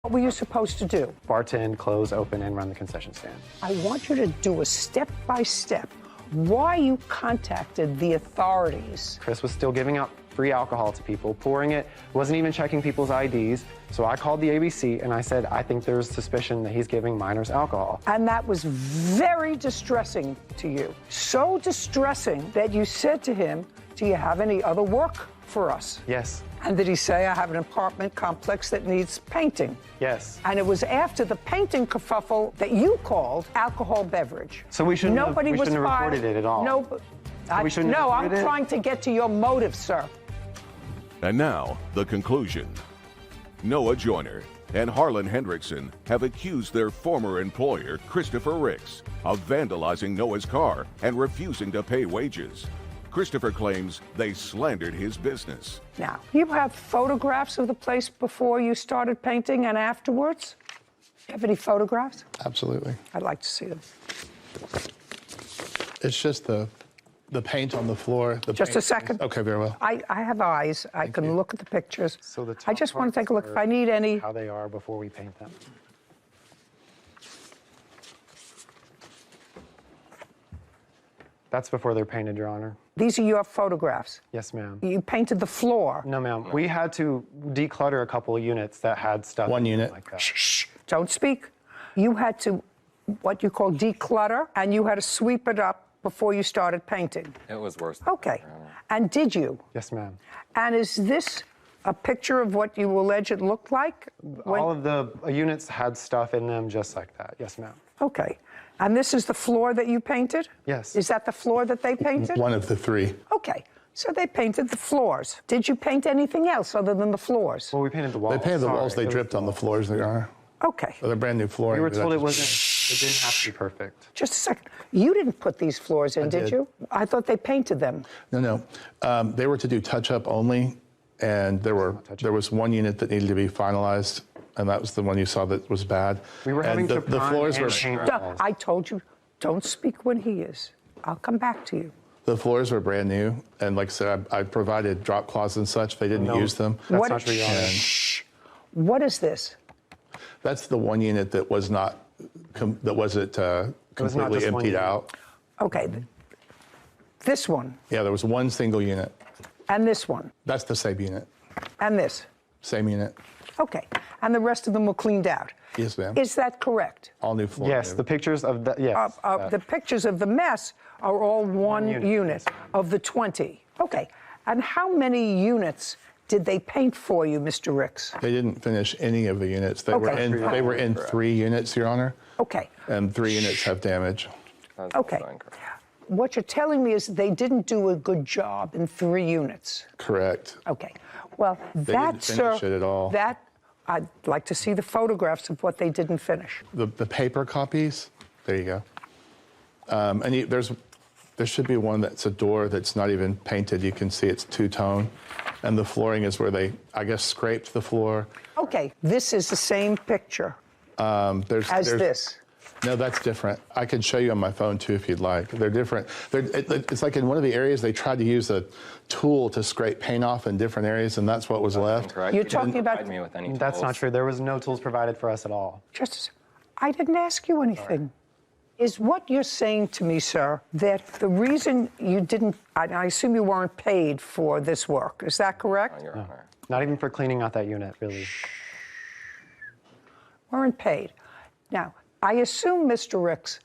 What were you supposed to do? Bartend, close, open, and run the concession stand. I want you to do a step-by-step why you contacted the authorities. Chris was still giving out free alcohol to people, pouring it, wasn't even checking people's IDs. So I called the ABC and I said, I think there's suspicion that he's giving minors alcohol. And that was very distressing to you. So distressing that you said to him, do you have any other work for us? Yes. And did he say, I have an apartment complex that needs painting? Yes. And it was after the painting kerfuffle that you called alcohol beverage. So we shouldn't have reported it at all. No, I'm trying to get to your motive, sir. And now, the conclusion. Noah Joyner and Harlan Hendrickson have accused their former employer, Christopher Ricks, of vandalizing Noah's car and refusing to pay wages. Christopher claims they slandered his business. Now, you have photographs of the place before you started painting and afterwards? You have any photographs? Absolutely. I'd like to see them. It's just the paint on the floor. Just a second. Okay, very well. I have eyes. I can look at the pictures. So the I just want to take a look if I need any. How they are before we paint them. That's before they're painted, Your Honor. These are your photographs. Yes, ma'am. You painted the floor. No, ma'am. We had to declutter a couple of units that had stuff. One unit. Like that. Shh, don't speak. You had to, what you call declutter, and you had to sweep it up before you started painting. It was worse. Okay. And did you? Yes, ma'am. And is this a picture of what you allege it looked like? All of the units had stuff in them just like that. Yes, ma'am. Okay. And this is the floor that you painted? Yes. Is that the floor that they painted? One of the three. Okay. So they painted the floors. Did you paint anything else other than the floors? Well, we painted the walls. They painted the walls. Sorry, They dripped on the floors. They are. Okay. They're brand new flooring. We were but told that it just- wasn't. It didn't have to be perfect. Just a second. You didn't put these floors in, did did. you? I thought they painted them. No. They were to do touch-up only, and there was one unit that needed to be finalized, and that was the one you saw that was bad. We were and having the to floors were paint walls. I told you, don't speak when he is. I'll come back to you. the floors were brand new, and like I said, I provided drop cloths and such. They didn't use them. That's not true, Your Honor. Shh. What is this? That's the one unit that was not completely just one emptied unit. out. Okay. This one. Yeah, there was one single unit. And this one. That's the same unit. And this. Same unit. Okay. And the rest of them were cleaned out. Yes, ma'am. Is that correct? All new floor. Yes, the pictures of the, yes. The pictures of the mess are all one unit. unit of the 20. Okay. And how many units did they paint for you, Mr. Ricks? They didn't finish any of the units. They Okay. were in 3 units, Your Honor. Okay. And 3 units have damage. Okay. What you're telling me is they didn't do a good job in 3 units. Correct. Okay. Well, that, didn't finish it at all. that, I'd like to see the photographs of what they didn't finish. The paper copies, there you go. There should be one that's a door that's not even painted. You can see it's two-tone. And the flooring is where they, I guess, scraped the floor. Okay. This is the same picture as this. No, that's different. I can show you on my phone, too, if you'd like. They're different. It's like in one of the areas, they tried to use a tool to scrape paint off in different areas, and that's what was left. Correct. You're You talking didn't about- provide me with any That's not tools. true. There was no tools provided for us at all. Justice, I didn't ask you anything. Is what you're saying to me, sir, that the reason you didn't, I assume you weren't paid for this work, is that correct? Your Honor. Not even for cleaning out that unit, really. Weren't paid. Now, I assume, Mr. Ricks,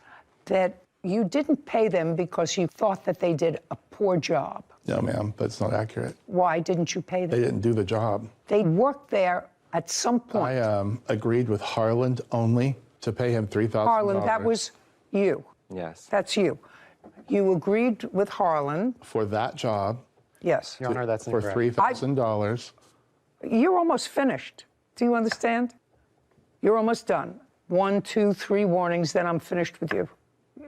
that you didn't pay them because you thought that they did a poor job. No, ma'am, that's not accurate. Why didn't you pay They them? didn't do the job. They worked there at some point. I agreed with Harland only to pay him $3,000. Harlan, that was you. Yes. That's you. You agreed with Harlan. for that job Yes. Your Honor, that's for incorrect. $3,000. You're almost finished. Do you understand? You're almost done. 1, 2, 3 warnings, then I'm finished with you.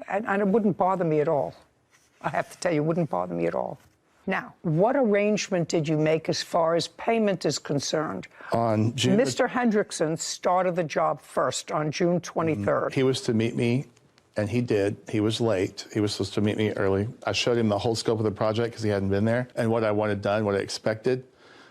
And it wouldn't bother me at all. I have to tell you, it wouldn't bother me at all. Now, what arrangement did you make as far as payment is concerned? On June, Mr. Hendrickson started the job first on June 23rd. he was to meet me, and he did. He was late. He was supposed to meet me early. I showed him the whole scope of the project because he hadn't been there, and what I wanted done, what I expected.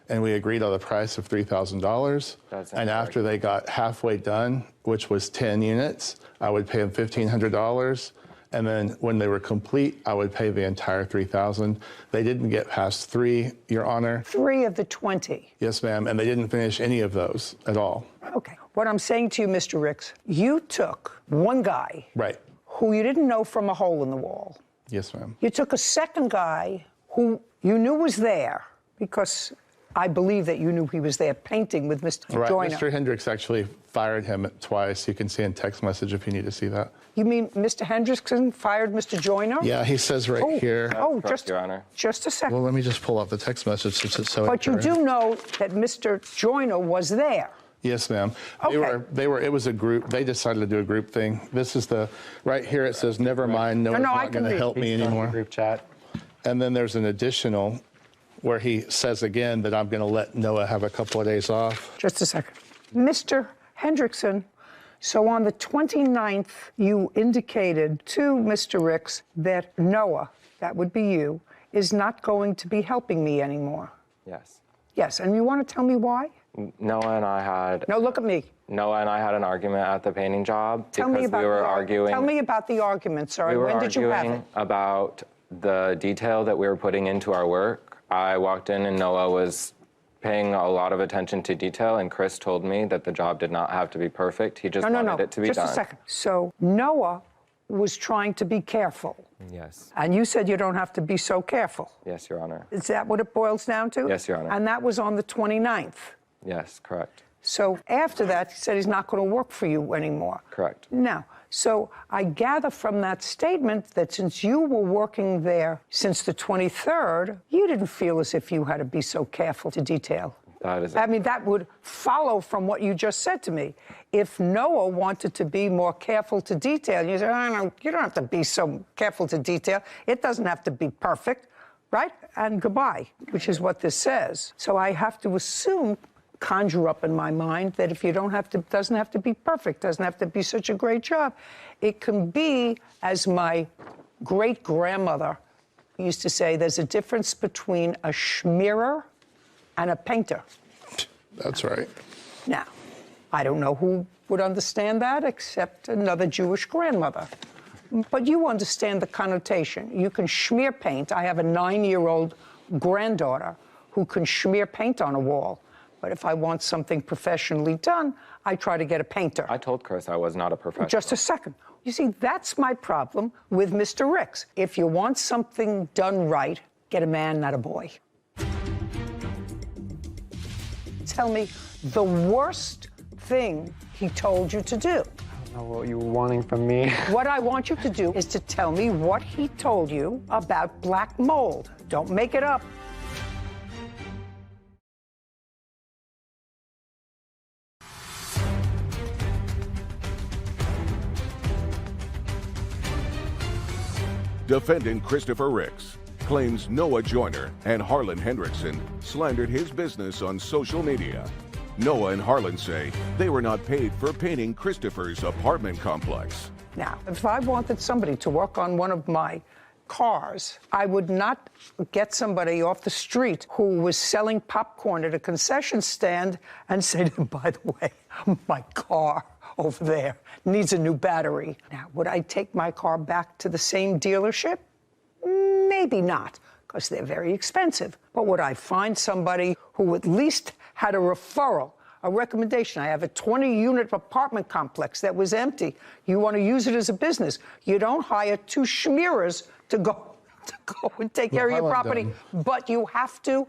and we agreed on a price of $3,000. And after they got halfway done, which was 10 units, I would pay them $1,500. And then when they were complete, I would pay the entire $3,000. They didn't get past 3, Your Honor. 3 of the 20. Yes, ma'am, and they didn't finish any of those at all. Okay. What I'm saying to you, Mr. Ricks, you took one guy Right. who you didn't know from a hole in the wall. Yes, ma'am. You took a second guy who you knew was there because I believe that you knew he was there painting with Mr. Right. Joyner. Mr. Hendricks actually fired him twice. You can see in text message if you need to see that. You mean Mr. Hendrickson fired Mr. Joyner? Yeah, he says right here. Oh, Correct, Your Honor. just a second. Well, let me just pull up the text message so But you do know that Mr. Joyner was there. Yes, ma'am. Okay. It was a group. They decided to do a group thing. This is right here. It says, never mind. No one's I not can going to read. help me He's on the anymore. Group chat. And then there's an additional where he says again that I'm going to let Noah have a couple of days off. Just a second. Mr. Hendrickson, so on the 29th, you indicated to Mr. Ricks that Noah, that would be you, is not going to be helping me anymore. Yes. Yes, and you want to tell me why? Noah and I had No, look at me. an argument at the painting job Tell me because about we were arguing. Tell me about the argument, sorry. We were When did you have arguing it? about the detail that we were putting into our work. I walked in and Noah was paying a lot of attention to detail, and Chris told me that the job did not have to be perfect. He just wanted it to be Just done. a second. So Noah was trying to be careful, Yes. and you said you don't have to be so careful. Yes, Your Honor. Is that what it boils down to? Yes, Your Honor. And that was on the 29th. Yes, correct. So after that, he said he's not going to work for you anymore. Correct. Now, so I gather from that statement that since you were working there since the 23rd, you didn't feel as if you had to be so careful to detail. That is I mean, that would follow from what you just said to me. If Noah wanted to be more careful to detail, you say, oh, no, you don't have to be so careful to detail. It doesn't have to be perfect, right? And goodbye, which is what this says. So I have to assume, conjure up in my mind, that if you doesn't have to be perfect, doesn't have to be such a great job. It can be, as my great-grandmother used to say, there's a difference between a schmearer and a painter. That's right. Now, I don't know who would understand that except another Jewish grandmother. But you understand the connotation. You can smear paint. I have a 9-year-old granddaughter who can smear paint on a wall. But if I want something professionally done, I try to get a painter. I told Chris I was not a professional. Just a second. You see, that's my problem with Mr. Ricks. If you want something done right, get a man, not a boy. Tell me the worst thing he told you to do. I don't know what you were wanting from me. What I want you to do is to tell me what he told you about black mold. Don't make it up. Defendant Christopher Ricks claims Noah Joyner and Harlan Hendrickson slandered his business on social media. Noah and Harlan say they were not paid for painting Christopher's apartment complex. Now, if I wanted somebody to work on one of my cars, I would not get somebody off the street who was selling popcorn at a concession stand and say to them, by the way, my car over there needs a new battery. Now, would I take my car back to the same dealership? Maybe not, because they're very expensive. But would I find somebody who at least had a referral, a recommendation? I have a 20-unit apartment complex that was empty. You want to use it as a business. You don't hire 2 schmearers to go and take care of your property. But you have to,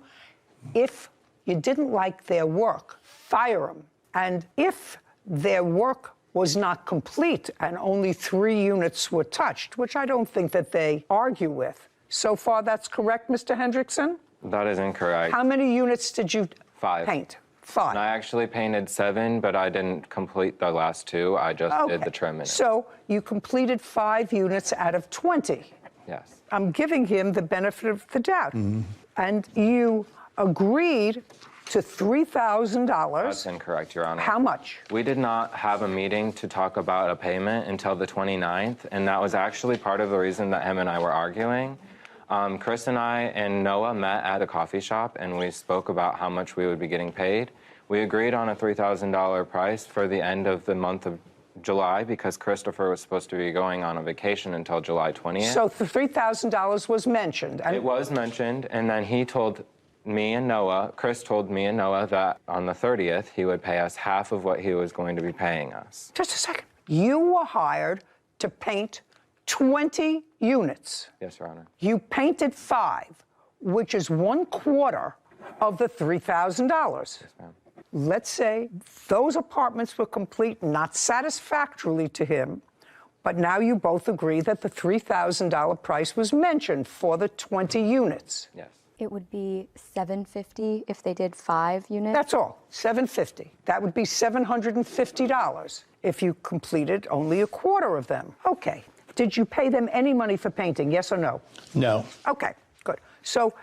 if you didn't like their work, fire them. And if their work was not complete and only 3 units were touched, which I don't think that they argue with. So far, that's correct, Mr. Hendrickson? That is incorrect. How many units did you 5. paint? 5. And I actually painted 7, but I didn't complete the last 2. I just did the trim in it. So you completed 5 units out of 20. Yes. I'm giving him the benefit of the doubt. Mm-hmm. And you agreed to $3,000. That's incorrect, Your Honor. How much? We did not have a meeting to talk about a payment until the 29th, and that was actually part of the reason that him and I were arguing. Chris and I and Noah met at a coffee shop, and we spoke about how much we would be getting paid. We agreed on a $3,000 price for the end of the month of July because Christopher was supposed to be going on a vacation until July 20th. So the $3,000 was mentioned. It was mentioned, and then he told me and Noah, Chris told me and Noah that on the 30th he would pay us half of what he was going to be paying us. Just a second. You were hired to paint 20 units. Yes, Your Honor. You painted 5, which is 1/4 of the $3,000. Yes, ma'am. Let's say those apartments were complete, not satisfactorily to him, but now you both agree that the $3,000 price was mentioned for the 20 units. Yes. It would be $750 if they did 5 units. That's all, $750. That would be $750 if you completed only a quarter of them. Okay. Did you pay them any money for painting, yes or no? No. Okay, good. So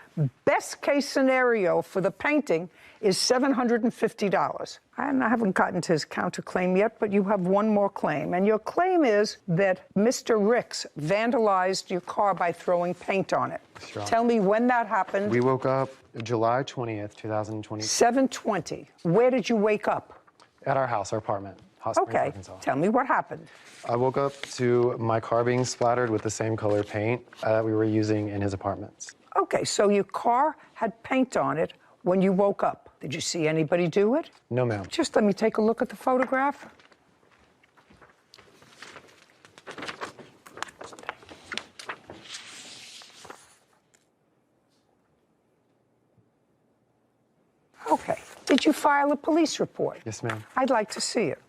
best case scenario for the painting is $750. And I haven't gotten to his counterclaim yet, but you have one more claim. And your claim is that Mr. Ricks vandalized your car by throwing paint on it. Sure. Tell me when that happened. We woke up July 20th, 2020, 7:20. Where did you wake up? at our house, our apartment, Hot Springs, Okay, Arkansas. tell me what happened. I woke up to my car being splattered with the same color paint that we were using in his apartments. Okay, so your car had paint on it when you woke up. Did you see anybody do it? No, ma'am. Just let me take a look at the photograph. Okay. Did you file a police report? Yes, ma'am. I'd like to see it.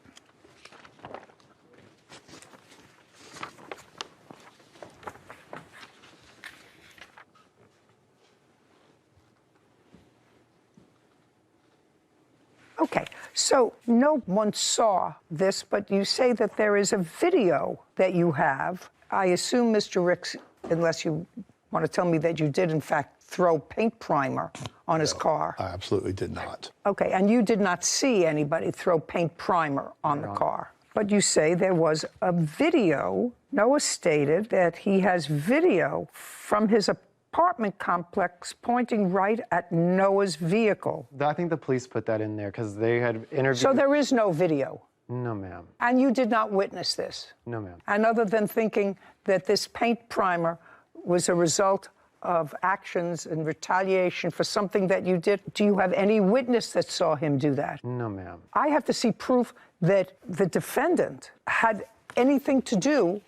Okay, so no one saw this, but you say that there is a video that you have. I assume, Mr. Ricks, unless you want to tell me that you did, in fact, throw paint primer on his car. I absolutely did not. Okay, and you did not see anybody throw paint primer on the car. But you say there was a video. Noah stated that he has video from his apartment complex pointing right at Noah's vehicle. I think the police put that in there because they had interviewed. So there is no video. No, ma'am. And you did not witness this. No, ma'am. And other than thinking that this paint primer was a result of actions and retaliation for something that you did, do you have any witness that saw him do that? No, ma'am. I have to see proof that the defendant had anything to do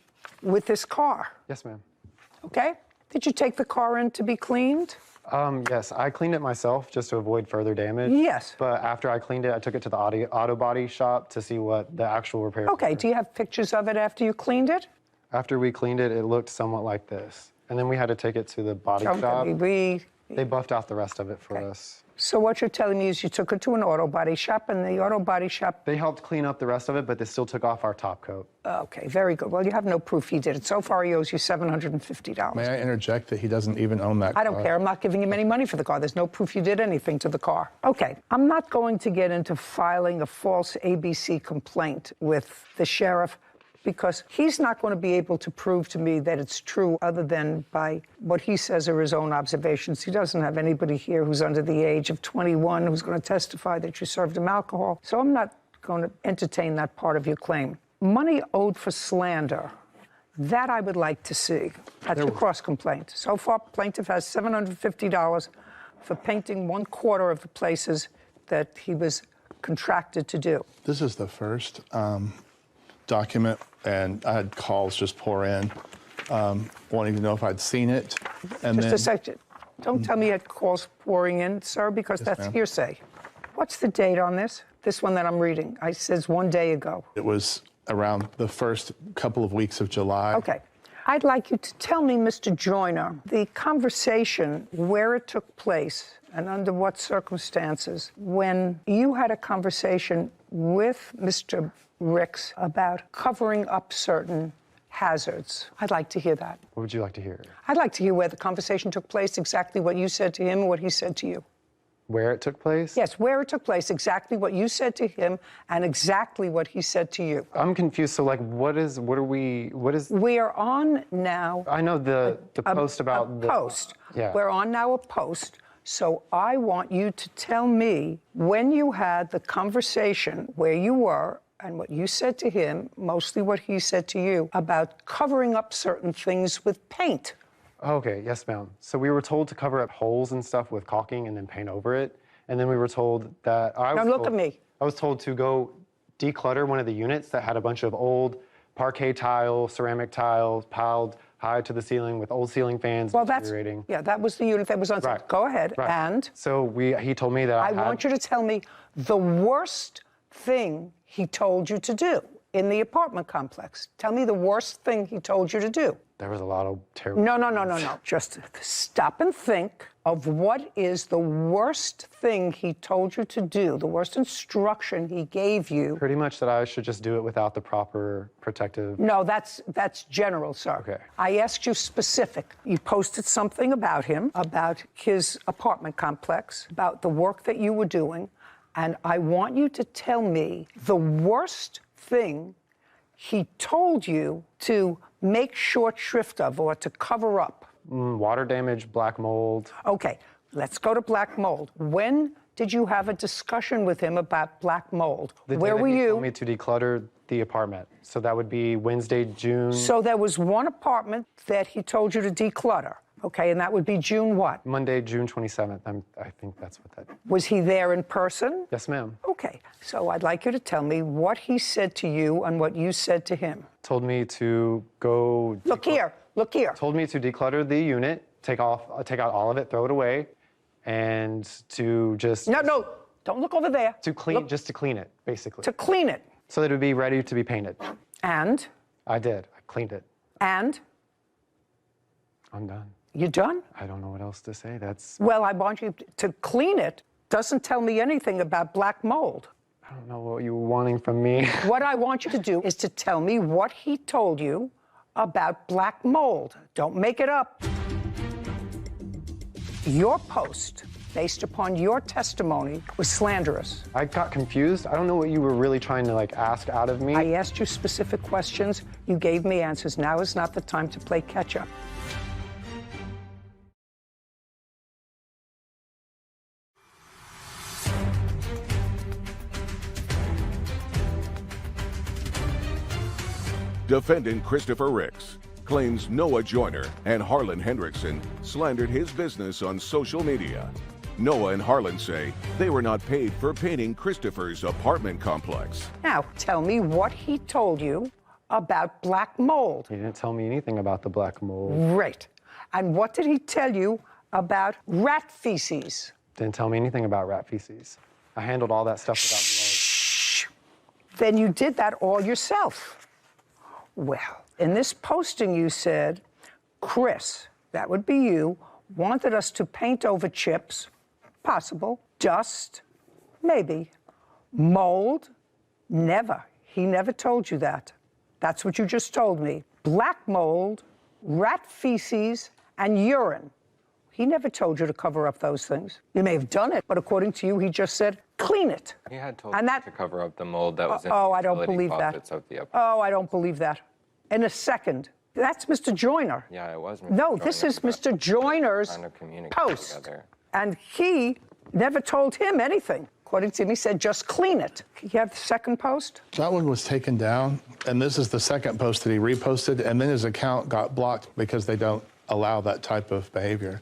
with this car. Yes, ma'am. Okay? Did you take the car in to be cleaned? Yes, I cleaned it myself just to avoid further damage. Yes. But after I cleaned it, I took it to the auto body shop to see what the actual repairs Okay, were. do you have pictures of it after you cleaned it? After we cleaned it, it looked somewhat like this. And then we had to take it to the body shop. Okay, They buffed out the rest of it for us. so what you're telling me is you took it to an auto body shop, and the auto body shop... They helped clean up the rest of it, but they still took off our top coat. Okay, very good. Well, you have no proof he did it. So far, he owes you $750. May I interject that he doesn't even own that car? I don't care. I'm not giving him any money for the car. There's no proof you did anything to the car. Okay, I'm not going to get into filing a false ABC complaint with the sheriff because he's not going to be able to prove to me that it's true other than by what he says are his own observations. He doesn't have anybody here who's under the age of 21 who's going to testify that you served him alcohol. So I'm not going to entertain that part of your claim. Money owed for slander, that I would like to see. That's your cross complaint. So far, plaintiff has $750 for painting 1/4 of the places that he was contracted to do. This is the first document, and I had calls just pour in, wanting to know if I'd seen it. And Just then, a second. Don't tell me it calls pouring in, sir, because that's ma'am. hearsay. What's the date on this? This one that I'm reading. It says 1 day ago. It was around the first couple of weeks of July. Okay. I'd like you to tell me, Mr. Joyner, the conversation, where it took place and under what circumstances, when you had a conversation with Mr. Ricks about covering up certain hazards. I'd like to hear that. What would you like to hear? I'd like to hear where the conversation took place, exactly what you said to him and what he said to you. Where it took place? Yes, where it took place, exactly what you said to him and exactly what he said to you. I'm confused. So, like, what is? We are on now. I know the post about a the post. Yeah. We're on now a post. So I want you to tell me when you had the conversation where you were and what you said to him, mostly what he said to you, about covering up certain things with paint. Okay, yes, ma'am. So we were told to cover up holes and stuff with caulking and then paint over it. And then we were told that Now look at me. I was told to go declutter one of the units that had a bunch of old parquet tile, ceramic tiles piled high to the ceiling with old ceiling fans deteriorating. That was the unit that was on site. Right. Go ahead. Right. And so he told me that I want you to tell me the worst thing he told you to do in the apartment complex. Tell me the worst thing he told you to do. There was a lot of terrible... No. Just stop and think of what is the worst thing he told you to do, the worst instruction he gave you. Pretty much that I should just do it without the proper protective... No, that's general, sir. Okay. I asked you specific. You posted something about him, about his apartment complex, about the work that you were doing, and I want you to tell me the worst thing he told you to make short shrift of or to cover up. Water damage, black mold. Okay, let's go to black mold. When did you have a discussion with him about black mold? Where were He you? told me to declutter the apartment. So that would be Wednesday, June... So there was one apartment that he told you to declutter. Okay, and that would be June what? Monday, June 27th. I think that's what that... Was he there in person? Yes, ma'am. Okay, so I'd like you to tell me what he said to you and what you said to him. Told me to go... Look here. Told me to declutter the unit, take out all of it, throw it away, and to just... No, don't look over there. Just to clean it, basically. To clean it. So that it would be ready to be painted. And? I did. I cleaned it. And? I'm done. You done? I don't know what else to say. That's... Well, I want you to clean it. Doesn't tell me anything about black mold. I don't know what you were wanting from me. What I want you to do is to tell me what he told you about black mold. Don't make it up. Your post, based upon your testimony, was slanderous. I got confused. I don't know what you were really trying to, like, ask out of me. I asked you specific questions. You gave me answers. Now is not the time to play catch-up. Defendant Christopher Ricks claims Noah Joyner and Harlan Hendrickson slandered his business on social media. Noah and Harlan say they were not paid for painting Christopher's apartment complex. Now, tell me what he told you about black mold. He didn't tell me anything about the black mold. Great. And what did he tell you about rat feces? Didn't tell me anything about rat feces. I handled all that stuff without Shh. Then you did that all yourself. Well, in this posting you said, Chris, that would be you, wanted us to paint over chips, possible, dust, maybe, mold, never. He never told you that. That's what you just told me. Black mold, rat feces, and urine. He never told you to cover up those things. You may have done it, but according to you, he just said, clean it. He had told me to cover up the mold that was in the I don't utility believe that. closets of the apartment. Oh, I don't believe that. In a second. That's Mr. Joyner. Yeah, it was Mr. No, Joyner, this is but Mr. Joyner's trying to communicate post. together. And he never told him anything. According to him, he said, just clean it. You have the second post? That one was taken down, and this is the second post that he reposted, and then his account got blocked because they don't allow that type of behavior.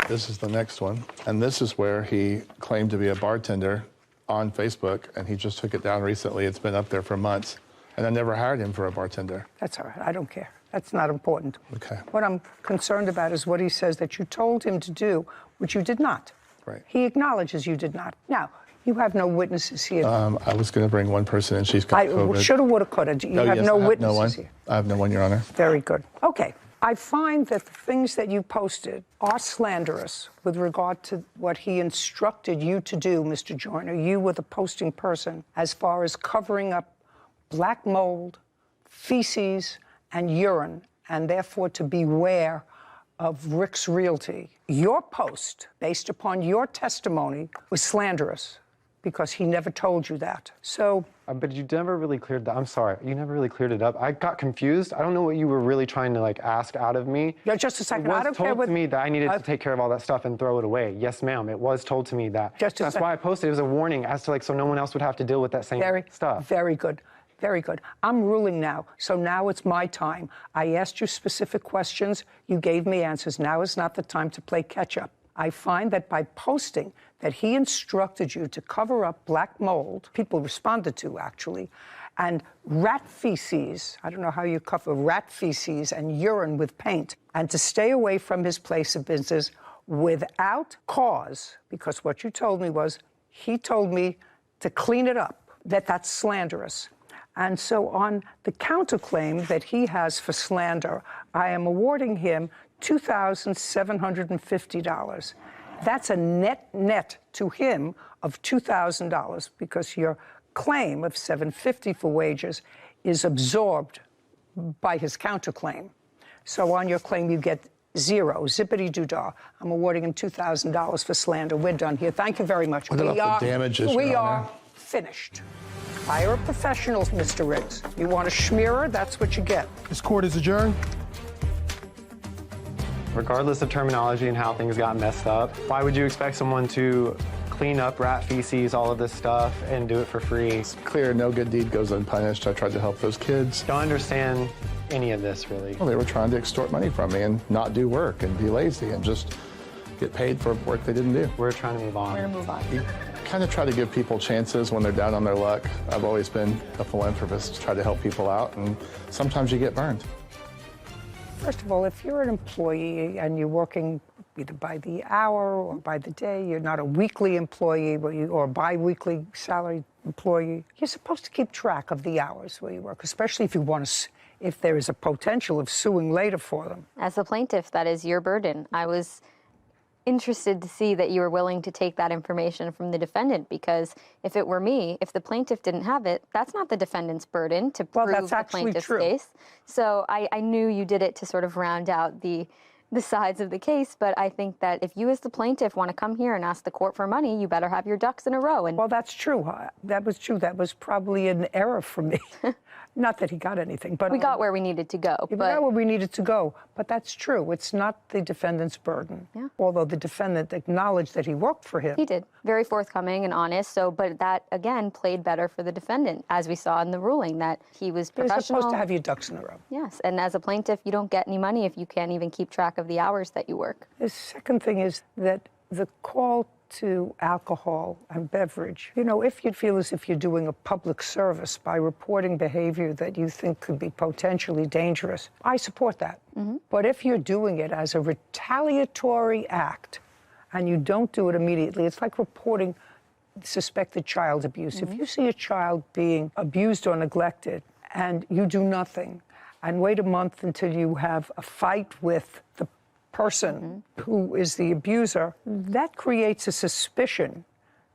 This is the next one, and this is where he claimed to be a bartender on Facebook, and he just took it down recently. It's been up there for months, and I never hired him for a bartender. That's all right. I don't care. That's not important. Okay. What I'm concerned about is what he says that you told him to do, which you did not. Right. He acknowledges you did not. Now, you have no witnesses here. I was going to bring one person, and she's got COVID. Shoulda, woulda, coulda. You have yes, no I have witnesses no one. here. I have no one, Your Honor. Very good. Okay. I find that the things that you posted are slanderous with regard to what he instructed you to do, Mr. Joyner. You were the posting person as far as covering up black mold, feces, and urine, and therefore to beware of Rick's Realty, your post, based upon your testimony, was slanderous because he never told you that. So. But you never really cleared that. I'm sorry. You never really cleared it up. I got confused. I don't know what you were really trying to like ask out of me. Yeah, just a second. It was I don't care told what. to me that I needed to take care of all that stuff and throw it away. Yes, ma'am. It was told to me that. That's why I posted. It was a warning as to like so no one else would have to deal with that same stuff. Very good. Very good. I'm ruling now. So now it's my time. I asked you specific questions. You gave me answers. Now is not the time to play catch up. I find that by posting that he instructed you to cover up black mold, people responded to actually, and rat feces, I don't know how you cover rat feces and urine with paint, and to stay away from his place of business without cause, because what you told me was, he told me to clean it up, that's slanderous. And so on the counterclaim that he has for slander, I am awarding him $2,750. That's a net to him of $2,000 because your claim of $750 for wages is absorbed by his counterclaim. So on your claim, you get zero, zippity-doo-dah. I'm awarding him $2,000 for slander. We're done here. Thank you very much. What about the damages, We Your are Honor? finished. Hire a professional, Mr. Riggs. You want a schmearer, that's what you get. This court is adjourned. Regardless of terminology and how things got messed up, why would you expect someone to clean up rat feces, all of this stuff, and do it for free? It's clear no good deed goes unpunished. I tried to help those kids. Don't understand any of this, really. Well, they were trying to extort money from me and not do work and be lazy and just get paid for work they didn't do. We're trying to move on. We're gonna move on. You kind of try to give people chances when they're down on their luck. I've always been a philanthropist, try to help people out, and sometimes you get burned. First of all, if you're an employee and you're working either by the hour or by the day, you're not a weekly employee or a bi-weekly salaried employee, you're supposed to keep track of the hours where you work, especially if you want to, if there is a potential of suing later for them. As a plaintiff, that is your burden. I was interested to see that you were willing to take that information from the defendant, because if it were me, if the plaintiff didn't have it, that's not the defendant's burden to prove the plaintiff's case. So I knew you did it to sort of round out the sides of the case, but I think that if you as the plaintiff want to come here and ask the court for money, you better have your ducks in a row. And well, that's true. That was true. That was probably an error from me. Not that he got anything, but we got where we needed to go. We got where we needed to go, but that's true. It's not the defendant's burden. Yeah. Although the defendant acknowledged that he worked for him. He did. Very forthcoming and honest. So, but that, again, played better for the defendant, as we saw in the ruling, that he was professional. You're supposed to have your ducks in a row. Yes, and as a plaintiff, you don't get any money if you can't even keep track of the hours that you work. The second thing is that the call to alcohol and beverage, you know, if you feel as if you're doing a public service by reporting behavior that you think could be potentially dangerous, I support that. Mm-hmm. But if you're doing it as a retaliatory act and you don't do it immediately, it's like reporting suspected child abuse. Mm-hmm. If you see a child being abused or neglected and you do nothing and wait a month until you have a fight with the person who is the abuser, that creates a suspicion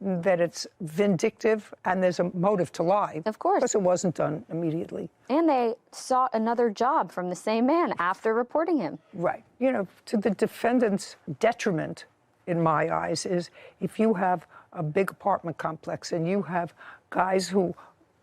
that it's vindictive and there's a motive to lie. Of course. Because it wasn't done immediately. And they sought another job from the same man after reporting him. Right. You know, to the defendant's detriment, in my eyes, is if you have a big apartment complex and you have guys who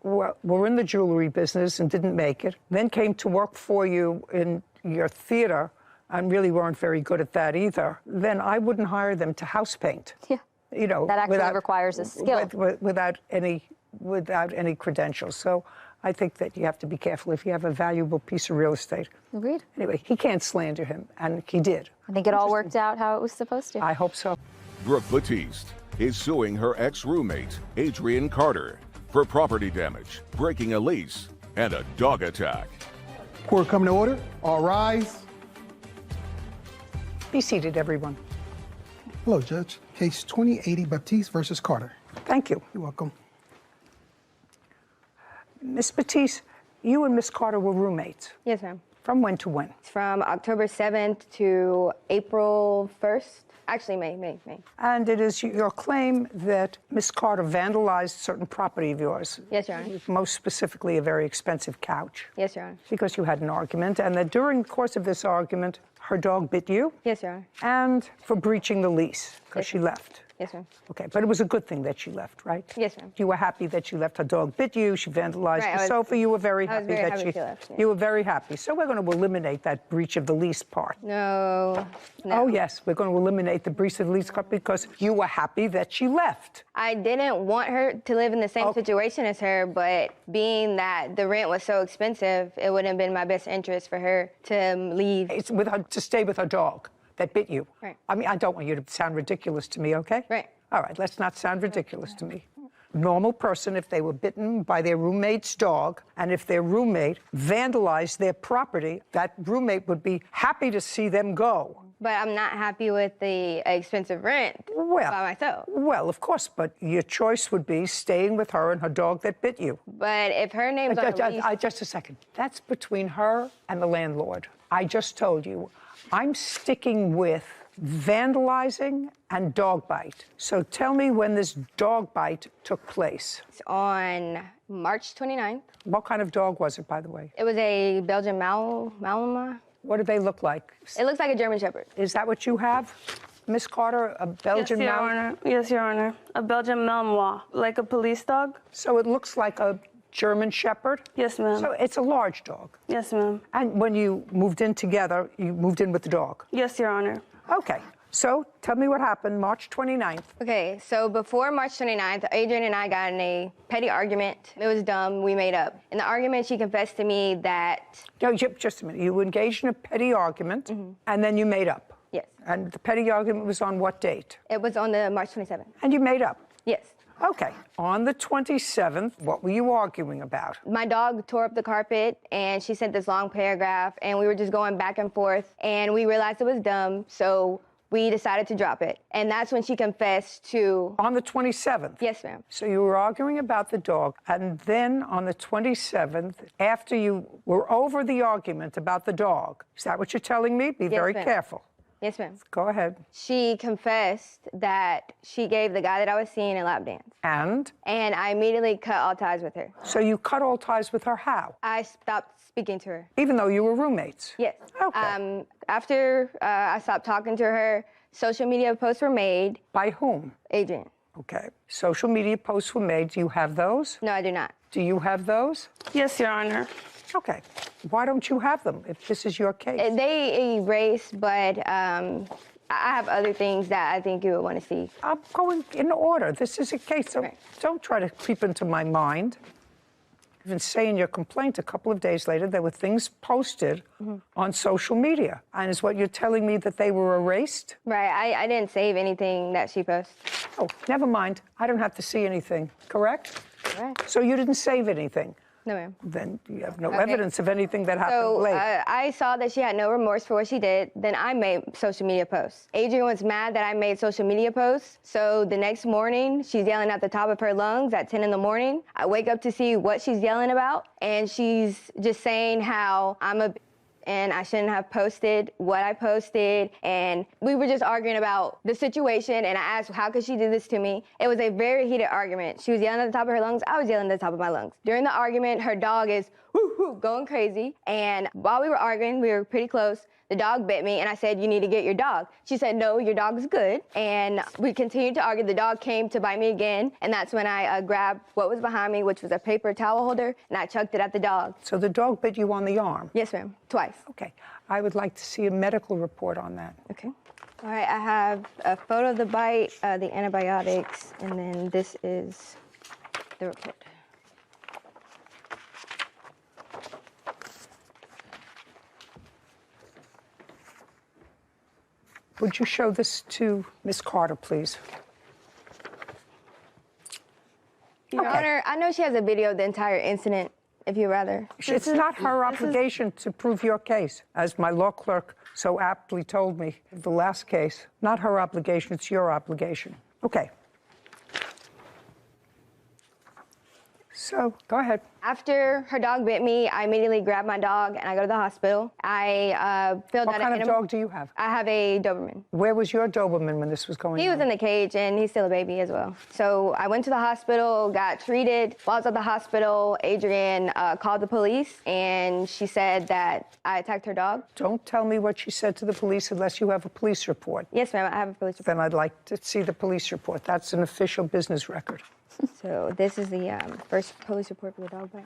were in the jewelry business and didn't make it, then came to work for you in your theater and really weren't very good at that either, then I wouldn't hire them to house paint. Yeah. You know, that actually requires a skill. Without any credentials. So I think that you have to be careful if you have a valuable piece of real estate. Agreed. Anyway, he can't slander him, and he did. I think it all worked out how it was supposed to. I hope so. Brooke Batiste is suing her ex-roommate, Adrian Carter, for property damage, breaking a lease, and a dog attack. Court coming to order. All rise. Be seated, everyone. Hello, Judge. Case 2080, Baptiste versus Carter. Thank you. You're welcome. Miss Batiste, you and Miss Carter were roommates. Yes, ma'am. From when to when? From October 7th to April 1st. Actually, May. And it is your claim that Miss Carter vandalized certain property of yours. Yes, Your Honor. Most specifically, a very expensive couch. Yes, Your Honor. Because you had an argument, and that during the course of this argument, her dog bit you. Yes, Your Honor. And for breaching the lease, because she left. Yes, ma'am. Okay, but it was a good thing that she left, right? Yes, ma'am. You were happy that she left. Her dog bit you. She vandalized Right, the sofa. You were very I was happy very that happy she left, yeah. You were very happy. So we're going to eliminate that breach of the lease part. No. Oh yes, we're going to eliminate the breach of the lease part because you were happy that she left. I didn't want her to live in the same situation as her, but being that the rent was so expensive, it wouldn't have been my best interest for her to leave. It's with her to stay with her dog that bit you. Right. I mean, I don't want you to sound ridiculous to me, okay? Right. All right, let's not sound ridiculous to me. Normal person, if they were bitten by their roommate's dog, and if their roommate vandalized their property, that roommate would be happy to see them go. But I'm not happy with the expensive rent by myself. Well, of course, but your choice would be staying with her and her dog that bit you. But if her name's on the lease... Just a second. That's between her and the landlord. I just told you, I'm sticking with vandalizing and dog bite. So tell me when this dog bite took place. It's on March 29th. What kind of dog was it, by the way? It was a Belgian Malinois. What do they look like? It looks like a German Shepherd. Is that what you have, Miss Carter? A Belgian Malinois? Yes, Your Honor. A Belgian Malinois, like a police dog. So it looks like a German Shepherd? Yes, ma'am. So it's a large dog? Yes, ma'am. And when you moved in together, you moved in with the dog? Yes, Your Honor. Okay. So tell me what happened March 29th. Okay, so before March 29th, Adrian and I got in a petty argument. It was dumb. We made up. In the argument, she confessed to me that... No, just a minute. You engaged in a petty argument, and then you made up. Yes. And the petty argument was on what date? It was on the March 27th. And you made up? Yes. Okay. On the 27th, what were you arguing about? My dog tore up the carpet, and she sent this long paragraph, and we were just going back and forth, and we realized it was dumb, so we decided to drop it. And that's when she confessed to... On the 27th? Yes, ma'am. So you were arguing about the dog, and then on the 27th, after you were over the argument about the dog, is that what you're telling me? Be very careful. Yes, ma'am. Go ahead. She confessed that she gave the guy that I was seeing a lap dance. And? And I immediately cut all ties with her. So you cut all ties with her how? I stopped speaking to her. Even though you were roommates? Yes. Okay. After I stopped talking to her, social media posts were made. By whom? Adrian. Okay. Social media posts were made. Do you have those? No, I do not. Do you have those? Yes, Your Honor. Okay. Why don't you have them if this is your case? They erase, but I have other things that I think you would want to see. I'm going in order. This is a case. So don't try to creep into my mind. Even say in your complaint a couple of days later there were things posted on social media. And is what you're telling me that they were erased? Right. I didn't save anything that she posted. Oh, never mind. I don't have to see anything, correct? Correct. So you didn't save anything? No, ma'am. Then you have no evidence of anything that happened So later. I saw that she had no remorse for what she did. Then I made social media posts. Adrian was mad that I made social media posts. So the next morning, she's yelling at the top of her lungs at 10 in the morning. I wake up to see what she's yelling about. And she's just saying how I'm a... and I shouldn't have posted what I posted. And we were just arguing about the situation. And I asked, how could she do this to me? It was a very heated argument. She was yelling at the top of her lungs. I was yelling at the top of my lungs. During the argument, her dog is going crazy. And while we were arguing, we were pretty close. The dog bit me, and I said, you need to get your dog. She said, no, your dog is good. And we continued to argue. The dog came to bite me again, and that's when I grabbed what was behind me, which was a paper towel holder, and I chucked it at the dog. So the dog bit you on the arm? Yes, ma'am, twice. Okay. I would like to see a medical report on that. Okay. All right, I have a photo of the bite, the antibiotics, and then this is the report. Would you show this to Miss Carter, please? Your Honor, I know she has a video of the entire incident, if you'd rather. It's not her obligation to prove your case, as my law clerk so aptly told me in the last case. Not her obligation, it's your obligation. Okay. So go ahead. After her dog bit me, I immediately grabbed my dog and I go to the hospital. I filled out What kind of dog do you have? I have a Doberman. Where was your Doberman when this was going on? He was in the cage and he's still a baby as well. So I went to the hospital, got treated. While I was at the hospital, Adrian called the police and she said that I attacked her dog. Don't tell me what she said to the police unless you have a police report. Yes, ma'am, I have a police report. Then I'd like to see the police report. That's an official business record. So this is the first police report for the dog bite.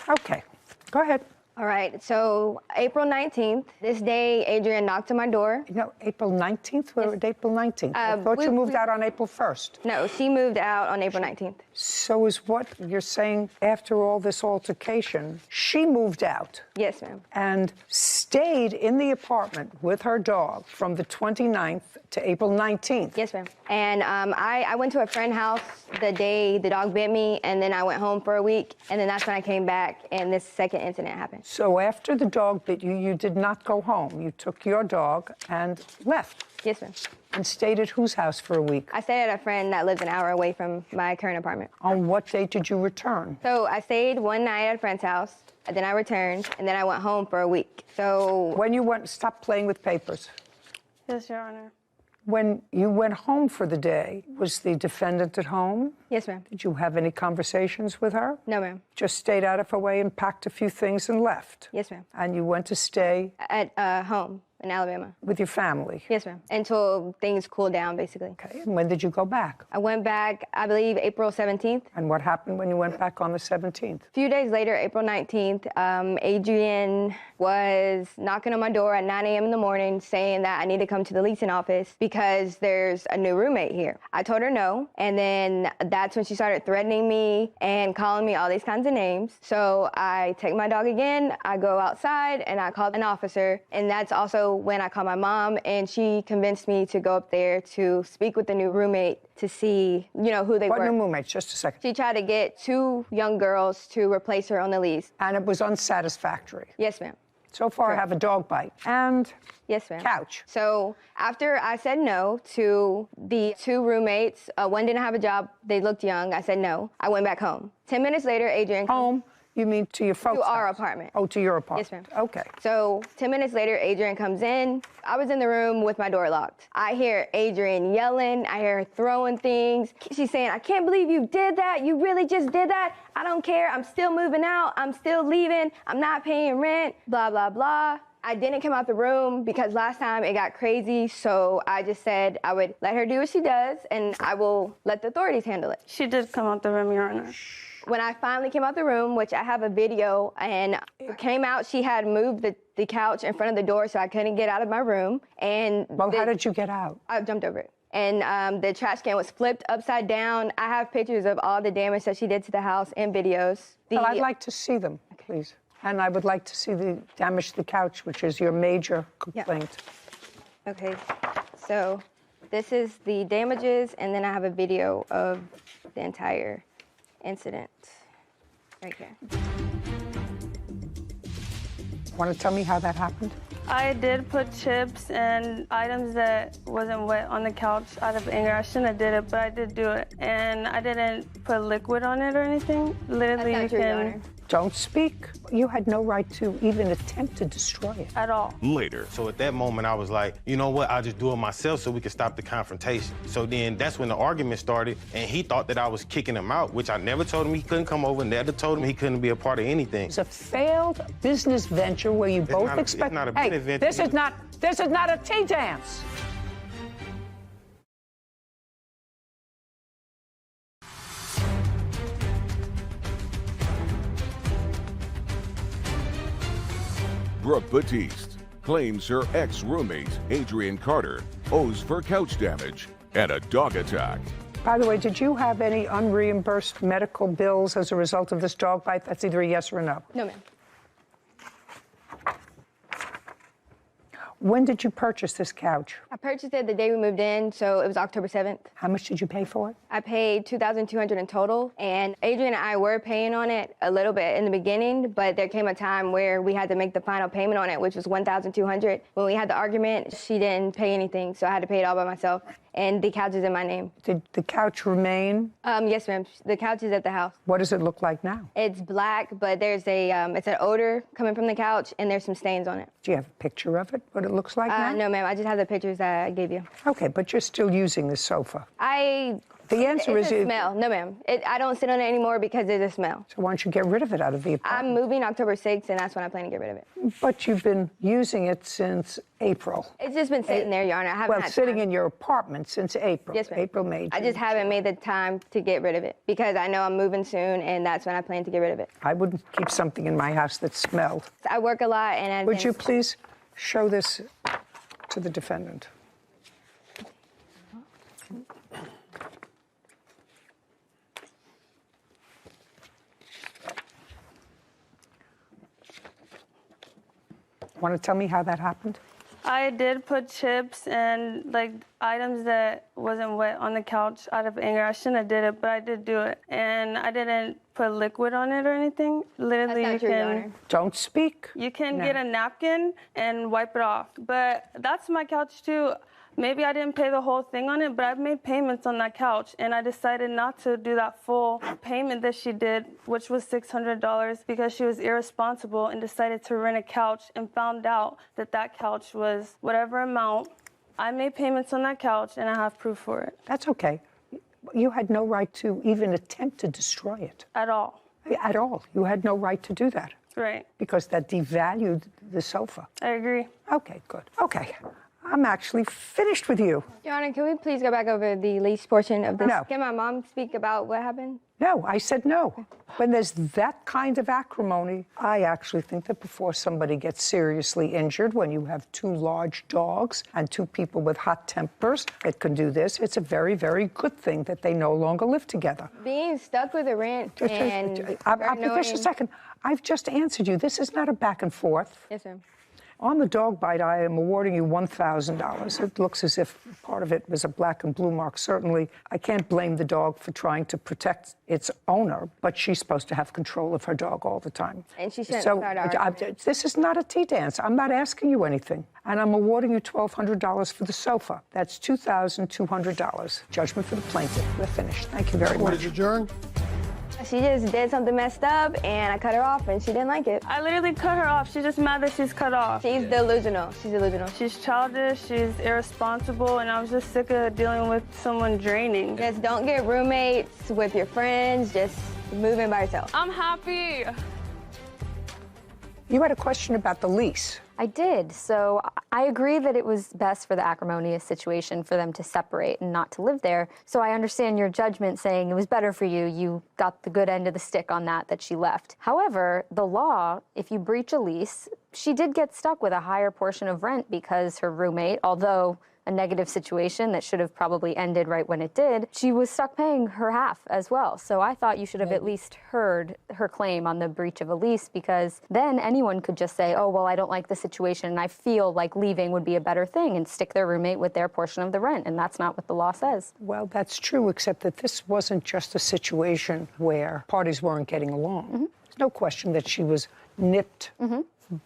Okay, go ahead. All right, so April 19th, this day, Adrian knocked on my door. No, April 19th? We're at April 19th. I thought you moved out on April 1st. No, she moved out on April 19th. So is what you're saying after all this altercation, she moved out? Yes, ma'am. And stayed in the apartment with her dog from the 29th to April 19th? Yes, ma'am. And I went to a friend's house the day the dog bit me, and then I went home for a week, and then that's when I came back, and this second incident happened. So after the dog bit you, you did not go home. You took your dog and left. Yes, ma'am. And stayed at whose house for a week? I stayed at a friend that lives an hour away from my current apartment. On what date did you return? So I stayed one night at a friend's house, and then I returned, and then I went home for a week. So when you went, stop playing with papers. Yes, Your Honor. When you went home for the day, was the defendant at home? Yes, ma'am. Did you have any conversations with her? No, ma'am. Just stayed out of her way and packed a few things and left? Yes, ma'am. And you went to stay? At home in Alabama. With your family? Yes, ma'am. Until things cooled down, basically. Okay, and when did you go back? I went back, I believe, April 17th. And what happened when you went back on the 17th? A few days later, April 19th, Adrian was knocking on my door at 9 a.m. in the morning saying that I need to come to the leasing office because there's a new roommate here. I told her no, and then that's when she started threatening me and calling me all these kinds of names. So I take my dog again, I go outside, and I call an officer, and that's also when I called my mom, and she convinced me to go up there to speak with the new roommate to see, you know, who they were. What new roommates? Just a second. She tried to get 2 young girls to replace her on the lease. And it was unsatisfactory? Yes, ma'am. So far, I have a dog bite and yes, ma'am. Couch. So after I said no to the 2 roommates, one didn't have a job, they looked young, I said no. I went back home. 10 minutes later, Adrian... Home? You mean to your folks' To our house? apartment. Oh, to your apartment. Yes, ma'am. Okay. So 10 minutes later, Adrian comes in. I was in the room with my door locked. I hear Adrian yelling. I hear her throwing things. She's saying, I can't believe you did that. You really just did that. I don't care. I'm still moving out. I'm still leaving. I'm not paying rent. Blah, blah, blah. I didn't come out the room because last time it got crazy, so I just said I would let her do what she does, and I will let the authorities handle it. She did come out the room, Your Honor. When I finally came out the room, which I have a video, and it came out, she had moved the couch in front of the door so I couldn't get out of my room. And well, how did you get out? I jumped over it. And the trash can was flipped upside down. I have pictures of all the damage that she did to the house and videos. Well, I'd like to see them, please. And I would like to see the damage to the couch, which is your major complaint. Yeah. Okay, so this is the damages, and then I have a video of the entire incident right here. Want to tell me how that happened? I did put chips and items that wasn't wet on the couch out of anger. I shouldn't have did it, but I did do it. And I didn't put liquid on it or anything. Literally, That's not true, Your Honor. Don't speak. You had no right to even attempt to destroy it. At all. Later. So at that moment, I was like, you know what? I'll just do it myself so we can stop the confrontation. So then that's when the argument started, and he thought that I was kicking him out, which I never told him he couldn't come over, never told him he couldn't be a part of anything. It's a failed business venture where you both expect. It's not a hey, business venture. this is not a tea dance. Brooke Batiste claims her ex-roommate, Adrian Carter, owes for couch damage and a dog attack. By the way, did you have any unreimbursed medical bills as a result of this dog bite? That's either a yes or a no. No, ma'am. When did you purchase this couch? I purchased it the day we moved in, so it was October 7th. How much did you pay for it? I paid $2,200 in total, and Adrian and I were paying on it a little bit in the beginning, but there came a time where we had to make the final payment on it, which was $1,200. When we had the argument, she didn't pay anything, so I had to pay it all by myself, and the couch is in my name. Did the couch remain? Yes, ma'am. The couch is at the house. What does it look like now? It's black, but there's it's an odor coming from the couch, and there's some stains on it. Do you have a picture of it, what it looks like now? No, ma'am. I just have the pictures that I gave you. Okay, but you're still using the sofa. The answer it's is a smell. No, ma'am. I don't sit on it anymore because there's a smell. So why don't you get rid of it out of the apartment? I'm moving October 6th, and that's when I plan to get rid of it. But you've been using it since April. It's just been sitting there, Your Honor. I haven't had sitting time. in your apartment since April. Yes, ma'am. April, May, June. I just haven't made the time to get rid of it because I know I'm moving soon, and that's when I plan to get rid of it. I wouldn't keep something in my house that smelled. I work a lot, and Would you please show this to the defendant? Want to tell me how that happened? I did put chips and like items that wasn't wet on the couch out of anger. I shouldn't have did it, but I did do it. And I didn't put liquid on it or anything. Literally, That's not true, Your Honor. Don't speak. You can get a napkin and wipe it off. But that's my couch too. Maybe I didn't pay the whole thing on it, but I've made payments on that couch, and I decided not to do that full payment that she did, which was $600, because she was irresponsible and decided to rent a couch and found out that that couch was whatever amount. I made payments on that couch, and I have proof for it. That's okay. You had no right to even attempt to destroy it. At all. At all. You had no right to do that. Right. Because that devalued the sofa. I agree. Okay, good. Okay. I'm actually finished with you. Your Honor, can we please go back over the lease portion of this? No. Can my mom speak about what happened? No, I said no. When there's that kind of acrimony, I actually think that before somebody gets seriously injured, when you have two large dogs and two people with hot tempers that can do this, it's a very, very good thing that they no longer live together. Being stuck with a rent and just a second. I've just answered you. This is not a back and forth. Yes, ma'am. On the dog bite, I am awarding you $1,000. It looks as if part of it was a black and blue mark. Certainly, I can't blame the dog for trying to protect its owner, but she's supposed to have control of her dog all the time. And she shouldn't start arguing. This is not a tea dance. I'm not asking you anything. And I'm awarding you $1,200 for the sofa. That's $2,200. Judgment for the plaintiff. We're finished. Thank you very much. Court is adjourned. She just did something messed up, and I cut her off, and she didn't like it. I literally cut her off. She's just mad that she's cut off. She's delusional. She's delusional. She's childish, she's irresponsible, and I was just sick of dealing with someone draining. Just don't get roommates with your friends. Just move in by yourself. I'm happy. You had a question about the lease. I did. So I agree that it was best for the acrimonious situation for them to separate and not to live there. So I understand your judgment saying it was better for you. You got the good end of the stick on that she left. However, the law, if you breach a lease, she did get stuck with a higher portion of rent because her roommate, although a negative situation that should have probably ended right when it did, she was stuck paying her half as well. So I thought you should have at least heard her claim on the breach of a lease, because then anyone could just say, oh, well, I don't like the situation and I feel like leaving would be a better thing, and stick their roommate with their portion of the rent. And that's not what the law says. Well, that's true, except that this wasn't just a situation where parties weren't getting along. Mm-hmm. There's no question that she was nipped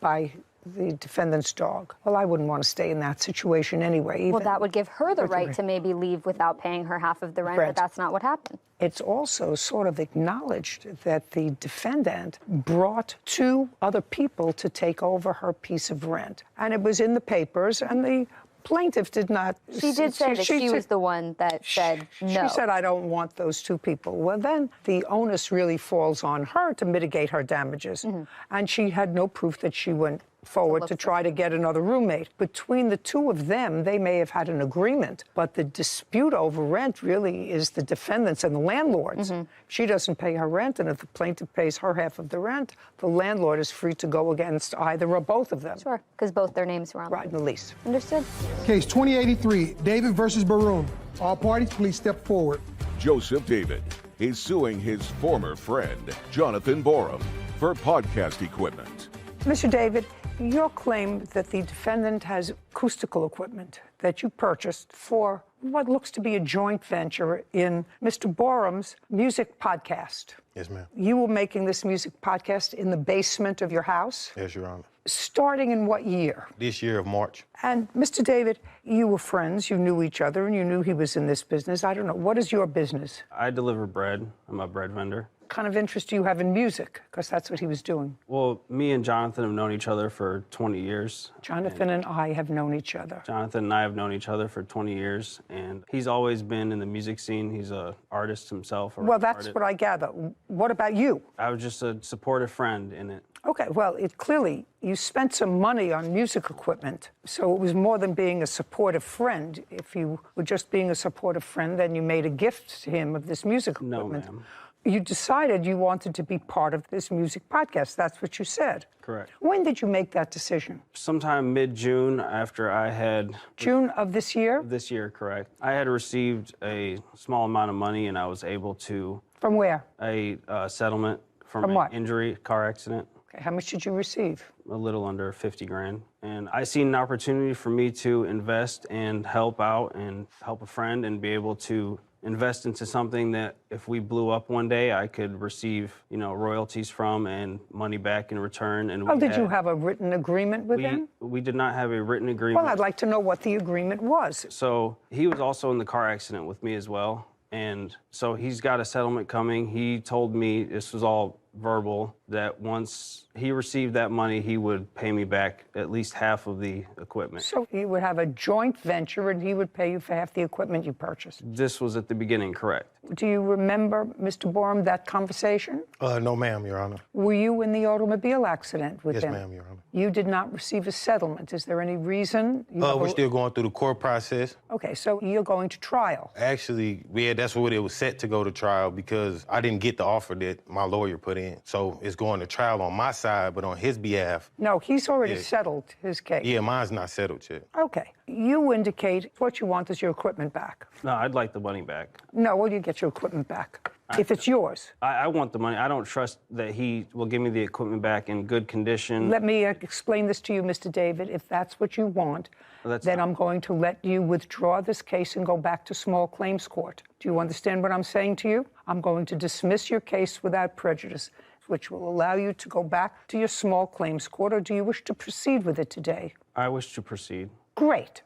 by the defendant's dog. Well, I wouldn't want to stay in that situation anyway. Well, that would give her the right to maybe leave without paying her half of the rent, but that's not what happened. It's also sort of acknowledged that the defendant brought two other people to take over her piece of rent. And it was in the papers, and the plaintiff did not... She did say that she was the one that said no. She said, I don't want those two people. Well, then the onus really falls on her to mitigate her damages. Mm-hmm. And she had no proof that she went forward to try to get another roommate. Between the two of them, they may have had an agreement, but the dispute over rent really is the defendants and the landlords. Mm-hmm. She doesn't pay her rent, and if the plaintiff pays her half of the rent, the landlord is free to go against either or both of them. Sure, because both their names were on right in the lease. Understood. Case 2083, David versus Baroon. All parties, please step forward. Joseph David is suing his former friend, Jonathan Borum, for podcast equipment. Mr. David, Your claim that the defendant has acoustical equipment that you purchased for what looks to be a joint venture in Mr. Borum's music podcast. Yes, ma'am. You were making this music podcast in the basement of your house? Yes, Your Honor. Starting in what year? This year of March. And Mr. David, you were friends, you knew each other, and you knew he was in this business. I don't know, what is your business? I deliver bread. I'm a bread vendor. What kind of interest do you have in music? Because that's what he was doing. Well, me and Jonathan have known each other for 20 years. Jonathan and I have known each other. Jonathan and I have known each other for 20 years, and he's always been in the music scene. He's an artist himself. Well, that's what I gather. What about you? I was just a supportive friend in it. Okay, well, clearly, you spent some money on music equipment, so it was more than being a supportive friend. If you were just being a supportive friend, then you made a gift to him of this music equipment. No, ma'am. You decided you wanted to be part of this music podcast. That's what you said. Correct. When did you make that decision? Sometime mid-June after I had... June of this year? This year, correct. I had received a small amount of money, and I was able to... From where? A settlement from what? an injury, car accident. Okay, how much did you receive? A little under 50 grand. And I seen an opportunity for me to invest and help out and help a friend and be able to invest into something that if we blew up one day, I could receive, royalties from and money back in return. And did you have a written agreement with him? We did not have a written agreement. Well, I'd like to know what the agreement was. So he was also in the car accident with me as well. And so he's got a settlement coming. He told me, this was all verbal, that once he received that money, he would pay me back at least half of the equipment. So you would have a joint venture and he would pay you for half the equipment you purchased? This was at the beginning, correct. Do you remember, Mr. Borum, that conversation? No, ma'am, Your Honor. Were you in the automobile accident with him? Yes, ma'am, Your Honor. You did not receive a settlement. Is there any reason? We're still going through the court process. Okay, so you're going to trial. Actually, that's what it was set to go to trial because I didn't get the offer that my lawyer put in. So it's going to trial on my side, but on his behalf. No, he's already settled his case. Yeah, mine's not settled yet. Okay. You indicate what you want is your equipment back. No, I'd like the money back. No, well, you get your equipment back. If it's yours. I want the money. I don't trust that he will give me the equipment back in good condition. Let me explain this to you, Mr. David. If that's what you want, then I'm going to let you withdraw this case and go back to small claims court. Do you understand what I'm saying to you? I'm going to dismiss your case without prejudice, which will allow you to go back to your small claims court, or do you wish to proceed with it today? I wish to proceed. Great.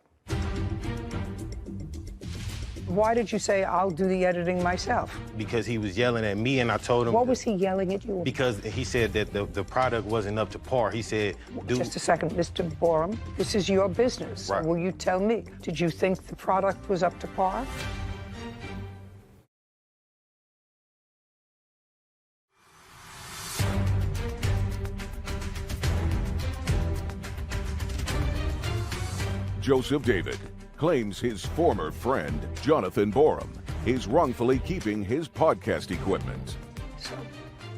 Why did you say, I'll do the editing myself? Because he was yelling at me, and I told him... What was he yelling at you? Because he said that the product wasn't up to par. He said... Just a second, Mr. Borum. This is your business. Right. Will you tell me, did you think the product was up to par? Joseph David claims his former friend, Jonathan Borum, is wrongfully keeping his podcast equipment. So,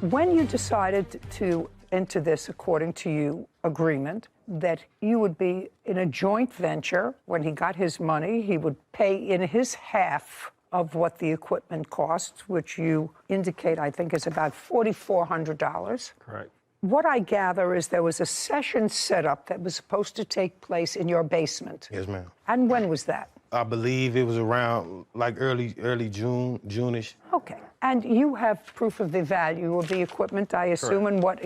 when you decided to enter this, according to you, agreement, that you would be in a joint venture, when he got his money, he would pay in his half of what the equipment costs, which you indicate, I think, is about $4,400. Correct. What I gather is there was a session set up that was supposed to take place in your basement. Yes, ma'am. And when was that? I believe it was around like early June-ish. Okay. And you have proof of the value of the equipment, I assume, and what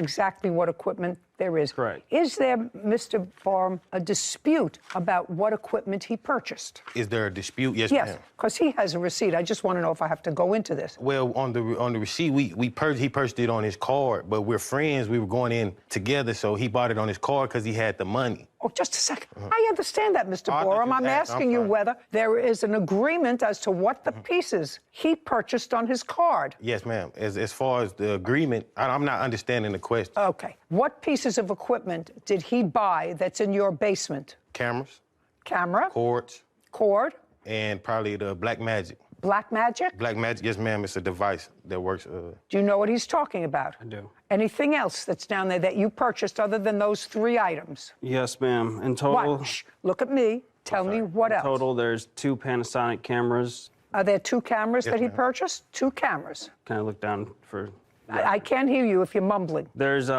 equipment there is. Correct. Is there, Mr. Borum, a dispute about what equipment he purchased? Is there a dispute? Yes, Yes, ma'am. because he has a receipt. I just want to know if I have to go into this. Well, on the receipt, he purchased it on his card, but we're friends. We were going in together, so he bought it on his card because he had the money. Oh, just a second. I understand that, Mr. Borum. I'm asking you whether there is an agreement as to what the pieces he purchased on his card. Yes, ma'am. As far as the agreement, I'm not understanding the question. Okay. What pieces of equipment did he buy that's in your basement? Cameras. Camera. Cords. Cord. And probably the Black Magic. Black Magic? Black Magic, yes, ma'am. It's a device that works. Do you know what he's talking about? I do. Anything else that's down there that you purchased other than those 3 items? Yes, ma'am. In total... What? Shh, look at me. Tell me what else. In total, there's 2 Panasonic cameras. Are there 2 cameras that he purchased? 2 cameras. Can I look down for... I can't hear you if you're mumbling. There's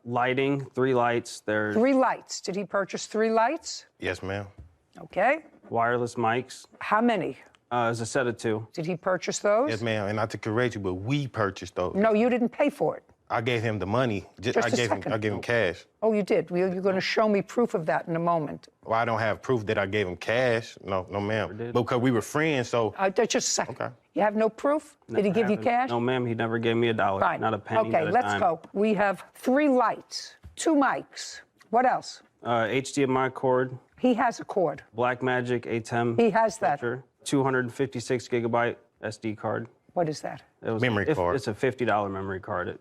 lighting, 3 lights. There's 3 lights. Did he purchase 3 lights? Yes, ma'am. Okay. wireless mics. How many? It's a set of 2. Did he purchase those? Yes, ma'am. And not to correct you, but we purchased those. No, you didn't pay for it. I gave him the money. I gave him cash. Oh, you did? You're going to show me proof of that in a moment. Well, I don't have proof that I gave him cash. No, ma'am. Because we were friends, so. Just a second. Okay. You have no proof? Did he give you cash? No, ma'am. He never gave me $1. Fine. Not a penny. Okay, not a let's dime. go. We have 3 lights, 2 mics. What else? HDMI cord. He has a cord. Blackmagic ATEM. He has that. 256 gigabyte SD card. What is that? Memory card. It's a $50 memory card. It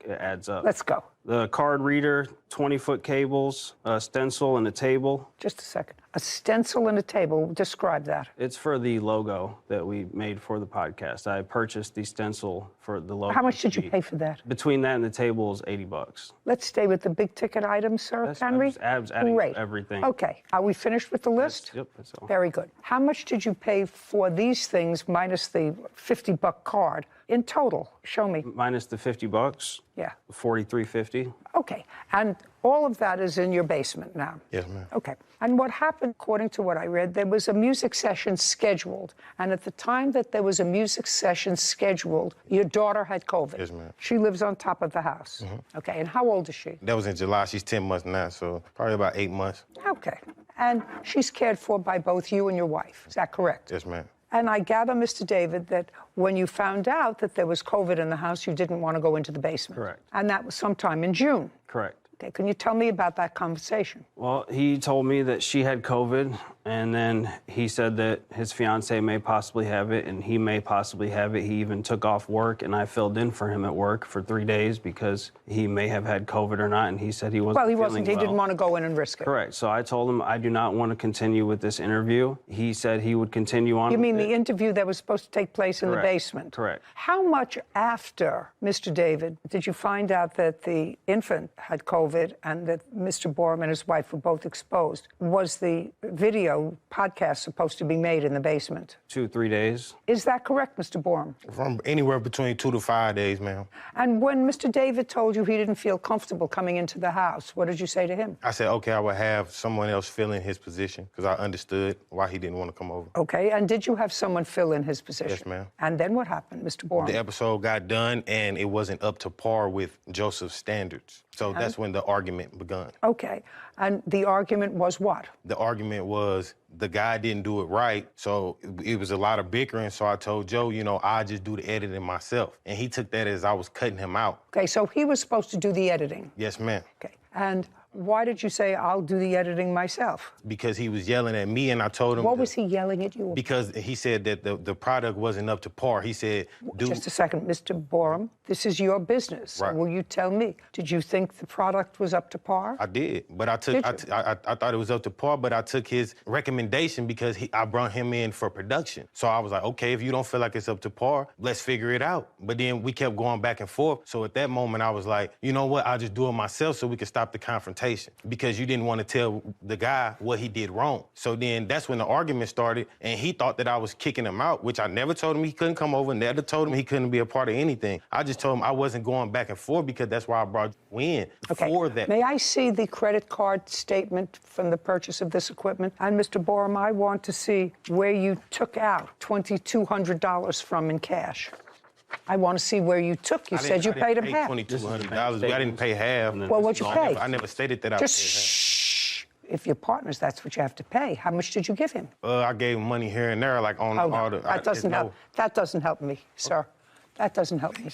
adds up. Let's go. The card reader, 20-foot cables, a stencil, and a table. Just a second. A stencil and a table. Describe that. It's for the logo that we made for the podcast. I purchased the stencil for the logo. How much did you pay for that? Between that and the table is $80. Let's stay with the big ticket items, sir, Henry. I was adding Great. everything. Okay. Are we finished with the list? Yep, that's all. Very good. How much did you pay for these things minus the $50 card in total? Show me. Minus the $50. Yeah. $43.50. Okay. And all of that is in your basement now? Yes, ma'am. Okay. And what happened, according to what I read, there was a music session scheduled. And at the time that there was a music session scheduled, your daughter had COVID. Yes, ma'am. She lives on top of the house. Okay. And how old is she? That was in July. She's 10 months now, so probably about 8 months. Okay. And she's cared for by both you and your wife. Is that correct? Yes, ma'am. And I gather, Mr. David, that when you found out that there was COVID in the house, you didn't want to go into the basement. Correct. And that was sometime in June. Correct. Okay, can you tell me about that conversation? Well, he told me that she had COVID, and then he said that his fiance may possibly have it, and he may possibly have it. He even took off work, and I filled in for him at work for 3 days because he may have had COVID or not, and he said he wasn't Well, he feeling wasn't. He didn't want to go in and risk it. Correct. So I told him I do not want to continue with this interview. He said he would continue on. You mean with the interview that was supposed to take place in the Correct. basement? Correct. How much after, Mr. David, did you find out that the infant had COVID and that Mr. Borum and his wife were both exposed? Was the video podcast supposed to be made in the basement? 2-3 days. Is that correct, Mr. Borum? From anywhere between 2 to 5 days, ma'am. And when Mr. David told you he didn't feel comfortable coming into the house, what did you say to him? I said, okay, I would have someone else fill in his position because I understood why he didn't want to come over. Okay, and did you have someone fill in his position? Yes, ma'am. And then what happened, Mr. Borum? The episode got done, and it wasn't up to par with Joseph's standards. So that's when the argument begun. Okay, and the argument was what? The argument was the guy didn't do it right, so it was a lot of bickering. So I told Joe, I just do the editing myself. And he took that as I was cutting him out. Okay, so he was supposed to do the editing. Yes, ma'am. Okay, and why did you say, I'll do the editing myself? Because he was yelling at me, and I told him... What was he yelling at you about? Because he said that the product wasn't up to par. He said... Just a second, Mr. Borum, this is your business. Right. Will you tell me, did you think the product was up to par? I did, but I thought it was up to par, but I took his recommendation because I brought him in for production. So I was like, okay, if you don't feel like it's up to par, let's figure it out. But then we kept going back and forth. So at that moment, I was like, you know what? I'll just do it myself so we can stop the confrontation. Because you didn't want to tell the guy what he did wrong. So then that's when the argument started, and he thought that I was kicking him out, which I never told him he couldn't come over, never told him he couldn't be a part of anything. I just told him I wasn't going back and forth because that's why I brought you in for that. May I see the credit card statement from the purchase of this equipment? And Mr. Borum, I want to see where you took out $2,200 from in cash. I want to see where you took. You said you paid him half. $2,200. I didn't pay half. Well, what'd you pay? I never stated that I Just paid half. shh. If you're partners, that's what you have to pay. How much did you give him? I gave him money here and there, like on all the... That doesn't help. That doesn't help me, sir. That doesn't help me.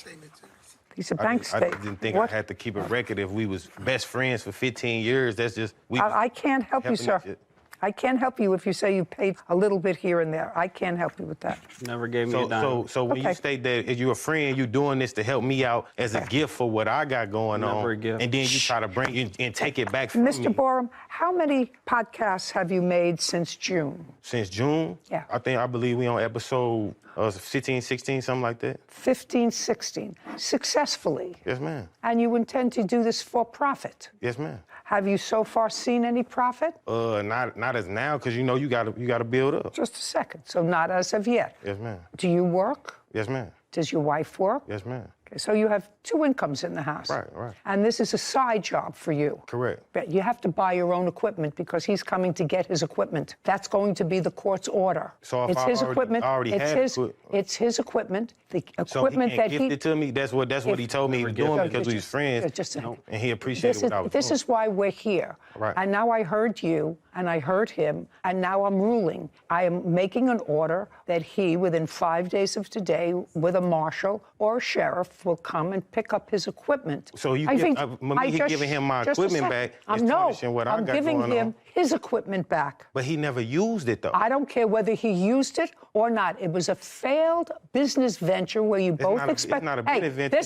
These are bank statements. I didn't think I had to keep a record if we was best friends for 15 years. That's just... I can't help you, sir. I can't help you if you say you paid a little bit here and there. I can't help you with that. Never gave me a dime. So when you state that if you're a friend, you're doing this to help me out as a gift for what I got going on. Never a gift. And then you try to bring it and take it back from me. Mr. Borum, how many podcasts have you made since June? Since June? Yeah. I believe we on episode 15, 16, something like that. 15, 16. Successfully. Yes, ma'am. And you intend to do this for profit? Yes, ma'am. Have you so far seen any profit? Not as now, because you gotta build up. Just a second. So not as of yet. Yes, ma'am. Do you work? Yes, ma'am. Does your wife work? Yes, ma'am. Okay, so you have 2 incomes in the house. Right, right. And this is a side job for you. Correct. But you have to buy your own equipment because he's coming to get his equipment. That's going to be the court's order. So if it's I his already- equipment. I already it's had his. equip- It's his equipment. The So equipment he that can't gift it to me? That's what he told me he was doing because we was friends, and he appreciated what I was This doing. is why we're here. Right. And now I heard you, and I heard him, and now I'm ruling. I am making an order that he, within 5 days of today, with a marshal or a sheriff, will come and pick up his equipment. So you I give- think- me I just- giving him my just a equipment second. back is No, tarnishing what I I'm got giving going him on. his equipment back. But he never used it, though. I don't care whether he used it or not. It was a failed business venture where you both not a- expect. it's not a Hey, business venture.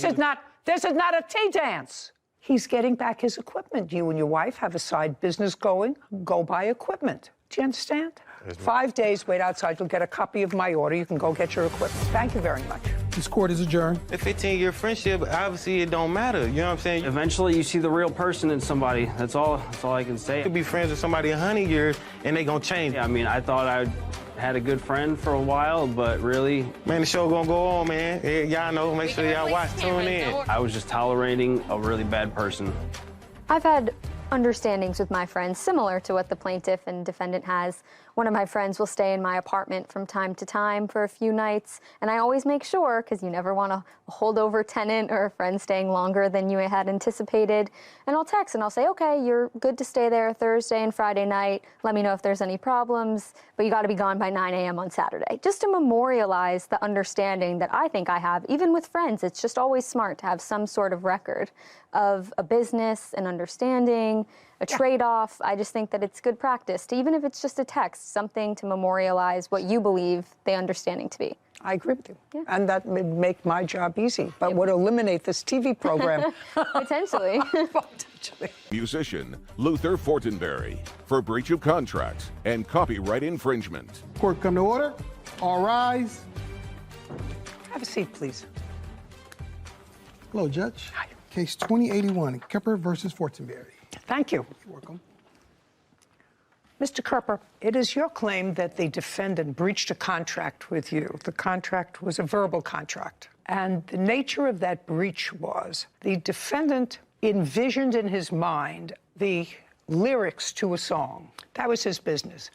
this is not a tea dance. He's getting back his equipment. You and your wife have a side business going. Go buy equipment. Do you understand? 5 days, wait outside. You'll get a copy of my order. You can go get your equipment. Thank you very much. This court is adjourned. A 15-year friendship, obviously it don't matter. You know what I'm saying? You Eventually, you see the real person in somebody. That's all I can say. could be friends with somebody 100 years, and they gonna change. I mean, I thought I had a good friend for a while, but really... Man, the show gonna go on, man. Yeah, y'all know, make sure y'all watch, tune in. I was just tolerating a really bad person. I've had understandings with my friends similar to what the plaintiff and defendant has. One of my friends will stay in my apartment from time to time for a few nights, and I always make sure, because you never want a holdover tenant or a friend staying longer than you had anticipated, and I'll text and I'll say, okay, you're good to stay there Thursday and Friday night. Let me know if there's any problems, but you got to be gone by 9 a.m. on Saturday. Just to memorialize the understanding that I think I have, even with friends. It's just always smart to have some sort of record of a business, an understanding, a trade-off. I just think that it's good practice to, even if it's just a text, something to memorialize what you believe the understanding to be. I agree with you. Yeah. And that would make my job easy, but would eliminate this TV program. Potentially. Potentially. Musician Luther Fortenberry for breach of contract and copyright infringement. Court come to order. All rise. Have a seat, please. Hello, Judge. Hi. Case 2081, Kepper versus Fortenberry. Thank you. You're welcome. Mr. Kerper, it is your claim that the defendant breached a contract with you. The contract was a verbal contract. And the nature of that breach was the defendant envisioned in his mind the lyrics to a song. That was his business.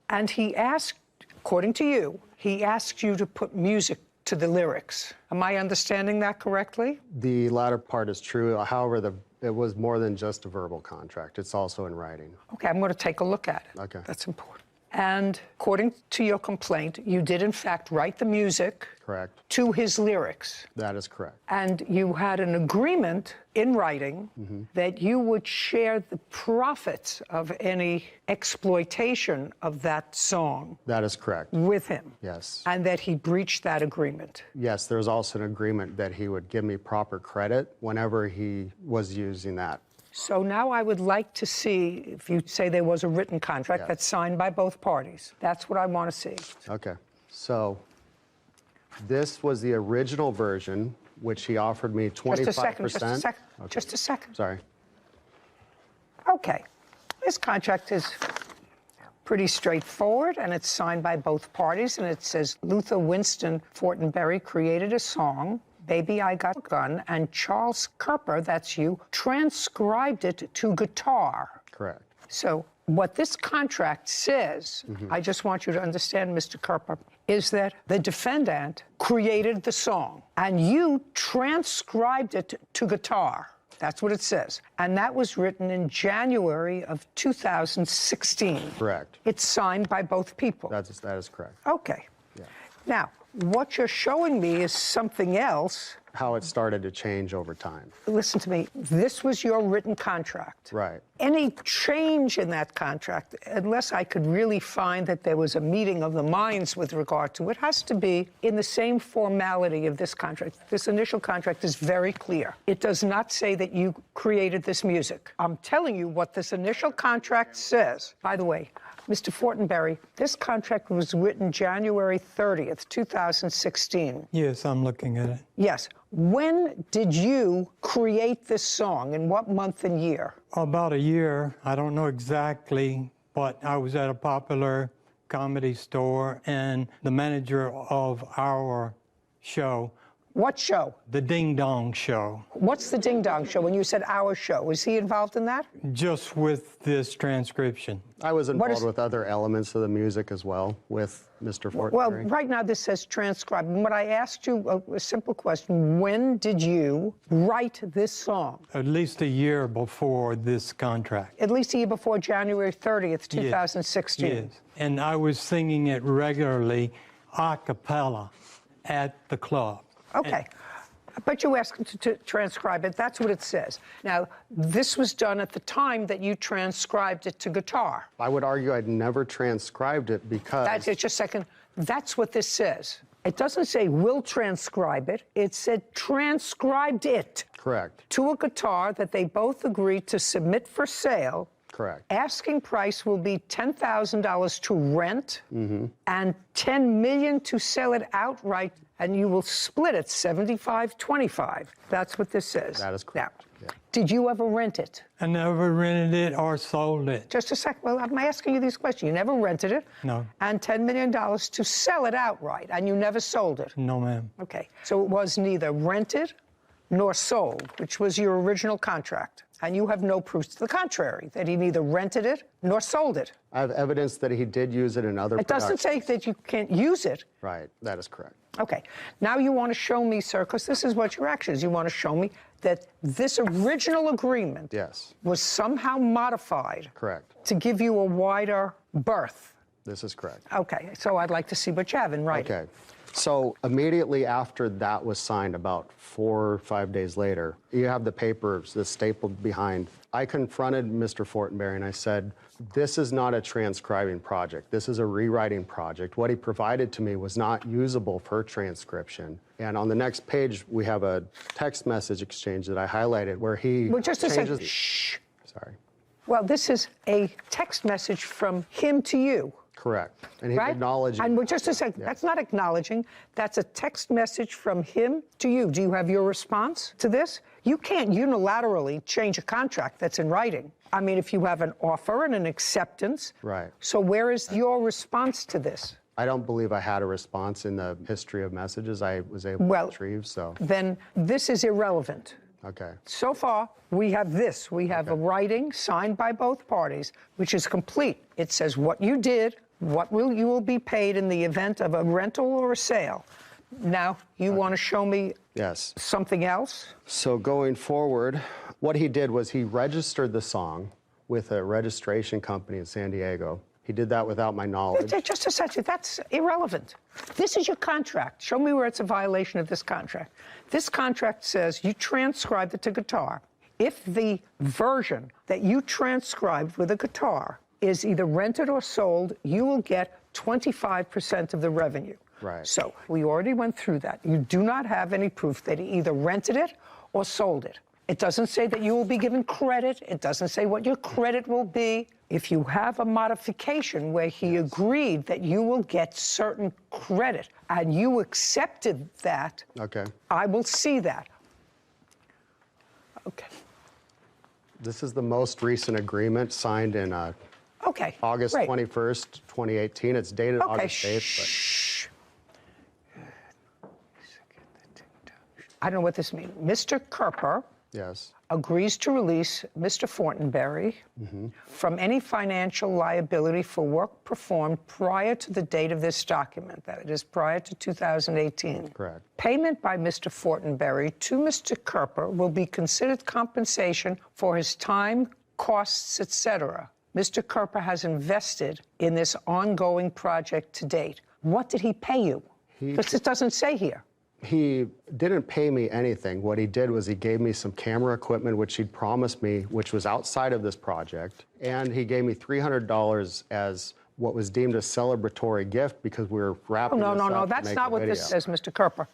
And he asked, according to you, he asked you to put music to the lyrics. Am I understanding that correctly? The latter part is true. However, it was more than just a verbal contract. It's also in writing. Okay, I'm going to take a look at it. Okay. That's important. And according to your complaint, you did in fact write the music. Correct. To his lyrics. That is correct. And you had an agreement in writing that you would share the profits of any exploitation of that song. That is correct. With him. Yes. And that he breached that agreement. Yes, there was also an agreement that he would give me proper credit whenever he was using that. So now I would like to see, if you say there was a written contract that's signed by both parties. That's what I want to see. Okay. So this was the original version, which he offered me 25%. Just a second. Sorry. Okay. This contract is pretty straightforward, and it's signed by both parties, and it says Luther Winston Fortenberry created a song, Baby I Got a Gun, and Charles Kerper, that's you, transcribed it to guitar. Correct. So what this contract says, I just want you to understand, Mr. Kerper, is that the defendant created the song, and you transcribed it to guitar. That's what it says. And that was written in January of 2016. Correct. It's signed by both people. That is correct. Okay. Yeah. Now, what you're showing me is something else. How it started to change over time. Listen to me. This was your written contract. Right. Any change in that contract, unless I could really find that there was a meeting of the minds with regard to it, has to be in the same formality of this contract. This initial contract is very clear. It does not say that you created this music. I'm telling you what this initial contract says. By the way, Mr. Fortenberry, this contract was written January 30th, 2016. Yes, I'm looking at it. Yes. When did you create this song? In what month and year? About a year. I don't know exactly, but I was at a popular comedy store, and the manager of our show What show? The Ding Dong Show. What's the Ding Dong Show? When you said our show, is he involved in that? Just with this transcription. I was involved with other elements of the music as well with Mr. Fortenberry. Well, right now this says transcribe. And what I asked you, a simple question, when did you write this song? At least a year before this contract. At least a year before January 30th, 2016. Yes. And I was singing it regularly a cappella at the club. Okay. But you asked him to transcribe it. That's what it says. Now, this was done at the time that you transcribed it to guitar. I would argue I'd never transcribed it because... That's just a second. That's what this says. It doesn't say will transcribe it. It said transcribed it. Correct. To a guitar that they both agreed to submit for sale. Correct. Asking price will be $10,000 to rent and $10 million to sell it outright, and you will split it 75-25. That's what this says. That is correct. Now, did you ever rent it? I never rented it or sold it. Just a sec. Well, I'm asking you these questions. You never rented it? No. And $10 million to sell it outright, and you never sold it? No, ma'am. Okay. So it was neither rented nor sold, which was your original contract. And you have no proof to the contrary, that he neither rented it nor sold it. I have evidence that he did use it in other It doesn't say that you can't use it. Right, that is correct. Okay, now you want to show me, sir, because this is what your action is, you want to show me that this original agreement was somehow modified to give you a wider berth. This is correct. Okay, so I'd like to see what you have in writing. Okay. So immediately after that was signed, about 4 or 5 days later, you have the papers that's stapled behind. I confronted Mr. Fortenberry and I said, this is not a transcribing project. This is a rewriting project. What he provided to me was not usable for transcription. And on the next page, we have a text message exchange that I highlighted where he Well, just a second. changes... Shh. Sorry. Well, this is a text message from him to you. Correct. And he right? acknowledged... And well, just a second, that's not acknowledging. That's a text message from him to you. Do you have your response to this? You can't unilaterally change a contract that's in writing. I mean, if you have an offer and an acceptance. Right. So where is your response to this? I don't believe I had a response in the history of messages I was able to retrieve, so... Then this is irrelevant. Okay. So far, we have this. We have a writing signed by both parties, which is complete. It says what you did, what you will be paid in the event of a rental or a sale. Now, you want to show me something else? So going forward, what he did was he registered the song with a registration company in San Diego. He did that without my knowledge. Just a second, that's irrelevant. This is your contract. Show me where it's a violation of this contract. This contract says you transcribed it to guitar. If the version that you transcribed with a guitar is either rented or sold, you will get 25% of the revenue. Right. So we already went through that. You do not have any proof that he either rented it or sold it. It doesn't say that you will be given credit. It doesn't say what your credit will be. If you have a modification where he agreed that you will get certain credit and you accepted that, I will see that. Okay. This is the most recent agreement signed in August 21st, 2018. It's dated August 8th. Shh. I don't know what this means. Mr. Kerper agrees to release Mr. Fortenberry from any financial liability for work performed prior to the date of this document, that is, prior to 2018. Correct. Payment by Mr. Fortenberry to Mr. Kerper will be considered compensation for his time, costs, etc. Mr. Kerper has invested in this ongoing project to date. What did he pay you? Because it doesn't say here. He didn't pay me anything. What he did was he gave me some camera equipment, which he'd promised me, which was outside of this project. And he gave me $300 as what was deemed a celebratory gift because we were wrapping this up. No, that's not what this says, Mr. Kerper.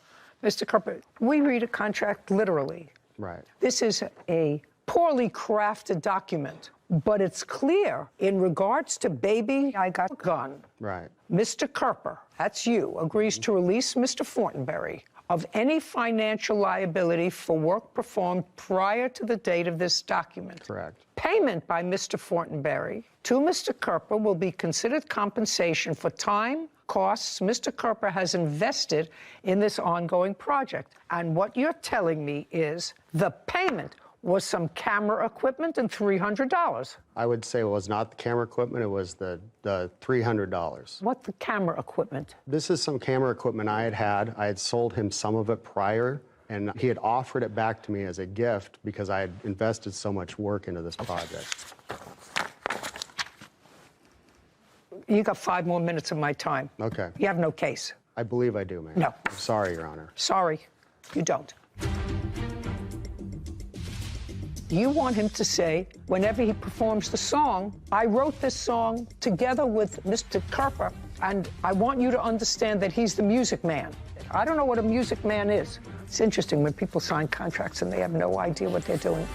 Mr. Kerper, we read a contract literally. Right. This is a poorly crafted document, but it's clear in regards to baby, I got a gun. Right. Mr. Kerper, that's you, agrees to release Mr. Fortenberry of any financial liability for work performed prior to the date of this document. Correct. Payment by Mr. Fortenberry to Mr. Kerper will be considered compensation for time, costs Mr. Kerper has invested in this ongoing project. And what you're telling me is the payment was some camera equipment and $300. I would say it was not the camera equipment, it was the $300. What the camera equipment? This is some camera equipment I had. I had sold him some of it prior, and he had offered it back to me as a gift because I had invested so much work into this project. You got 5 more minutes of my time. Okay. You have no case. I believe I do, ma'am. No. I'm sorry, Your Honor. Sorry, you don't. You want him to say, whenever he performs the song, I wrote this song together with Mr. Kerper, and I want you to understand that he's the music man. I don't know what a music man is. It's interesting when people sign contracts and they have no idea what they're doing.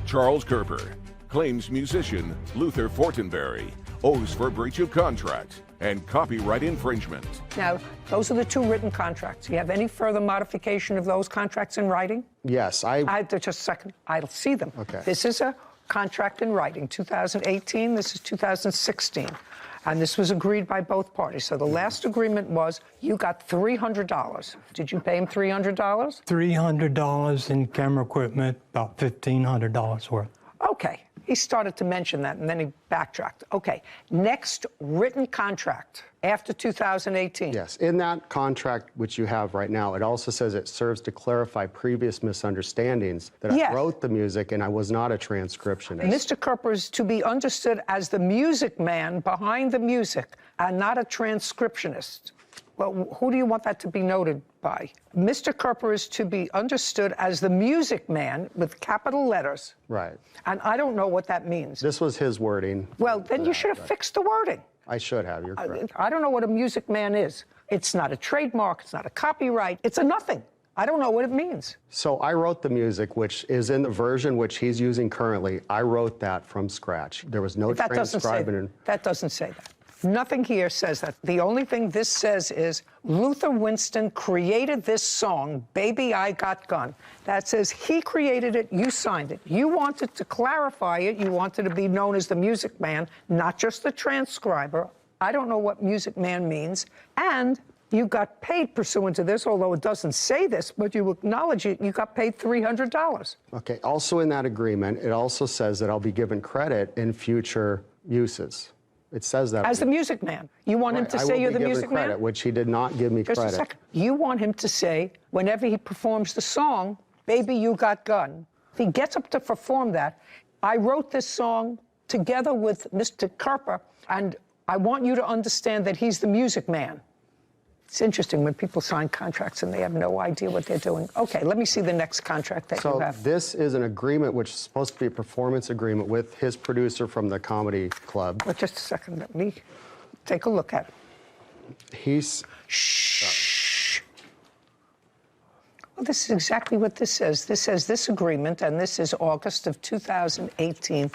Charles Kerper claims musician Luther Fortenberry owes for breach of contract and copyright infringement. Now, those are the 2 written contracts. You have any further modification of those contracts in writing? Yes, Just a second. I'll see them. Okay. This is a contract in writing, 2018. This is 2016. And this was agreed by both parties. So the last agreement was you got $300. Did you pay him $300? $300 in camera equipment, about $1,500 worth. Okay. He started to mention that, and then he backtracked. Okay. Next written contract after 2018. Yes. In that contract, which you have right now, it also says it serves to clarify previous misunderstandings that I wrote the music and I was not a transcriptionist. Mr. Kerper is to be understood as the music man behind the music and not a transcriptionist. Well, who do you want that to be noted by? Mr. Kerper is to be understood as the music man with capital letters. Right. And I don't know what that means. This was his wording. Well, then you should have fixed the wording. I should have, you're correct. I don't know what a music man is. It's not a trademark, it's not a copyright, it's a nothing. I don't know what it means. So I wrote the music, which is in the version which he's using currently. I wrote that from scratch. There was no transcribing. That doesn't say that. Nothing here says that. The only thing this says is Luther Winston created this song, Baby I Got Gun. That says he created it, you signed it. You wanted to clarify it. You wanted to be known as the music man, not just the transcriber. I don't know what music man means. And you got paid pursuant to this, although it doesn't say this, but you acknowledge it. You got paid $300. Okay. Also in that agreement, it also says that I'll be given credit in future uses. It says that. As the music man. You want him to say you're the music man? Credit, which he did not give me credit. Just a second. You want him to say, whenever he performs the song, Baby You Got Gun, if he gets up to perform that, I wrote this song together with Mr. Kerper, and I want you to understand that he's the music man. It's interesting when people sign contracts and they have no idea what they're doing. Okay, let me see the next contract that you have. So this is an agreement which is supposed to be a performance agreement with his producer from the comedy club. But just a second, let me take a look at it. He's... Shh. Well, this is exactly what this says. This says this agreement, and this is August of 2018.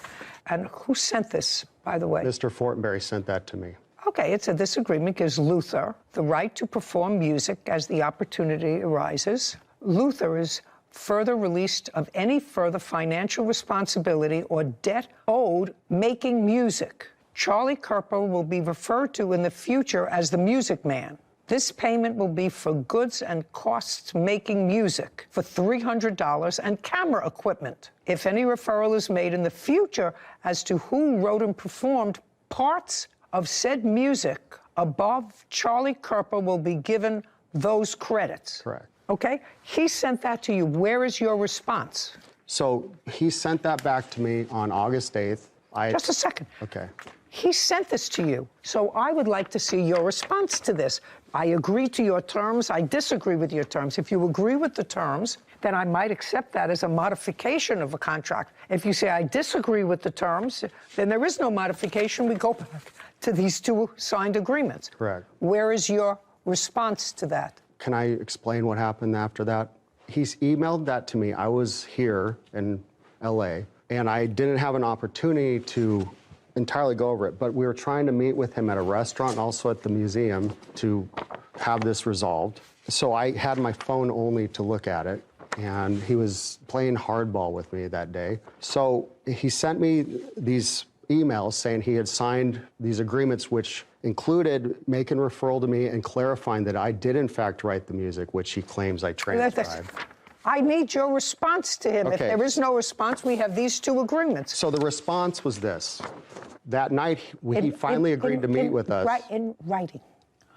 And who sent this, by the way? Mr. Fortenberry sent that to me. Okay, it said this agreement gives Luther the right to perform music as the opportunity arises. Luther is further released of any further financial responsibility or debt owed making music. Charlie Kerper will be referred to in the future as the music man. This payment will be for goods and costs making music for $300 and camera equipment. If any referral is made in the future as to who wrote and performed parts of said music above, Charlie Kerper will be given those credits. Correct. Okay? He sent that to you. Where is your response? So he sent that back to me on August 8th. Just a second. Okay. He sent this to you. So I would like to see your response to this. I agree to your terms. I disagree with your terms. If you agree with the terms, then I might accept that as a modification of a contract. If you say I disagree with the terms, then there is no modification. We go back to these 2 signed agreements. Correct. Where is your response to that? Can I explain what happened after that? He's emailed that to me. I was here in LA, and I didn't have an opportunity to entirely go over it, but we were trying to meet with him at a restaurant and also at the museum to have this resolved. So I had my phone only to look at it, and he was playing hardball with me that day. So he sent me these emails saying he had signed these agreements, which included making referral to me and clarifying that I did in fact write the music, which he claims I transcribed. I need your response to him. If Okay. there is no response, we have these two agreements. So the response was this. That night, he finally agreed to meet with us. In writing.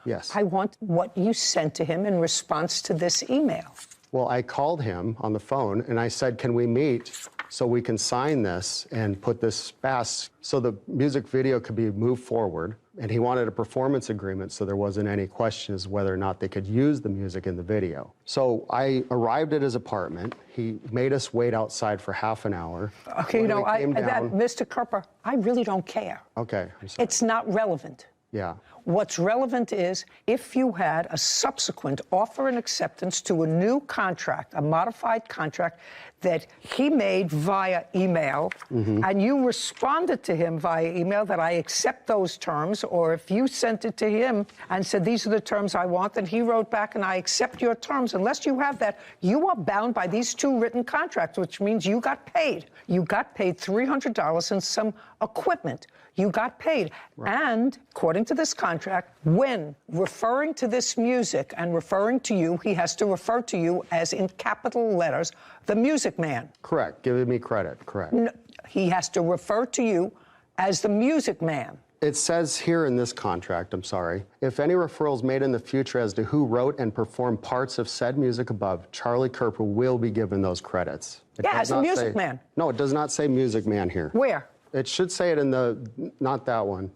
Yes. I want what you sent to him in response to this email. Well, I called him on the phone and I said, can we meet so we can sign this and put this fast so the music video could be moved forward? And he wanted a performance agreement so there wasn't any questions whether or not they could use the music in the video. So I arrived at his apartment. He made us wait outside for half an hour. Okay, Mr. Kerper, I really don't care. Okay, I'm sorry. It's not relevant. Yeah. What's relevant is if you had a subsequent offer and acceptance to a new contract, a modified contract that he made via email, and you responded to him via email that I accept those terms, or if you sent it to him and said, these are the terms I want, and he wrote back and I accept your terms, unless you have that, you are bound by these two written contracts, which means you got paid. You got paid $300 and some equipment. You got paid. Right. And according to this contract, when referring to this music and referring to you, he has to refer to you as in capital letters, the music man. Correct. Giving me credit. Correct. No, he has to refer to you as the music man. It says here in this contract, I'm sorry, if any referrals made in the future as to who wrote and performed parts of said music above, Charlie Kerper will be given those credits. Yeah, as the music man. No, it does not say music man here. Where? It should say it in the, not that one.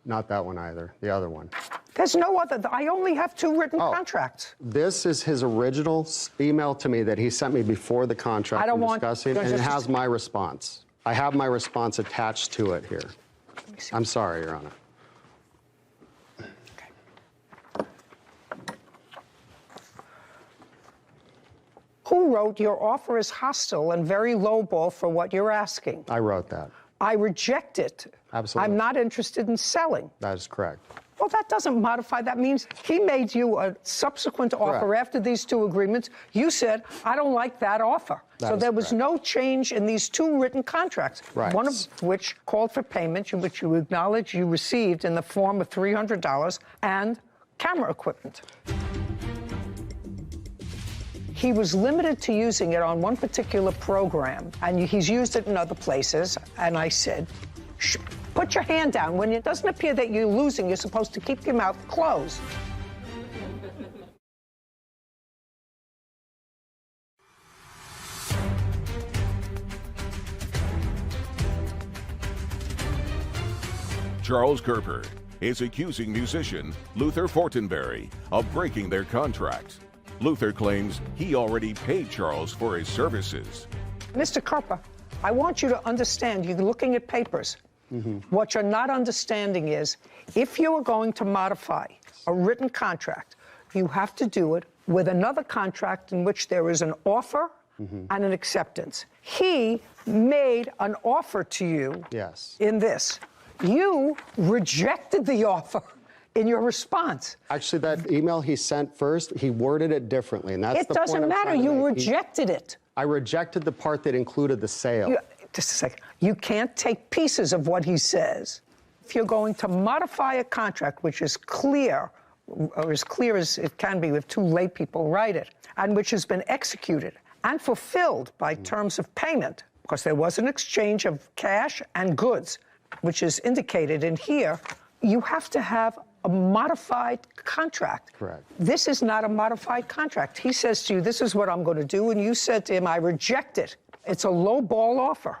Not that one either, the other one. There's no other, I only have two written contracts. This is his original email to me that he sent me before the contract I don't we're want, discussing, and it has my response. I have my response attached to it here. I'm sorry, Your Honor. Okay. Who wrote, your offer is hostile and very lowball for what you're asking? I wrote that. I reject it. Absolutely. I'm not interested in selling. That is correct. Well, that doesn't modify. That means he made you a subsequent offer after these two agreements. You said, I don't like that offer. So there was no change in these two written contracts, one of which called for payment, which you acknowledge you received in the form of $300 and camera equipment. He was limited to using it on one particular program, and he's used it in other places. And I said, put your hand down. When it doesn't appear that you're losing, you're supposed to keep your mouth closed. Charles Kerper is accusing musician Luther Fortenberry of breaking their contract. Luther claims he already paid Charles for his services. Mr. Kerper, I want you to understand, you're looking at papers. What you're not understanding is, if you are going to modify a written contract, you have to do it with another contract in which there is an offer and an acceptance. He made an offer to you in this. You rejected the offer in your response. Actually, that email he sent first, he worded it differently, and that's the point. It doesn't matter. You rejected it. I rejected the part that included the sale. Just a second. You can't take pieces of what he says. If you're going to modify a contract which is clear, or as clear as it can be if two lay people write it, and which has been executed and fulfilled by terms of payment, because there was an exchange of cash and goods, which is indicated in here, you have to have a modified contract. Correct. This is not a modified contract. He says to you, this is what I'm going to do, and you said to him, I reject it. It's a low-ball offer.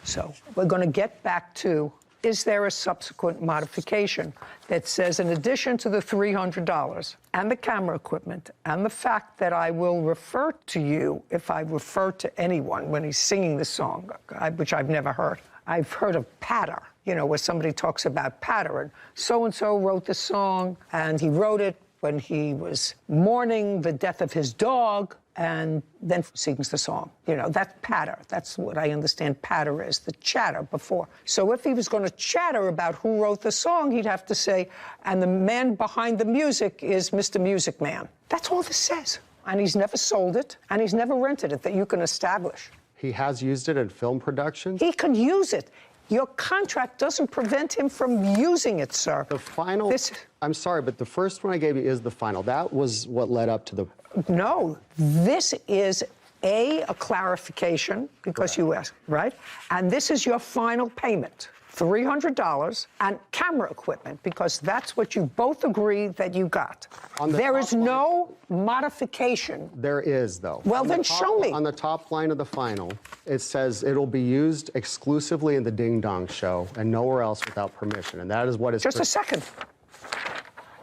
So we're going to get back to, is there a subsequent modification that says, in addition to the $300 and the camera equipment and the fact that I will refer to you if I refer to anyone when he's singing the song, which I've never heard. I've heard of patter, you know, where somebody talks about patter, and so-and-so wrote the song, and he wrote it when he was mourning the death of his dog and then sings the song. You know, that's patter. That's what I understand patter is, the chatter before. So if he was going to chatter about who wrote the song, he'd have to say, and the man behind the music is Mr. Music Man. That's all this says. And he's never sold it, and he's never rented it that you can establish. He has used it in film productions? He can use it. Your contract doesn't prevent him from using it, sir. The final, I'm sorry, but the first one I gave you is the final. That was what led up to the... No, this is a clarification, because you asked, right? And this is your final payment, $300, and camera equipment, because that's what you both agree that you got. There is no modification. There is, though. Well, then show me. On the top line of the final, it says it'll be used exclusively in the Ding Dong Show and nowhere else without permission, and that is what is... Just a second.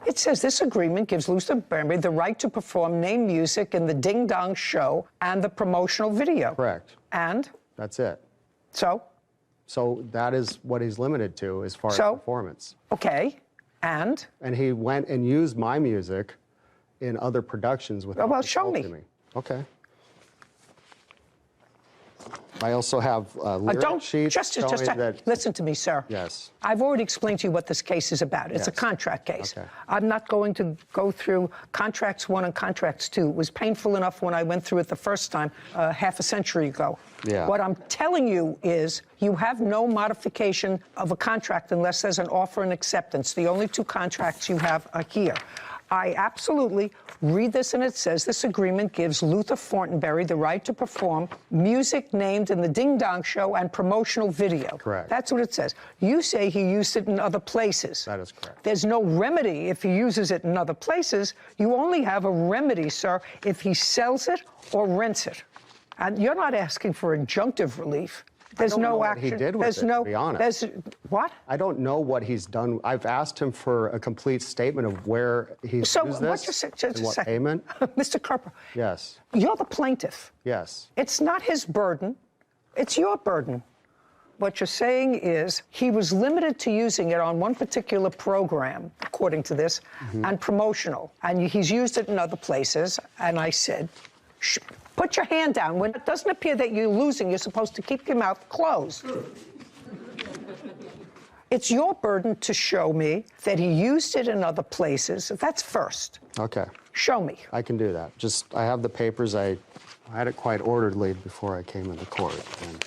It says this agreement gives Luther Bambury the right to perform name music in the Ding Dong Show and the promotional video. Correct. And? That's it. So? So that is what he's limited to as far as performance. Okay. And? And he went and used my music in other productions without consulting me. Okay. I also have lyric sheets showing that... Listen to me, sir. Yes. I've already explained to you what this case is about. It's a contract case. Okay. I'm not going to go through contracts 1 and contracts 2. It was painful enough when I went through it the first time, half a century ago. Yeah. What I'm telling you is you have no modification of a contract unless there's an offer and acceptance. The only 2 contracts you have are here. I absolutely read this, and it says this agreement gives Luther Fortenberry the right to perform music named in the Ding Dong Show and promotional video. Correct. That's what it says. You say he used it in other places. That is correct. There's no remedy if he uses it in other places. You only have a remedy, sir, if he sells it or rents it. And you're not asking for injunctive relief. There's no action. He did with it, to be honest. What? I don't know what he's done. I've asked him for a complete statement of where he's used this and what payment. Mr. Carper. Yes. You're the plaintiff. Yes. It's not his burden. It's your burden. What you're saying is he was limited to using it on one particular program, according to this, and promotional. And he's used it in other places. And I said, put your hand down. When it doesn't appear that you're losing, you're supposed to keep your mouth closed. It's your burden to show me that he used it in other places. That's first. Okay. Show me. I can do that. I have the papers. I had it quite orderly before I came into court, and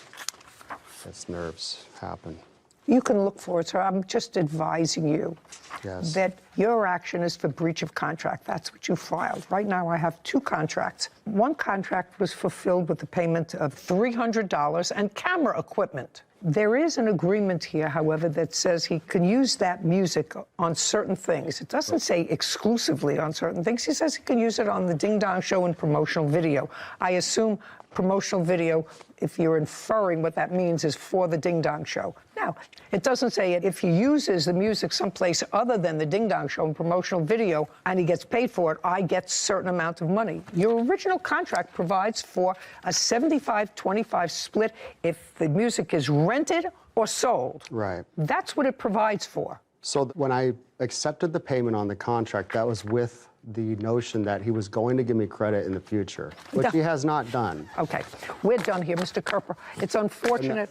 its nerves happen. You can look for it, sir. I'm just advising you that your action is for breach of contract. That's what you filed. Right now, I have 2 contracts. One contract was fulfilled with the payment of $300 and camera equipment. There is an agreement here, however, that says he can use that music on certain things. It doesn't say exclusively on certain things. He says he can use it on the Ding Dong Show and promotional video. I assume promotional video, if you're inferring what that means, is for the Ding Dong Show. Now, it doesn't say it. If he uses the music someplace other than the Ding Dong Show and promotional video and he gets paid for it, I get a certain amount of money. Your original contract provides for a 75-25 split if the music is rented or sold. Right. That's what it provides for. So when I accepted the payment on the contract, that was with the notion that he was going to give me credit in the future, which he has not done. Okay, we're done here, Mr. Kerper. It's unfortunate,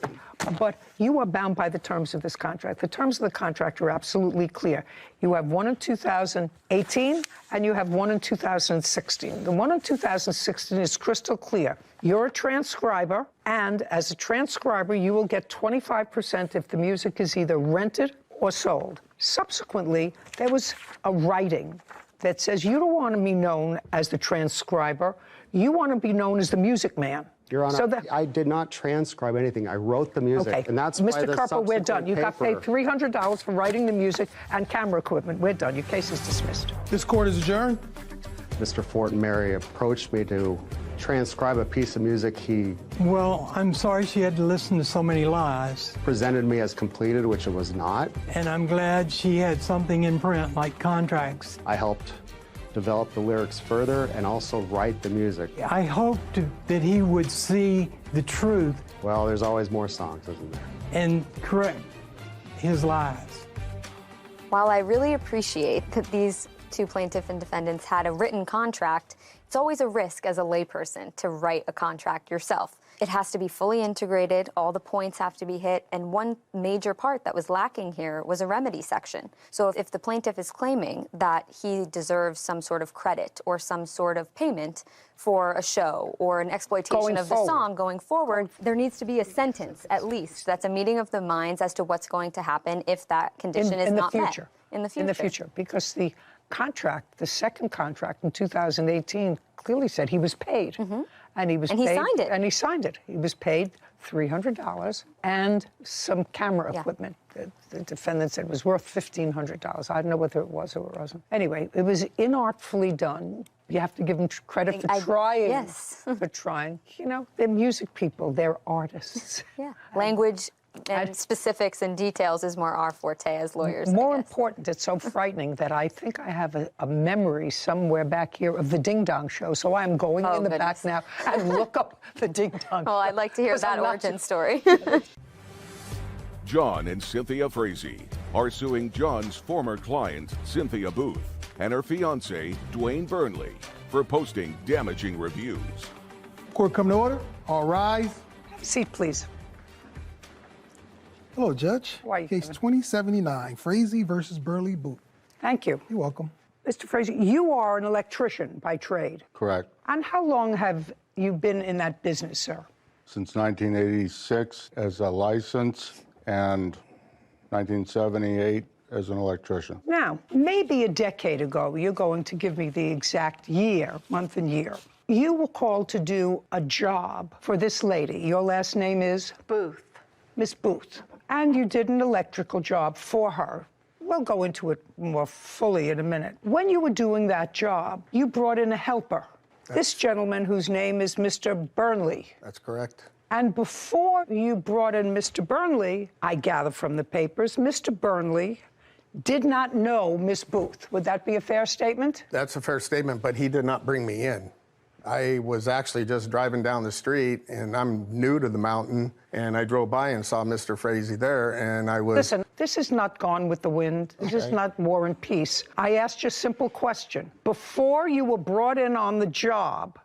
but you are bound by the terms of this contract. The terms of the contract are absolutely clear. You have one in 2018, and you have one in 2016. The one in 2016 is crystal clear. You're a transcriber, and as a transcriber, you will get 25% if the music is either rented or sold. Subsequently, there was a writing that says you don't want to be known as the transcriber, you want to be known as the music man. Your Honor, I did not transcribe anything. I wrote the music, okay. and that's Mr. why Kerper, we're done. You got paid $300 for writing the music and camera equipment. We're done. Your case is dismissed. This court is adjourned. Mr. Fortenberry approached me to transcribe a piece of music he... Well, I'm sorry she had to listen to so many lies. ...presented me as completed, which it was not. And I'm glad she had something in print, like contracts. I helped develop the lyrics further and also write the music. I hoped that he would see the truth. Well, there's always more songs, isn't there? And correct his lies. While I really appreciate that these two plaintiff and defendants had a written contract, it's always a risk as a layperson to write a contract yourself. It has to be fully integrated, all the points have to be hit, and one major part that was lacking here was a remedy section. So if the plaintiff is claiming that he deserves some sort of credit or some sort of payment for a show or an exploitation of the song going forward, there needs to be a sentence, at least, that's a meeting of the minds as to what's going to happen if that condition is not met. In the future. In the future, because the contract, the second contract in 2018, clearly said he was paid. And he was paid. He signed it. And he signed it. He was paid $300 and some camera equipment. The defendant said it was worth $1,500. I don't know whether it was or it wasn't. Anyway, it was inartfully done. You have to give them credit for trying. Yes. For trying. You know, they're music people. They're artists. Yeah. Language and specifics and details is more our forte as lawyers. More important, it's so frightening that I think I have a memory somewhere back here of the Ding Dong Show. So I'm going in the back now and look up the Ding Dong Show. Well, I'd like to hear that origin story. John and Cynthia Frazee are suing John's former client, Cynthia Booth, and her fiancé, Dwayne Burnley, for posting damaging reviews. Court come to order. All rise. Have a seat, please. Hello, Judge. Why are you Case coming? 2079, Frazee versus Burley Booth. Thank you. You're welcome. Mr. Frazee, you are an electrician by trade. Correct. And how long have you been in that business, sir? Since 1986 as a license and 1978 as an electrician. Now, maybe a decade ago, you're going to give me the exact year, month and year. You were called to do a job for this lady. Your last name is? Booth. Miss Booth. And you did an electrical job for her. We'll go into it more fully in a minute. When you were doing that job, you brought in a helper. This gentleman whose name is Mr. Burnley. That's correct. And before you brought in Mr. Burnley, I gather from the papers, Mr. Burnley did not know Miss Booth. Would that be a fair statement? That's a fair statement, but he did not bring me in. I was actually just driving down the street, and I'm new to the mountain, and I drove by and saw Mr. Frazee there, and I was... Listen, this is not Gone with the Wind. This is not War and Peace. I asked you a simple question. Before you were brought in on the job,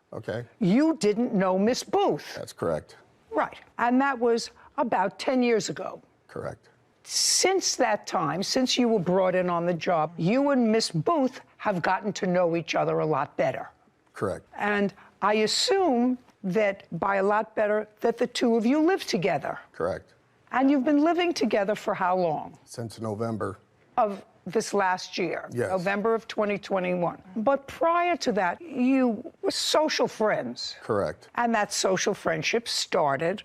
you didn't know Miss Booth. That's correct. Right. And that was about 10 years ago. Correct. Since that time, since you were brought in on the job, you and Miss Booth have gotten to know each other a lot better. Correct. And I assume that by a lot better, that the two of you live together. Correct. And you've been living together for how long? Since November. Of this last year. Yes. November of 2021. But prior to that, you were social friends. Correct. And that social friendship started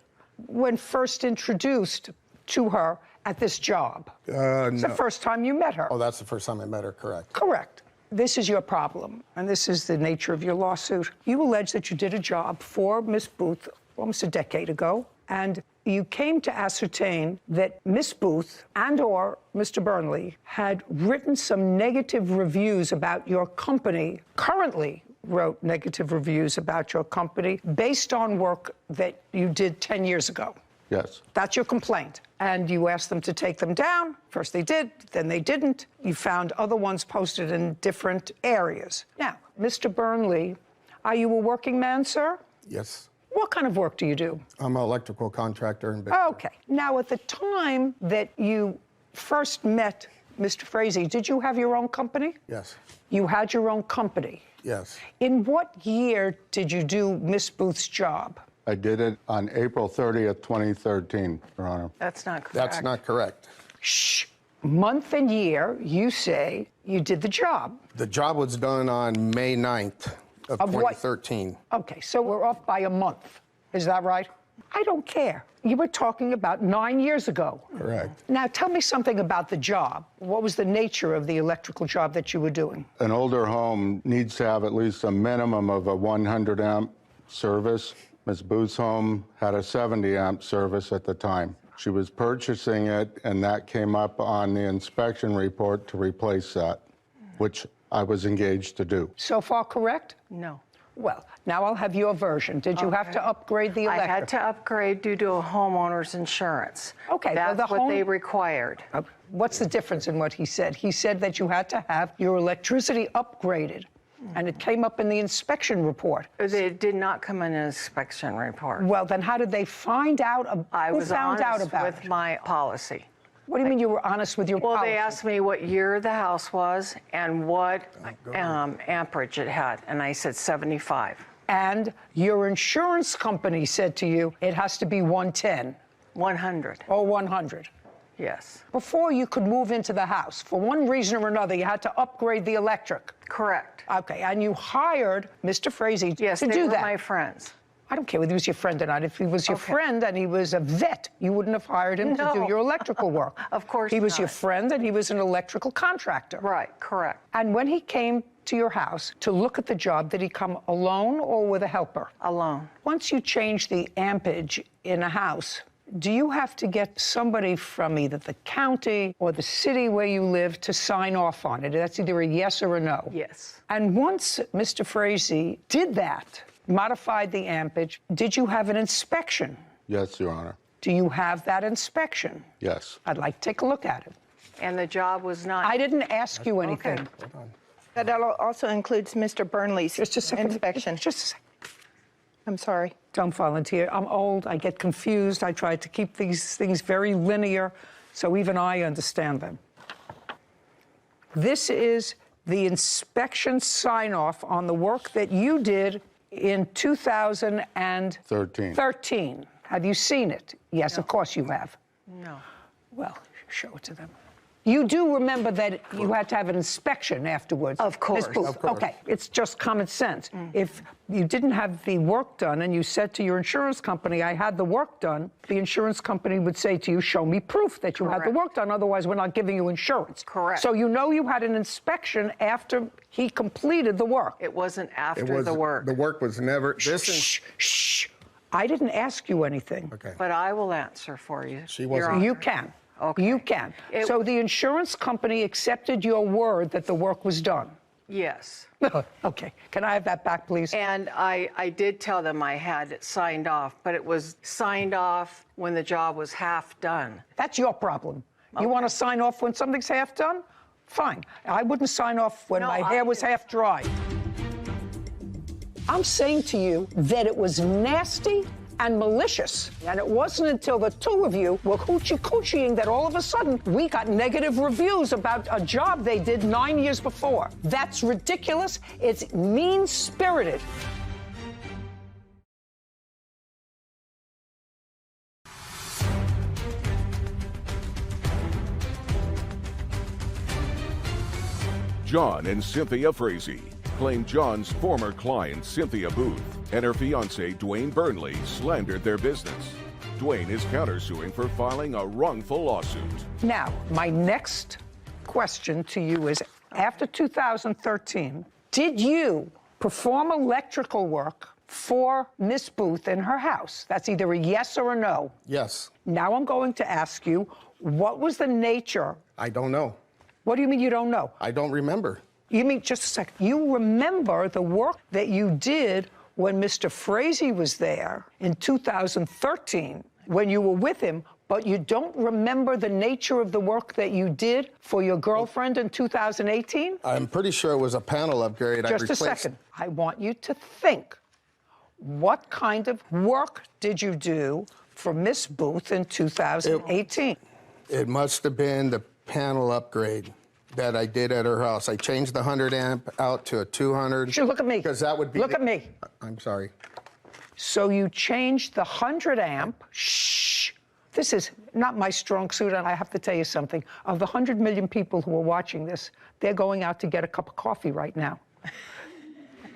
when first introduced to her at this job. It's the first time you met her. Oh, that's the first time I met her, correct. Correct. This is your problem, and this is the nature of your lawsuit. You allege that you did a job for Miss Booth almost a decade ago, and you came to ascertain that Miss Booth and/or Mr. Burnley had written some negative reviews about your company, currently wrote negative reviews about your company based on work that you did 10 years ago. Yes. That's your complaint. And you asked them to take them down. First they did, then they didn't. You found other ones posted in different areas. Now, Mr. Burnley, are you a working man, sir? Yes. What kind of work do you do? I'm an electrical contractor in Big Okay. Now, at the time that you first met Mr. Frazee, did you have your own company? Yes. You had your own company. Yes. In what year did you do Miss Booth's job? I did it on April 30th, 2013, Your Honor. That's not correct. That's not correct. Shh. Month and year, you say you did the job. The job was done on May 9th of what? 2013. Okay, so we're off by a month. Is that right? I don't care. You were talking about 9 years ago. Correct. Now, tell me something about the job. What was the nature of the electrical job that you were doing? An older home needs to have at least a minimum of a 100 amp service. Ms. Booth's home had a 70 amp service at the time. She was purchasing it, and that came up on the inspection report to replace that, which I was engaged to do. So far correct? No. Well, now I'll have your version. Did you have to upgrade the electric? I had to upgrade due to a homeowner's insurance. Okay, That's well, what they required. What's the difference in what he said? He said that you had to have your electricity upgraded, and it came up in the inspection report. It did not come in an inspection report. Well, then how did they find out? Who found out about with my policy. What do you mean you were honest with your policy? Well, they asked me what year the house was and what amperage it had, and I said 75. And your insurance company said to you it has to be 110. 100. Oh, 100. Yes. Before you could move into the house, for one reason or another, you had to upgrade the electric. Correct. Okay, and you hired Mr. Frazee to do that. Yes, they were my friends. I don't care whether he was your friend or not. If he was your friend and he was a vet, you wouldn't have hired him to do your electrical work. Of course He was not. your friend and he was an electrical contractor. Right, correct. And when he came to your house to look at the job, did he come alone or with a helper? Alone. Once you change the ampage in a house, do you have to get somebody from either the county or the city where you live to sign off on it? That's either a yes or a no. Yes. And once Mr. Frazee did that, modified the ampage, did you have an inspection? Yes, Your Honor. Do you have that inspection? Yes. I'd like to take a look at it. And the job was not... I didn't ask you anything. Okay. Hold on. That also includes Mr. Burnley's inspection. Just a second. I'm sorry. Don't volunteer. I'm old. I get confused. I try to keep these things very linear, so even I understand them. This is the inspection sign-off on the work that you did in 2013. Have you seen it? Yes, of course you have. No. Well, show it to them. You do remember that you had to have an inspection afterwards. Of course. Ms. Booth. Of course. Okay, it's just common sense. If you didn't have the work done and you said to your insurance company, I had the work done, the insurance company would say to you, show me proof that you had the work done, otherwise we're not giving you insurance. Correct. So you know you had an inspection after he completed the work. It wasn't after the work. The work was never... Shh. I didn't ask you anything. Okay. But I will answer for you. She wasn't... You can. Okay. You can. So the insurance company accepted your word that the work was done? Yes. Okay. Can I have that back, please? And I did tell them I had it signed off, but it was signed off when the job was half done. That's your problem. You want to sign off when something's half done? Fine. I wouldn't sign off when my hair was half dry. I'm saying to you that it was nasty and malicious. And it wasn't until the two of you were hoochie-coochieing that all of a sudden we got negative reviews about a job they did 9 years before. That's ridiculous. It's mean-spirited. John and Cynthia Frazee claim John's former client, Cynthia Booth, and her fiancé, Dwayne Burnley, slandered their business. Dwayne is countersuing for filing a wrongful lawsuit. Now, my next question to you is, after 2013, did you perform electrical work for Miss Booth in her house? That's either a yes or a no. Yes. Now I'm going to ask you, what was the nature? I don't know. What do you mean you don't know? I don't remember. You mean, just a second, you remember the work that you did when Mr. Frazee was there in 2013, when you were with him, but you don't remember the nature of the work that you did for your girlfriend in 2018? I'm pretty sure it was a panel upgrade. Just a second. I want you to think. What kind of work did you do for Miss Booth in 2018? It must have been the panel upgrade that I did at her house. I changed the 100 amp out to a 200. Sure, look at me. Because that would be... Look at me. I'm sorry. So you changed the 100 amp. Shh. This is not my strong suit, and I have to tell you something. Of the 100 million people who are watching this, they're going out to get a cup of coffee right now.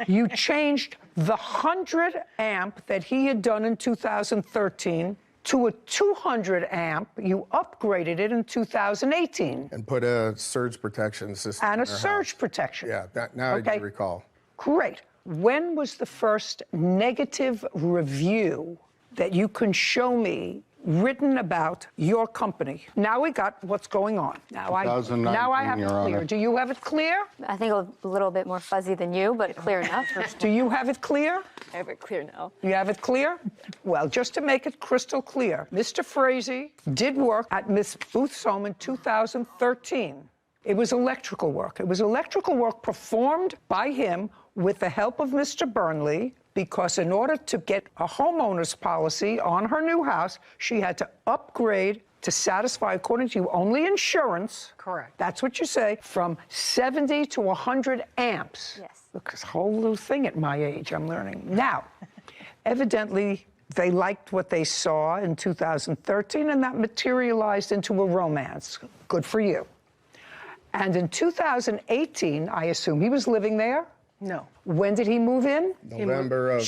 You changed the 100 amp that he had done in 2013 to a 200 amp. You upgraded it in 2018. And put a surge protection system And a in her surge house. protection. Yeah, now I do recall. Great. When was the first negative review that you can show me written about your company. Now we got what's going on. Now I have it 2019, Your clear. Honor. Do you have it clear? I think a little bit more fuzzy than you, but clear enough. Do you have it clear? I have it clear now. You have it clear? Well, just to make it crystal clear, Mr. Frazee did work at Miss Booth's home in 2013. It was electrical work. It was electrical work performed by him with the help of Mr. Burnley, because in order to get a homeowner's policy on her new house, she had to upgrade to satisfy, according to you, only insurance. Correct. That's what you say, from 70 to 100 amps. Yes. Look, this whole little thing at my age, I'm learning. Now, evidently, they liked what they saw in 2013, and that materialized into a romance. Good for you. And in 2018, I assume he was living there? No. When did he move in? November of.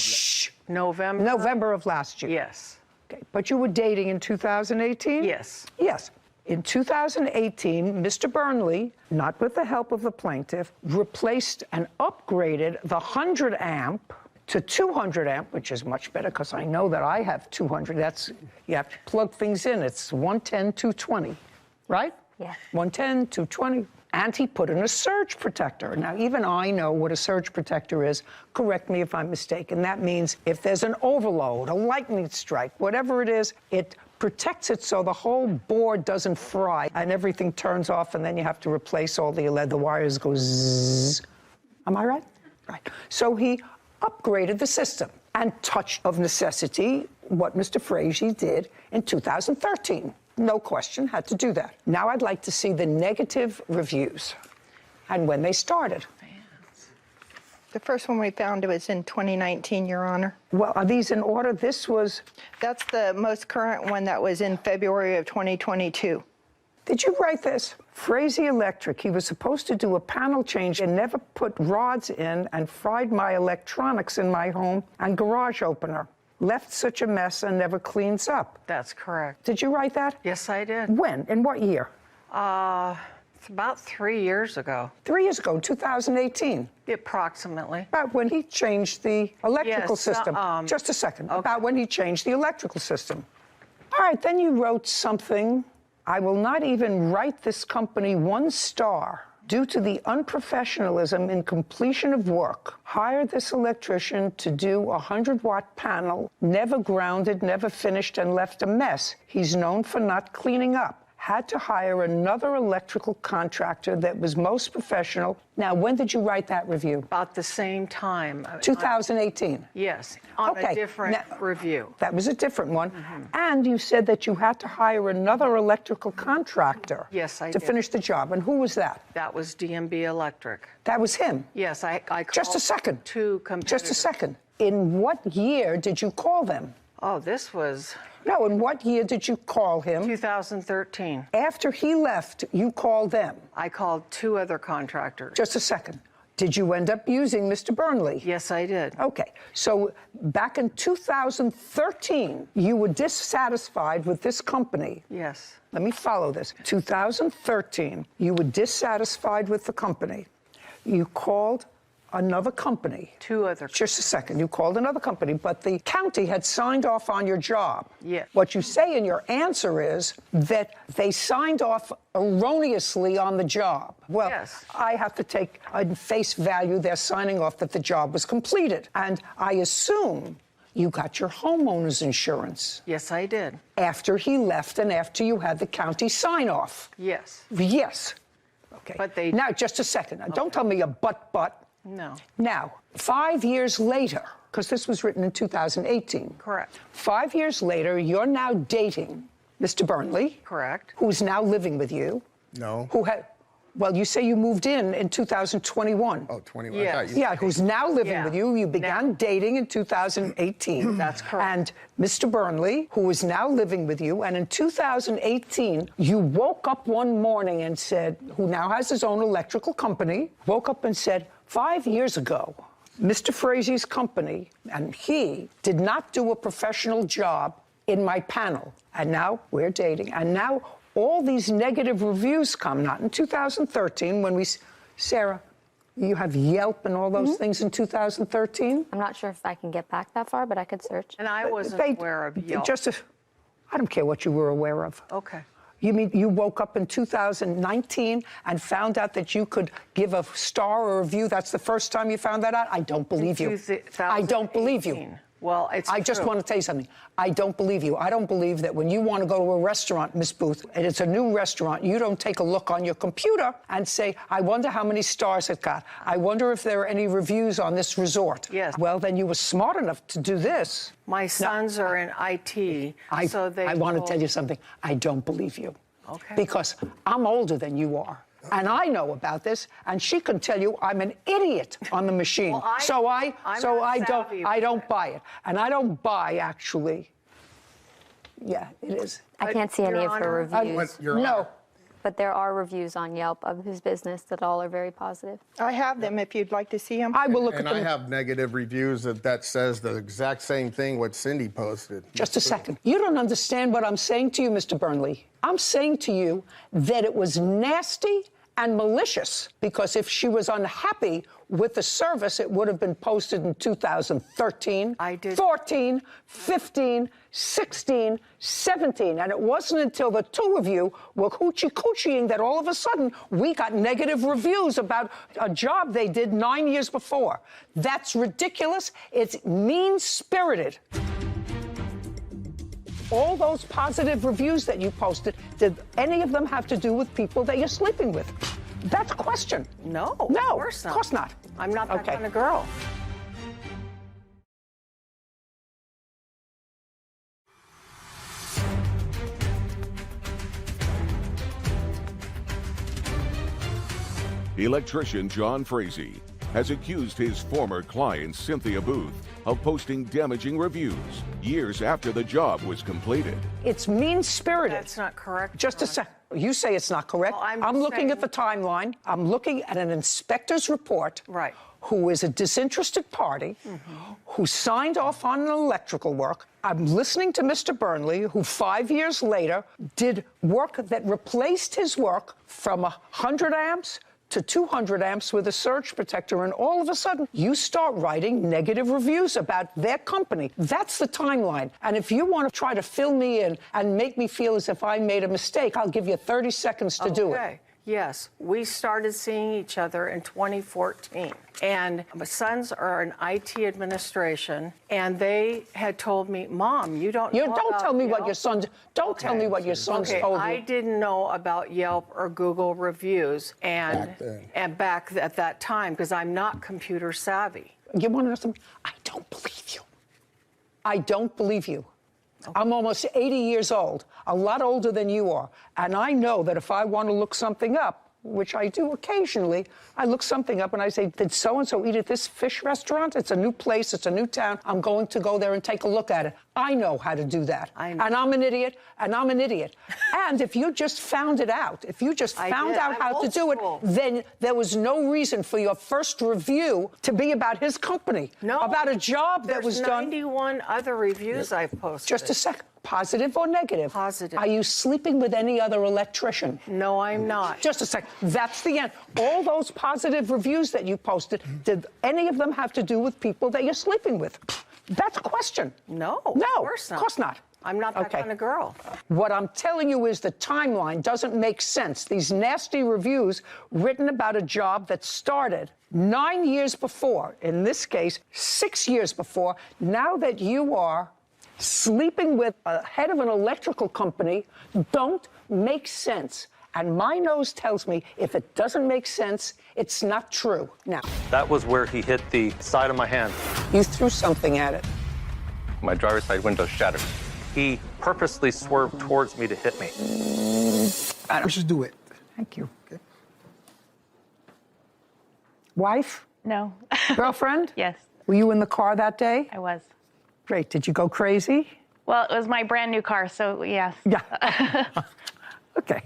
November of last year. Yes. Okay. But you were dating in 2018? Yes. Yes. In 2018, Mr. Burnley, not with the help of the plaintiff, replaced and upgraded the 100 amp to 200 amp, which is much better because I know that I have 200. That's, you have to plug things in. It's 110, 220, right? Yeah. 110, 220. And he put in a surge protector. Now, even I know what a surge protector is. Correct me if I'm mistaken. That means if there's an overload, a lightning strike, whatever it is, it protects it so the whole board doesn't fry and everything turns off, and then you have to replace all the wires go zzz. Am I right? Right. So he upgraded the system and touched of necessity what Mr. Frazee did in 2013. No question, had to do that. Now I'd like to see the negative reviews and when they started. The first one we found was in 2019, Your Honor. Well, are these in order? This was... That's the most current one that was in February of 2022. Did you write this? Frazee Electric, he was supposed to do a panel change and never put rods in and fried my electronics in my home and garage opener. Left such a mess and never cleans up. That's correct. Did you write that? Yes, I did. When? In what year? It's about 3 years ago. 3 years ago, 2018. Approximately. About when he changed the electrical Yes, system. Just a second. Okay. About when he changed the electrical system. All right, then you wrote something. I will not even write this company 1 star due to the unprofessionalism in completion of work. Hire this electrician to do a 100-watt panel, never grounded, never finished, and left a mess. He's known for not cleaning up. Had to hire another electrical contractor that was most professional. Now, when did you write that review? About the same time. 2018? Yes, on a different review. That was a different one. And you said that you had to hire another electrical contractor. Yes, I to did. finish the job. And who was that? That was DMB Electric. That was him? Yes, I called Just a second. 2 competitors. Just a second. In what year did you call them? Oh, this was... No, in what year did you call him? 2013. After he left, you called them? I called 2 other contractors. Just a second. Did you end up using Mr. Burnley? Yes, I did. Okay. So back in 2013, you were dissatisfied with this company. Yes. Let me follow this. 2013, you were dissatisfied with the company. You called another company. 2 other. Just a second. You called another company, but the county had signed off on your job. Yes. What you say in your answer is that they signed off erroneously on the job. Well, yes. I have to take at face value they're signing off that the job was completed. And I assume you got your homeowner's insurance. Yes, I did. After he left and after you had the county sign off. Yes. Yes. Okay. But they... Now, just a second. Now, don't tell me a but. No. Now, 5 years later, because this was written in 2018. Correct. 5 years later, you're now dating Mr. Burnley. Correct. Who's now living with you. No. Who had, well, you say you moved in 2021. Oh, 21. Yes. Yeah, who's now living with you. You began dating in 2018. That's correct. And Mr. Burnley, who is now living with you, and in 2018, you woke up one morning and said, who now has his own electrical company, woke up and said, 5 years ago, Mr. Frazee's company and he did not do a professional job in my panel. And now we're dating. And now all these negative reviews come, not in 2013 when we, Sarah, you have Yelp and all those things in 2013? I'm not sure if I can get back that far, but I could search. And I wasn't aware of Yelp. I don't care what you were aware of. Okay. You mean you woke up in 2019 and found out that you could give a star or a review? That's the first time you found that out? I don't believe you. I don't believe you. Well, I just want to tell you something. I don't believe you. I don't believe that when you want to go to a restaurant, Miss Booth, and it's a new restaurant, you don't take a look on your computer and say, I wonder how many stars it got. I wonder if there are any reviews on this resort. Yes. Well, then you were smart enough to do this. My sons are in IT, so they I want to tell you something. I don't believe you. Okay. Because I'm older than you are. And I know about this, and she can tell you I'm an idiot on the machine. Well, I don't buy it. And I don't buy, actually. Yeah, it is. I can't see any of her reviews. No. But there are reviews on Yelp of his business that all are very positive. I have them if you'd like to see them. I will look at them. And I have negative reviews that says the exact same thing what Cindy posted. Just a second. You don't understand what I'm saying to you, Mr. Burnley. I'm saying to you that it was nasty and malicious, because if she was unhappy with the service, it would have been posted in 2013, 14, 15, 16, 17. And it wasn't until the two of you were hoochie-coochieing that all of a sudden we got negative reviews about a job they did 9 years before. That's ridiculous. It's mean-spirited. All those positive reviews that you posted, did any of them have to do with people that you're sleeping with? That's a question. No, no, of course not. Of course not. I'm not that kind of girl. Electrician John Frazee has accused his former client, Cynthia Booth, of posting damaging reviews years after the job was completed. It's mean-spirited. That's not correct. Just a sec. You say it's not correct. Well, I'm looking at the timeline. I'm looking at an inspector's report. Right. Who is a disinterested party, who signed off on an electrical work. I'm listening to Mr. Burnley, who 5 years later did work that replaced his work from 100 amps to 200 amps with a surge protector, and all of a sudden, you start writing negative reviews about their company. That's the timeline. And if you want to try to fill me in and make me feel as if I made a mistake, I'll give you 30 seconds to do it. Yes, we started seeing each other in 2014. And my sons are in IT administration, and they had told me, Mom, you don't know Don't about tell me Yelp? what your sons, don't tell me what your sons told I me. didn't know about Yelp or Google reviews back at that time, because I'm not computer savvy. You want to know something? I don't believe you. I don't believe you. I'm almost 80 years old, a lot older than you are. And I know that if I want to look something up, which I do occasionally, I look something up and I say, did so-and-so eat at this fish restaurant? It's a new place, it's a new town. I'm going to go there and take a look at it. I know how to do that. And I'm an idiot, and I'm an idiot. And if you just found it out, if you just found out how to do it, then there was no reason for your first review to be about his company. No. About a job that was done. There's 91 other reviews I've posted. Just a second. Positive or negative? Positive. Are you sleeping with any other electrician? No, I'm not. Just a second. That's the end. All those positive reviews that you posted, did any of them have to do with people that you're sleeping with? That's a question. No, of course not. Of course not. I'm not that kind of girl. What I'm telling you is the timeline doesn't make sense. These nasty reviews written about a job that started 9 years before, in this case, 6 years before, now that you are sleeping with a head of an electrical company, don't make sense. And my nose tells me if it doesn't make sense, it's not true. Now, that was where he hit the side of my hand. You threw something at it. My driver's side window shattered. He purposely swerved towards me to hit me. We should do it. Thank you. Okay. Wife? No. Girlfriend? Yes. Were you in the car that day? I was. Great. Did you go crazy? Well, it was my brand new car, so yes. Yeah. Okay.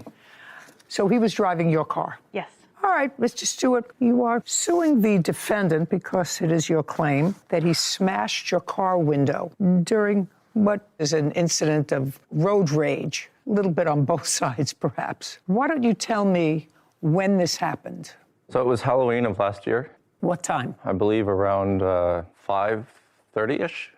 So he was driving your car? Yes. All right, Mr. Stewart, you are suing the defendant because it is your claim that he smashed your car window during what is an incident of road rage, a little bit on both sides, perhaps. Why don't you tell me when this happened? So it was Halloween of last year. What time? I believe around 5:30-ish.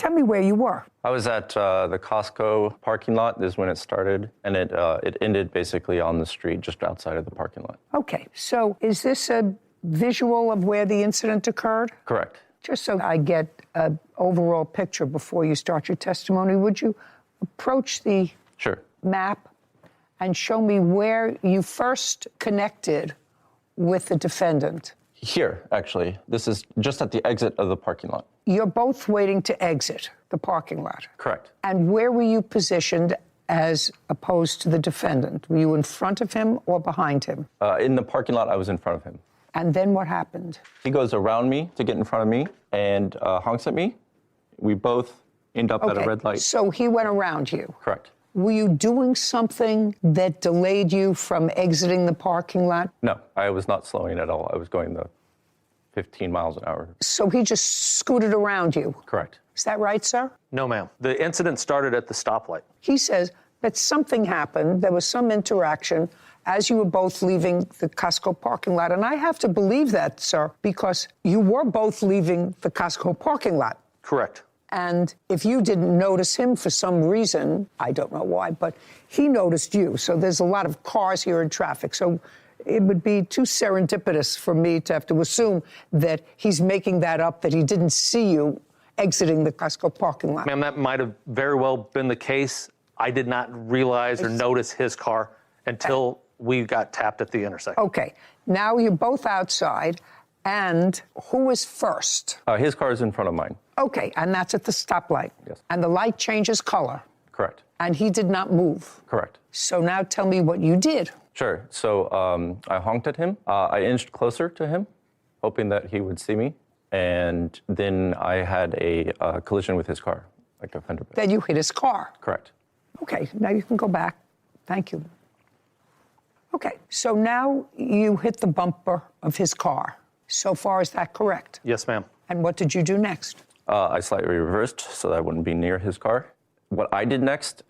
Tell me where you were. I was at the Costco parking lot. This is when it started, and it ended basically on the street just outside of the parking lot. Okay, so is this a visual of where the incident occurred? Correct. Just so I get an overall picture before you start your testimony, would you approach the map and show me where you first connected with the defendant? Here, actually. This is just at the exit of the parking lot. You're both waiting to exit the parking lot. Correct. And where were you positioned as opposed to the defendant? Were you in front of him or behind him? In the parking lot, I was in front of him. And then what happened? He goes around me to get in front of me and honks at me. We both end up at a red light. So he went around you? Correct. Were you doing something that delayed you from exiting the parking lot? No, I was not slowing at all. I was going the 15 miles an hour. So he just scooted around you? Correct. Is that right, sir? No, ma'am. The incident started at the stoplight. He says that something happened. There was some interaction as you were both leaving the Costco parking lot. And I have to believe that, sir, because you were both leaving the Costco parking lot. Correct. And if you didn't notice him for some reason, I don't know why, but he noticed you. So there's a lot of cars here in traffic. So it would be too serendipitous for me to have to assume that he's making that up, that he didn't see you exiting the Costco parking lot. Ma'am, that might have very well been the case. I did not realize or notice his car until we got tapped at the intersection. Okay. Now you're both outside. And who was first? His car is in front of mine. Okay, and that's at the stoplight. Yes. And the light changes color. Correct. And he did not move. Correct. So now tell me what you did. Sure. So I honked at him. I inched closer to him, hoping that he would see me. And then I had a collision with his car, like a fender bender. Then you hit his car. Correct. Okay, now you can go back. Thank you. Okay, so now you hit the bumper of his car. So far, is that correct? Yes, ma'am. And what did you do next? I slightly reversed so that I wouldn't be near his car. What I did next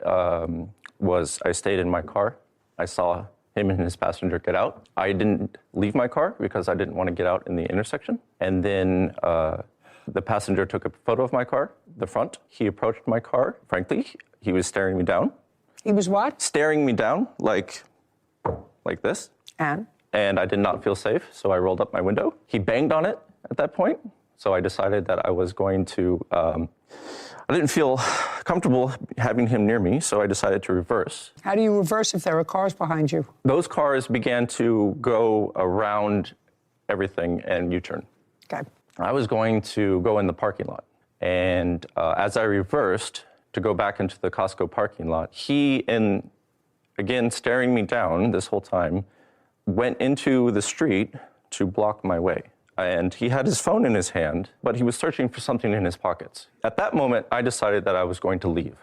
was I stayed in my car. I saw him and his passenger get out. I didn't leave my car because I didn't want to get out in the intersection. And then the passenger took a photo of my car, the front. He approached my car. Frankly, he was staring me down. He was what? Staring me down like this. And I did not feel safe, so I rolled up my window. He banged on it at that point, so I decided that I was going to, I didn't feel comfortable having him near me, so I decided to reverse. How do you reverse if there are cars behind you? Those cars began to go around everything and U-turn. Okay. I was going to go in the parking lot, and as I reversed to go back into the Costco parking lot, he, again staring me down this whole time, went into the street to block my way. And he had his phone in his hand, but he was searching for something in his pockets. At that moment, I decided that I was going to leave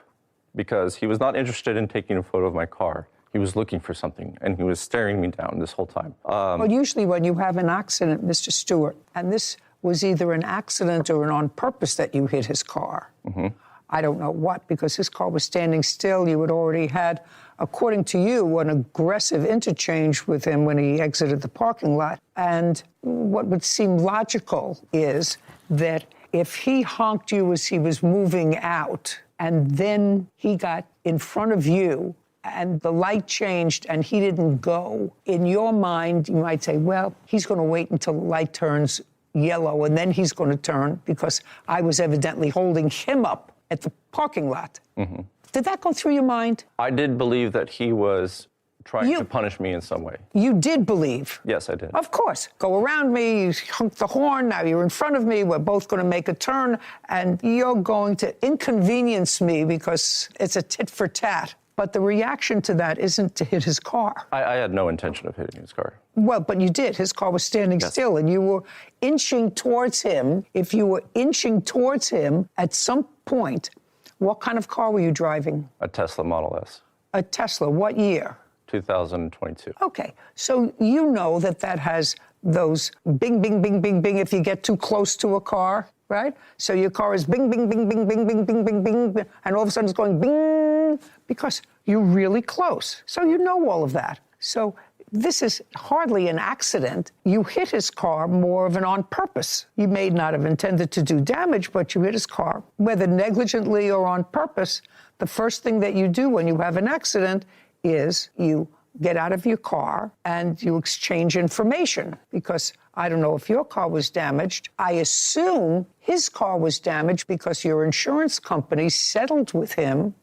because he was not interested in taking a photo of my car. He was looking for something, and he was staring me down this whole time. Well, usually when you have an accident, Mr. Stewart, and this was either an accident or an on purpose that you hit his car. Mm-hmm. I don't know what, because his car was standing still. You had already had, according to you, an aggressive interchange with him when he exited the parking lot. And what would seem logical is that if he honked you as he was moving out, and then he got in front of you, and the light changed and he didn't go, in your mind, you might say, well, he's going to wait until the light turns yellow, and then he's going to turn because I was evidently holding him up at the parking lot. Mm-hmm. Did that go through your mind? I did believe that he was trying to punish me in some way. You did believe? Yes, I did. Of course. Go around me, you honk the horn, now you're in front of me, we're both going to make a turn, and you're going to inconvenience me because it's a tit for tat. But the reaction to that isn't to hit his car. I had no intention of hitting his car. Well, but you did. His car was standing still, and you were inching towards him. If you were inching towards him at some point, what kind of car were you driving? A Tesla Model S. A Tesla. What year? 2022. Okay. So you know that has those bing, bing, bing, bing, bing if you get too close to a car, right? So your car is bing, bing, bing, bing, bing, bing, bing, bing, bing, and all of a sudden it's going bing because you're really close. So you know all of that. So this is hardly an accident. You hit his car more of an on purpose. You may not have intended to do damage, but you hit his car. Whether negligently or on purpose, the first thing that you do when you have an accident is you get out of your car and you exchange information, because I don't know if your car was damaged. I assume his car was damaged because your insurance company settled with him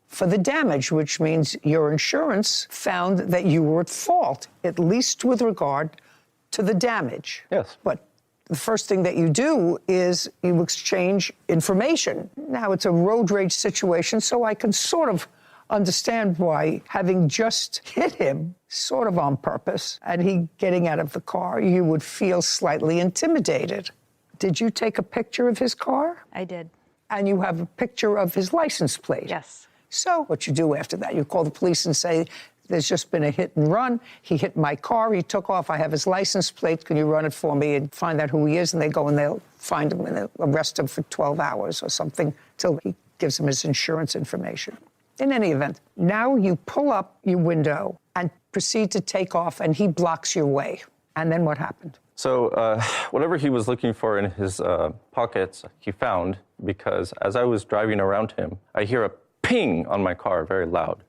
for the damage, which means your insurance found that you were at fault, at least with regard to the damage. Yes. But the first thing that you do is you exchange information. Now, it's a road rage situation, so I can sort of understand why, having just hit him, sort of on purpose, and he getting out of the car, you would feel slightly intimidated. Did you take a picture of his car? I did. And you have a picture of his license plate? Yes. So what you do after that, you call the police and say, there's just been a hit and run. He hit my car. He took off. I have his license plate. Can you run it for me and find out who he is? And they go and they'll find him and they'll arrest him for 12 hours or something till he gives them his insurance information. In any event, now you pull up your window and proceed to take off, and he blocks your way. And then what happened? So whatever he was looking for in his pockets, he found, because as I was driving around him, I hear a ping on my car, very loud.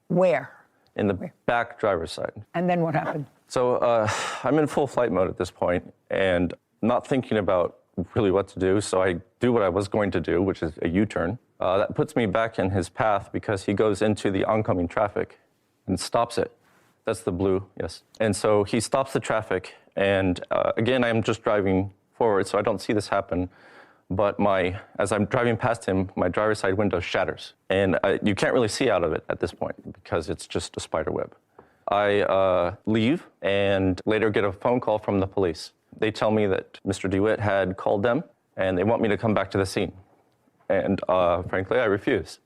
Where? In the back driver's side. And then what happened? So I'm in full flight mode at this point and not thinking about really what to do. So I do what I was going to do, which is a U-turn. That puts me back in his path because he goes into the oncoming traffic and stops it. That's the blue, yes. And so he stops the traffic. And again, I'm just driving forward, so I don't see this happen. But as I'm driving past him, my driver's side window shatters. And you can't really see out of it at this point because it's just a spider web. I leave and later get a phone call from the police. They tell me that Mr. DeWitt had called them and they want me to come back to the scene. And frankly, I refused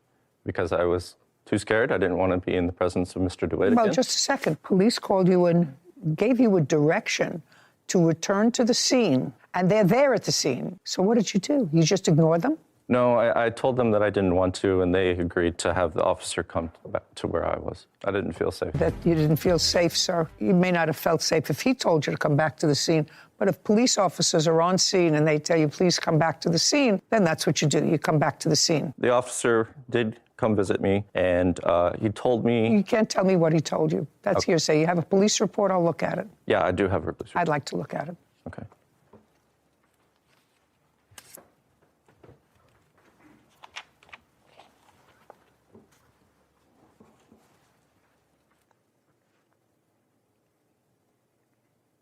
because I was too scared. I didn't want to be in the presence of Mr. DeWitt Well, again. just a second. Police called you and gave you a direction to return to the scene, and they're there at the scene. So what did you do? You just ignored them? No, I told them that I didn't want to, and they agreed to have the officer come back to where I was. I didn't feel safe. That you didn't feel safe, sir. You may not have felt safe if he told you to come back to the scene, but if police officers are on scene and they tell you, please come back to the scene, then that's what you do. You come back to the scene. The officer did come visit me, and he told me... You can't tell me what he told you. That's hearsay. You have a police report, I'll look at it. Yeah, I do have a police report. I'd like to look at it. Okay.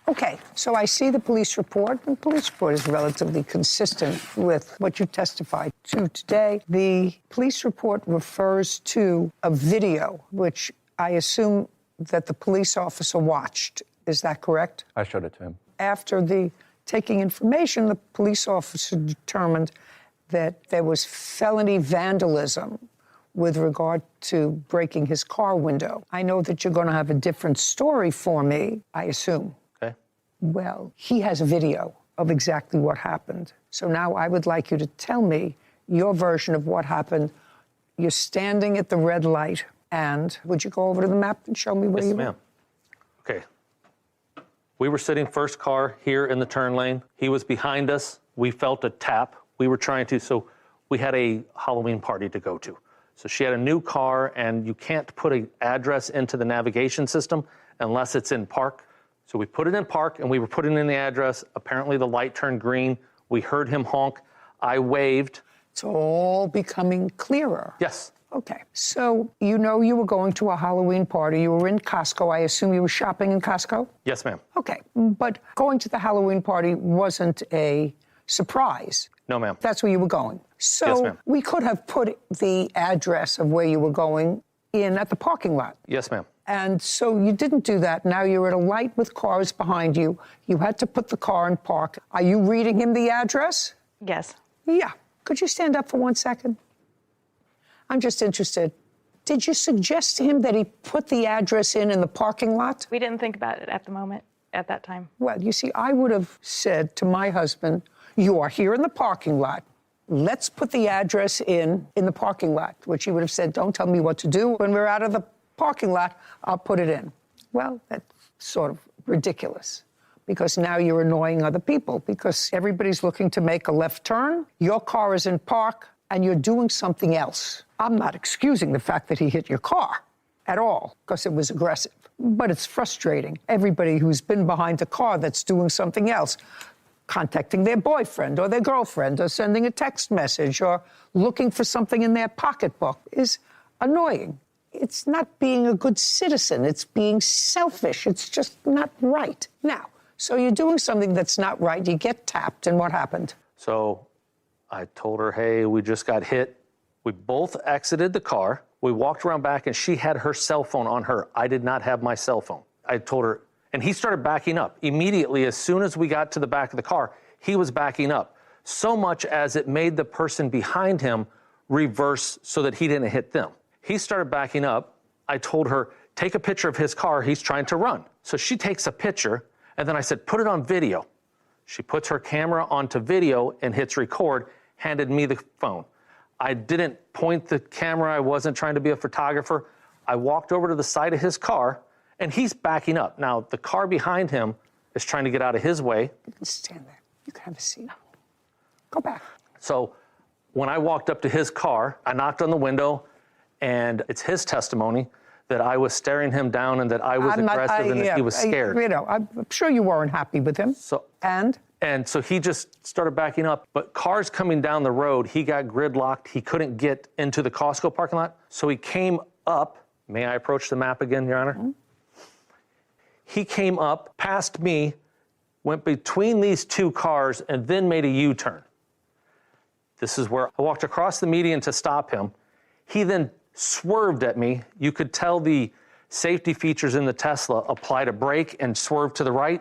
Okay, so I see the police report. The police report is relatively consistent with what you testified to today. The police report refers to a video, which I assume that the police officer watched. Is that correct? I showed it to him. After the taking information, the police officer determined that there was felony vandalism with regard to breaking his car window. I know that you're going to have a different story for me, I assume. Okay. Well, he has a video of exactly what happened. So now I would like you to tell me your version of what happened. You're standing at the red light, and would you go over to the map and show me where you were? Yes, ma'am. Okay. We were sitting first car here in the turn lane. He was behind us. We felt a tap. We were trying to, so we had a Halloween party to go to. So she had a new car, and you can't put an address into the navigation system unless it's in park. So we put it in park, and we were putting in the address. Apparently the light turned green. We heard him honk. I waved. It's all becoming clearer. Yes. Okay. So you know you were going to a Halloween party. You were in Costco. I assume you were shopping in Costco? Yes, ma'am. Okay. But going to the Halloween party wasn't a surprise. No, ma'am. That's where you were going. So Yes, ma'am. we could have put the address of where you were going in at the parking lot. Yes, ma'am. And so you didn't do that. Now you're at a light with cars behind you. You had to put the car in park. Are you reading him the address? Yes. Yeah. Could you stand up for 1 second? I'm just interested. Did you suggest to him that he put the address in the parking lot? We didn't think about it at the moment, at that time. Well, you see, I would have said to my husband, you are here in the parking lot. Let's put the address in the parking lot, which he would have said, don't tell me what to do. When we're out of the parking lot, I'll put it in. Well, that sort of ridiculous because now you're annoying other people because everybody's looking to make a left turn. Your car is in park and you're doing something else. I'm not excusing the fact that he hit your car at all because it was aggressive, but it's frustrating. Everybody who's been behind a car that's doing something else, contacting their boyfriend or their girlfriend or sending a text message or looking for something in their pocketbook is annoying. It's not being a good citizen. It's being selfish. It's just not right. Now, so you're doing something that's not right. You get tapped, and what happened? So I told her, hey, we just got hit. We both exited the car. We walked around back, and she had her cell phone on her. I did not have my cell phone. I told her, and he started backing up. Immediately, as soon as we got to the back of the car, he was backing up, so much as it made the person behind him reverse so that he didn't hit them. He started backing up. I told her, take a picture of his car. He's trying to run. So she takes a picture, and then I said, put it on video. She puts her camera onto video and hits record, handed me the phone. I didn't point the camera. I wasn't trying to be a photographer. I walked over to the side of his car, and he's backing up. Now, the car behind him is trying to get out of his way. You can stand there. You can have a seat. Go back. So when I walked up to his car, I knocked on the window, and it's his testimony that I was staring him down and that I was aggressive and that he was scared. You know, I'm sure you weren't happy with him. So, and so he just started backing up. But cars coming down the road, he got gridlocked. He couldn't get into the Costco parking lot. So he came up. May I approach the map again, Your Honor? Mm-hmm. He came up past me, went between these two cars, and then made a U-turn. This is where I walked across the median to stop him. He then swerved at me. You could tell the safety features in the Tesla applied a brake and swerved to the right.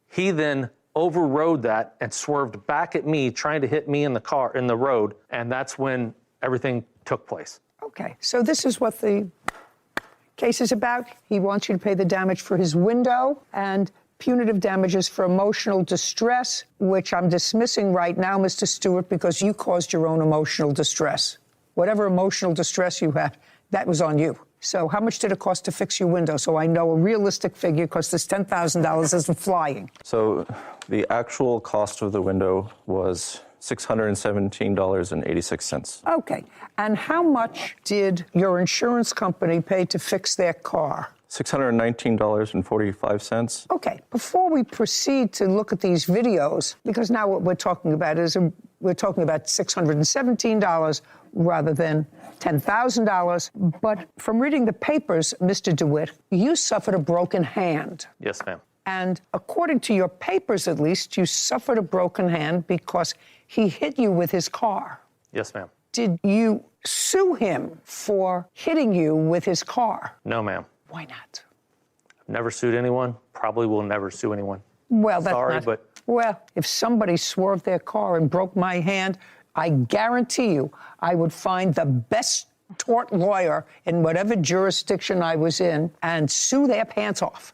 He then overrode that and swerved back at me, trying to hit me in the car, in the road, and that's when everything took place. Okay, so this is what the case is about. He wants you to pay the damage for his window and punitive damages for emotional distress, which I'm dismissing right now, Mr. Stewart, because you caused your own emotional distress. Whatever emotional distress you had, that was on you. So how much did it cost to fix your window? So I know a realistic figure, because this $10,000 isn't flying. So the actual cost of the window was $617.86. Okay. And how much did your insurance company pay to fix their car? $619.45. Okay. Before we proceed to look at these videos, because now what we're talking about is we're talking about $617 rather than $10,000. But from reading the papers, Mr. DeWitt, you suffered a broken hand. Yes, ma'am. And according to your papers, at least, you suffered a broken hand because he hit you with his car. Yes, ma'am. Did you sue him for hitting you with his car? No, ma'am. Why not? I've never sued anyone. Probably will never sue anyone. Well, that's sorry, not, but well, if somebody swerved their car and broke my hand, I guarantee you I would find the best tort lawyer in whatever jurisdiction I was in and sue their pants off.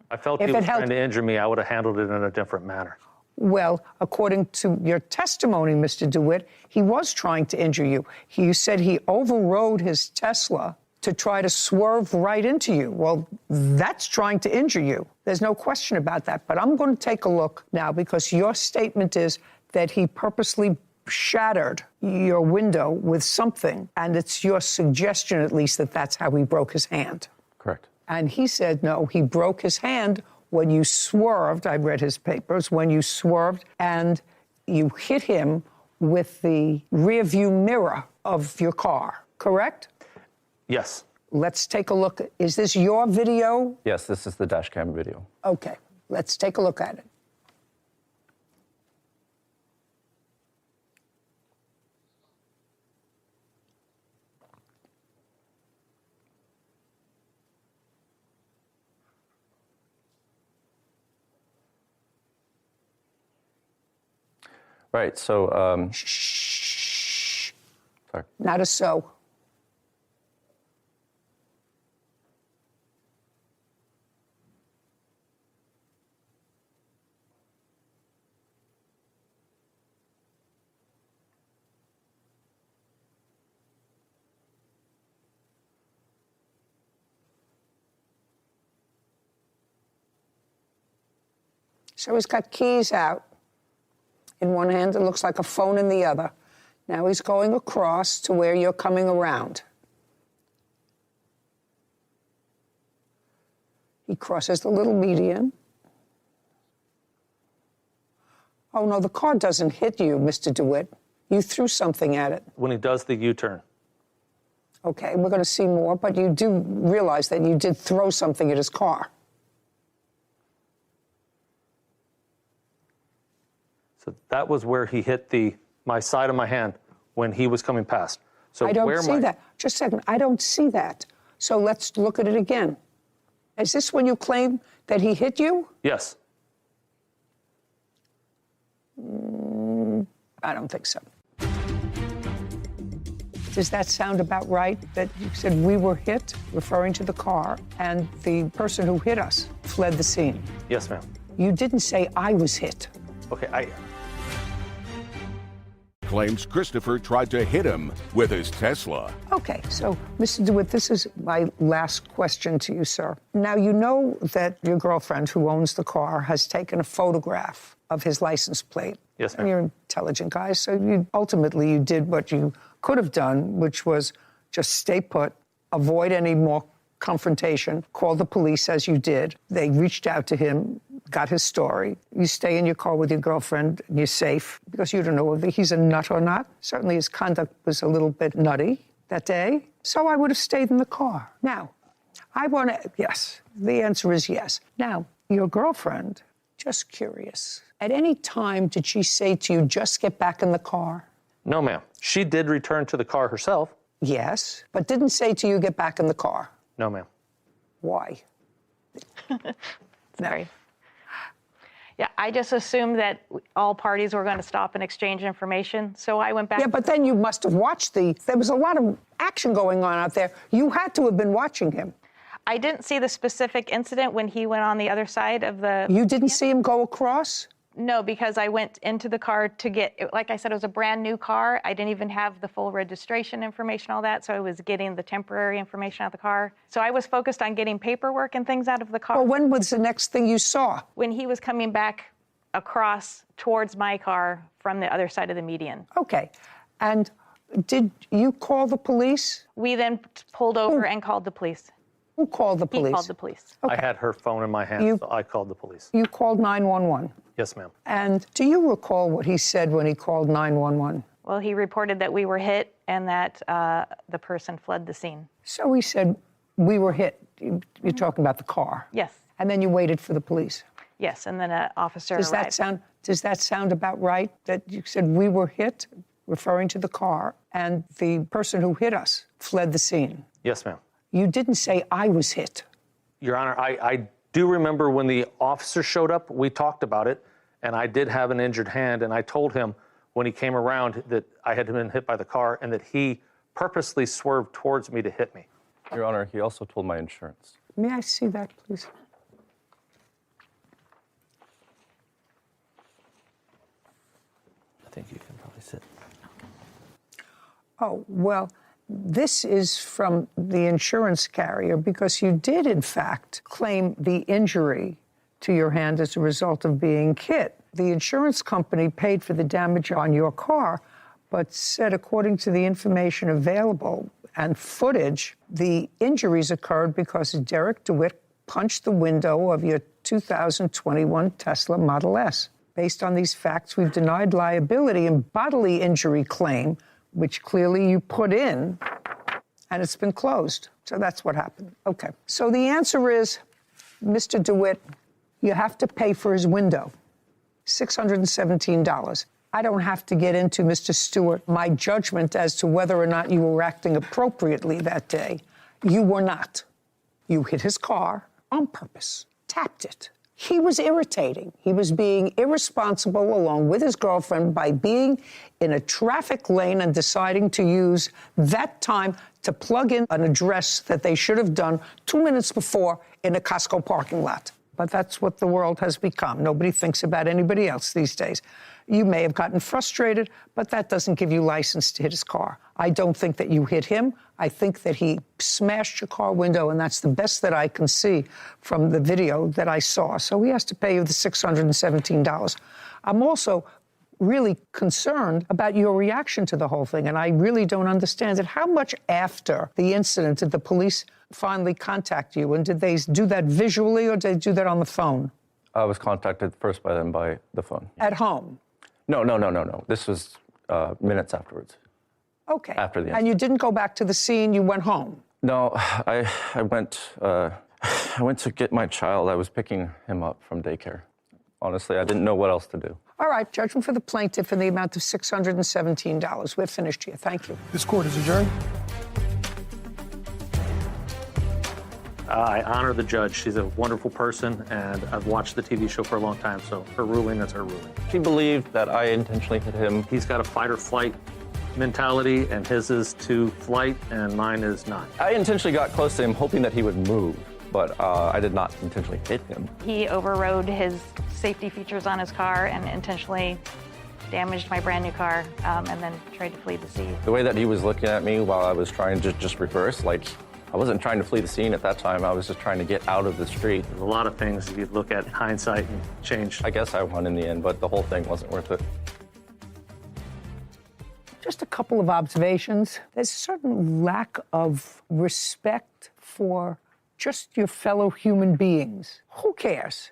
I felt he was trying to injure me. I would have handled it in a different manner. Well, according to your testimony, Mr. DeWitt, he was trying to injure you. You said he overrode his Tesla to try to swerve right into you. Well, that's trying to injure you. There's no question about that. But I'm going to take a look now, because your statement is that he purposely shattered your window with something, and it's your suggestion, at least, that that's how he broke his hand. Correct. And he said, no, he broke his hand when you swerved. I read his papers. When you swerved and you hit him with the rear view mirror of your car, correct? Yes. Let's take a look. Is this your video? Yes, this is the dash cam video. Okay, let's take a look at it. Right, so, sorry. Not a so. So he's got keys out. In one hand, it looks like a phone in the other. Now he's going across to where you're coming around. He crosses the little median. Oh, no, the car doesn't hit you, Mr. DeWitt. You threw something at it. When he does the U-turn. Okay, we're going to see more, but you do realize that you did throw something at his car. So that was where he hit my side of my hand when he was coming past. So I don't see that. Just a second. I don't see that. So let's look at it again. Is this when you claim that he hit you? Yes. I don't think so. Does that sound about right? That you said we were hit, referring to the car, and the person who hit us fled the scene? Yes, ma'am. You didn't say I was hit. Okay, Claims Christopher tried to hit him with his Tesla. Okay, so, Mr. DeWitt, this is my last question to you, sir. Now, you know that your girlfriend, who owns the car, has taken a photograph of his license plate. Yes, ma'am. And you're an intelligent guy, so you did what you could have done, which was just stay put, avoid any more confrontation, call the police as you did. They reached out to him, got his story. You stay in your car with your girlfriend, and you're safe, because you don't know whether he's a nut or not. Certainly his conduct was a little bit nutty that day, so I would have stayed in the car. Now, yes, the answer is yes. Now, your girlfriend, just curious, at any time did she say to you, just get back in the car? No, ma'am. She did return to the car herself. Yes, but didn't say to you, get back in the car? No, ma'am. Why? Sorry. Yeah, I just assumed that all parties were going to stop and exchange information, so I went back. Yeah, but then you must have watched there was a lot of action going on out there. You had to have been watching him. I didn't see the specific incident when he went on the other side of the... You didn't see him go across? No, because I went into the car to get, like I said, it was a brand new car. I didn't even have the full registration information, all that, so I was getting the temporary information out of the car. So I was focused on getting paperwork and things out of the car. Well, when was the next thing you saw? When he was coming back across towards my car from the other side of the median. Okay. And did you call the police? We then pulled over and called the police. Who called the police? He called the police. I had her phone in my hand, so I called the police. You called 911? Yes, ma'am. And do you recall what he said when he called 911? Well, he reported that we were hit and that the person fled the scene. So he said, we were hit. You're talking about the car? Yes. And then you waited for the police? Yes, and then an officer arrived. Does that sound about right, that you said we were hit, referring to the car, and the person who hit us fled the scene? Yes, ma'am. You didn't say I was hit. Your Honor, I do remember when the officer showed up, we talked about it, and I did have an injured hand, and I told him when he came around that I had been hit by the car and that he purposely swerved towards me to hit me. Your Honor, he also told my insurance. May I see that, please? I think you can probably sit. Oh, well, this is from the insurance carrier because you did, in fact, claim the injury to your hand as a result of being hit. The insurance company paid for the damage on your car, but said, according to the information available and footage, the injuries occurred because Derek DeWitt punched the window of your 2021 Tesla Model S. Based on these facts, we've denied liability and bodily injury claim, which clearly you put in, and it's been closed. So that's what happened. Okay. So the answer is, Mr. DeWitt, you have to pay for his window, $617. I don't have to get into, Mr. Stewart, my judgment as to whether or not you were acting appropriately that day. You were not. You hit his car on purpose, tapped it. He was irritating. He was being irresponsible along with his girlfriend by being in a traffic lane and deciding to use that time to plug in an address that they should have done 2 minutes before in a Costco parking lot. But that's what the world has become. Nobody thinks about anybody else these days. You may have gotten frustrated, but that doesn't give you license to hit his car. I don't think that you hit him. I think that he smashed your car window, and that's the best that I can see from the video that I saw. So he has to pay you the $617. I'm also really concerned about your reaction to the whole thing, and I really don't understand it. How much after the incident did the police finally contact you, and did they do that visually, or did they do that on the phone? I was contacted first by them by the phone. At home? No. This was minutes afterwards. Okay. After the incident. And you didn't go back to the scene, you went home? No, I went to get my child. I was picking him up from daycare. Honestly, I didn't know what else to do. All right, judgment for the plaintiff in the amount of $617. We're finished here. Thank you. This court is adjourned. I honor the judge. She's a wonderful person, and I've watched the TV show for a long time, so her ruling is her ruling. She believed that I intentionally hit him. He's got a fight or flight mentality, and his is to flight, and mine is not. I intentionally got close to him, hoping that he would move, but I did not intentionally hit him. He overrode his safety features on his car and intentionally damaged my brand new car, and then tried to flee the scene. The way that he was looking at me while I was trying to just reverse, like, I wasn't trying to flee the scene at that time. I was just trying to get out of the street. There's a lot of things if you look at hindsight and change. I guess I won in the end, but the whole thing wasn't worth it. Just a couple of observations. There's a certain lack of respect for just your fellow human beings. Who cares?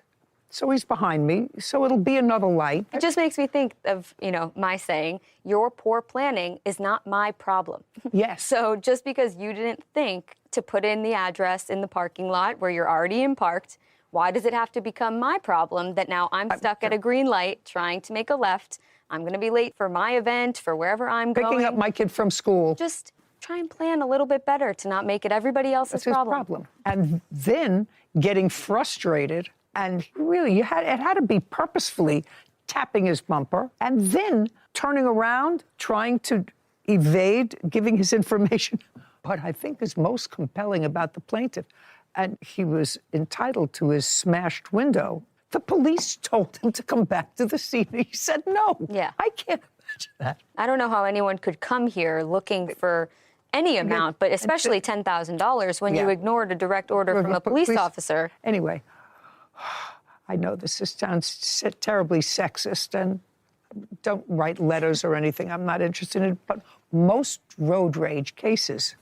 So he's behind me, so it'll be another light. It just makes me think of, my saying, your poor planning is not my problem. Yes. So just because you didn't think to put in the address in the parking lot where you're already in parked, why does it have to become my problem that now I'm stuck at a green light trying to make a left? I'm going to be late for my event, for wherever I'm going. Picking up my kid from school. Just try and plan a little bit better to not make it everybody else's problem. And then getting frustrated, and really, it had to be purposefully tapping his bumper, and then turning around, trying to evade giving his information. What I think is most compelling about the plaintiff, and he was entitled to his smashed window, the police told him to come back to the scene. He said no. Yeah. I can't imagine that. I don't know how anyone could come here looking for any amount, but especially $10,000 when you ignored a direct order from a police officer. Anyway, I know this sounds terribly sexist, and don't write letters or anything. I'm not interested in it. But most road rage cases,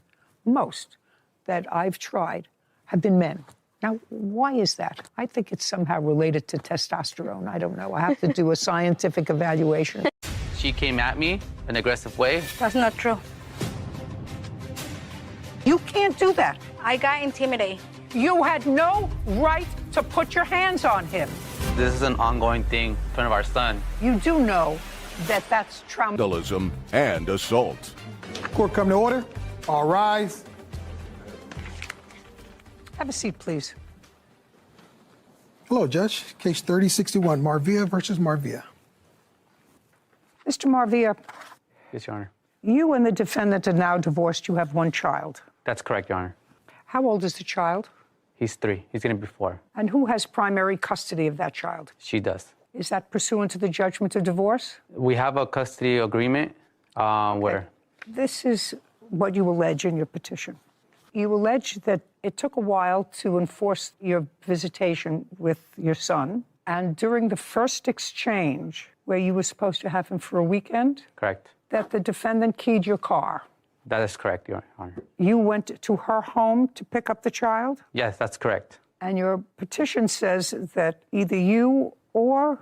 most that I've tried, have been men. Now, why is that? I think it's somehow related to testosterone. I don't know. I have to do a scientific evaluation. She came at me in an aggressive way. That's not true. You can't do that. I got intimidated. You had no right to put your hands on him. This is an ongoing thing in front of our son. You do know that that's trauma. Vandalism and assault. Court come to order. All rise. Have a seat, please. Hello, Judge. Case 3061, Marvia versus Marvia. Mr. Marvia. Yes, Your Honor. You and the defendant are now divorced. You have one child. That's correct, Your Honor. How old is the child? He's 3. He's going to be 4. And who has primary custody of that child? She does. Is that pursuant to the judgment of divorce? We have a custody agreement where... This is what you allege in your petition. You allege that it took a while to enforce your visitation with your son, and during the first exchange, where you were supposed to have him for a weekend, Correct. that the defendant keyed your car. That is correct, Your Honor. You went to her home to pick up the child? Yes, that's correct. And your petition says that either you or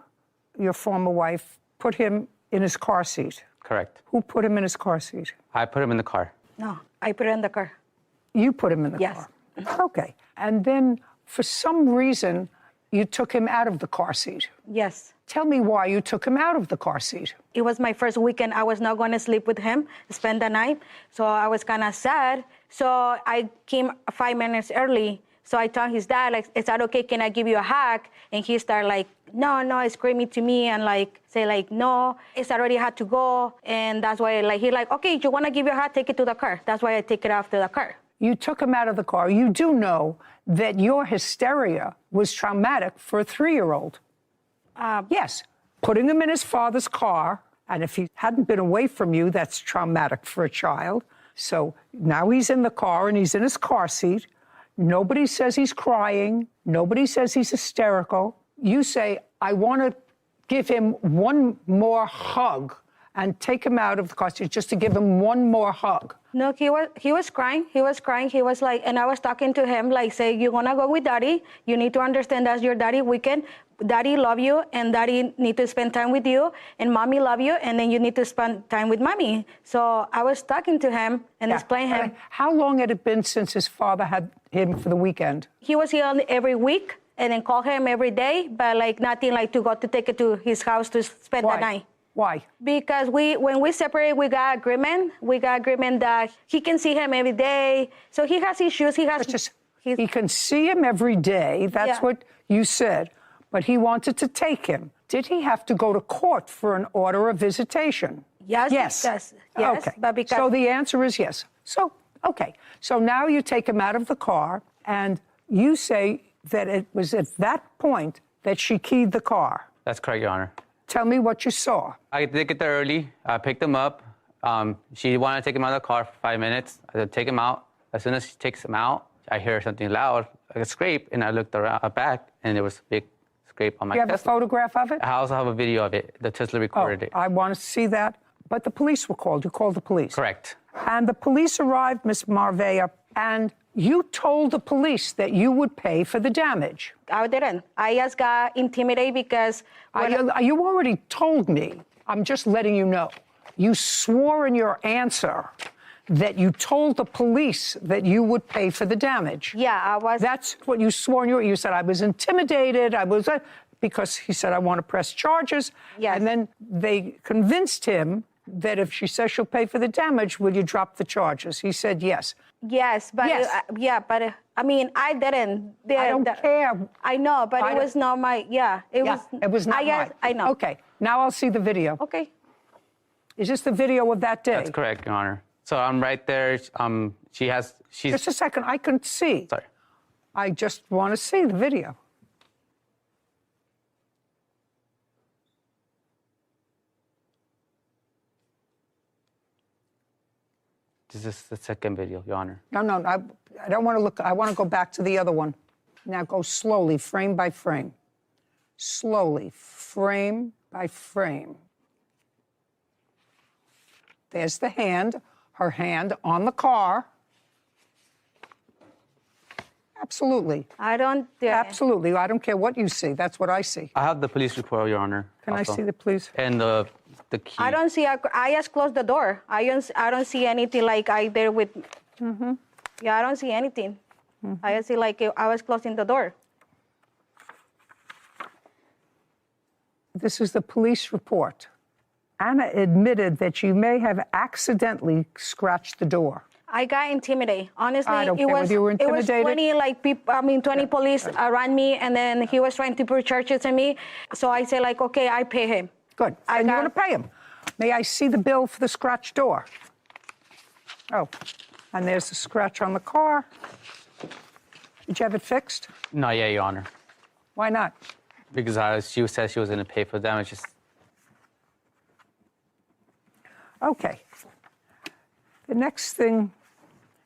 your former wife put him in his car seat. Correct. Who put him in his car seat? I put him in the car. No, I put it in the car. You put him in the car? Yes. Okay. And then, for some reason, you took him out of the car seat. Yes. Tell me why you took him out of the car seat. It was my first weekend. I was not going to sleep with him, spend the night. So I was kind of sad. So I came 5 minutes early. So I told his dad, like, is that okay? Can I give you a hug? And he started like, no, screaming to me and like, say like, no, it's already had to go. And that's why like, he's like, okay, you want to give you a hug? Take it to the car. That's why I take it off to the car. You took him out of the car. You do know that your hysteria was traumatic for a 3-year-old. Yes, putting him in his father's car, and if he hadn't been away from you, that's traumatic for a child. So now he's in the car and he's in his car seat. Nobody says he's crying. Nobody says he's hysterical. You say, I want to give him one more hug and take him out of the car seat just to give him one more hug. No, he was crying. He was crying. He was like, and I was talking to him, like, say, you're gonna go with daddy. You need to understand that's your daddy weekend. Daddy love you, and daddy need to spend time with you, and mommy love you, and then you need to spend time with mommy. So I was talking to him and explaining him. How long had it been since his father had him for the weekend? He was here every week, and then call him every day, but like nothing like to go to take it to his house to spend the night. Why? Because when we separate, we got agreement. We got agreement that he can see him every day. So he has issues. He can see him every day. That's what you said. But he wanted to take him. Did he have to go to court for an order of visitation? Yes. Yes. Yes. Okay. But because so the answer is yes. So, okay. So now you take him out of the car, and you say that it was at that point that she keyed the car. That's correct, Your Honor. Tell me what you saw. I did get there early. I picked him up. She wanted to take him out of the car for 5 minutes. I said, take him out. As soon as she takes him out, I hear something loud, like a scrape, and I looked around back, and there was a big scrape on my Tesla. You have Tesla. a photograph of it? I also have a video of it. The Tesla recorded it. I want to see that. But the police were called. You called the police. Correct. And the police arrived, Ms. Marvea, and you told the police that you would pay for the damage. I didn't. I just got intimidated because... You already told me. I'm just letting you know. You swore in your answer that you told the police that you would pay for the damage. Yeah, I was... That's what you swore in your... You said, I was intimidated. I was... because he said, I want to press charges. Yes. And then they convinced him that if she says she'll pay for the damage, will you drop the charges? He said yes. Yes, but but I mean, I didn't. I don't care. I know, but it was not my. It was not mine. I know. Okay, now I'll see the video. Okay. Is this the video of that day? That's correct, Your Honor. So I'm right there. She's. Just a second. I can see. Sorry. I just want to see the video. This is the second video, Your Honor. No, I don't want to look. I want to go back to the other one. Now go slowly, frame by frame. Slowly, frame by frame. There's the hand, her hand on the car. Absolutely. Absolutely. I don't care what you see. That's what I see. I have the police report, Your Honor. Can I see the police? And the key. I don't see. I just closed the door. I don't see anything like I did with. Yeah, I don't see anything. I just see like I was closing the door. This is the police report. Anna admitted that she may have accidentally scratched the door. I got intimidated. Honestly, I don't care whether you were intimidated. It was 20 police around me, and then he was trying to put charges on me. So I said, like, okay, I pay him. Good. And you're going to pay him. May I see the bill for the scratch door? Oh, and there's the scratch on the car. Did you have it fixed? No, yeah, Your Honor. Why not? Because she said she was going to pay for damages. Okay. The next thing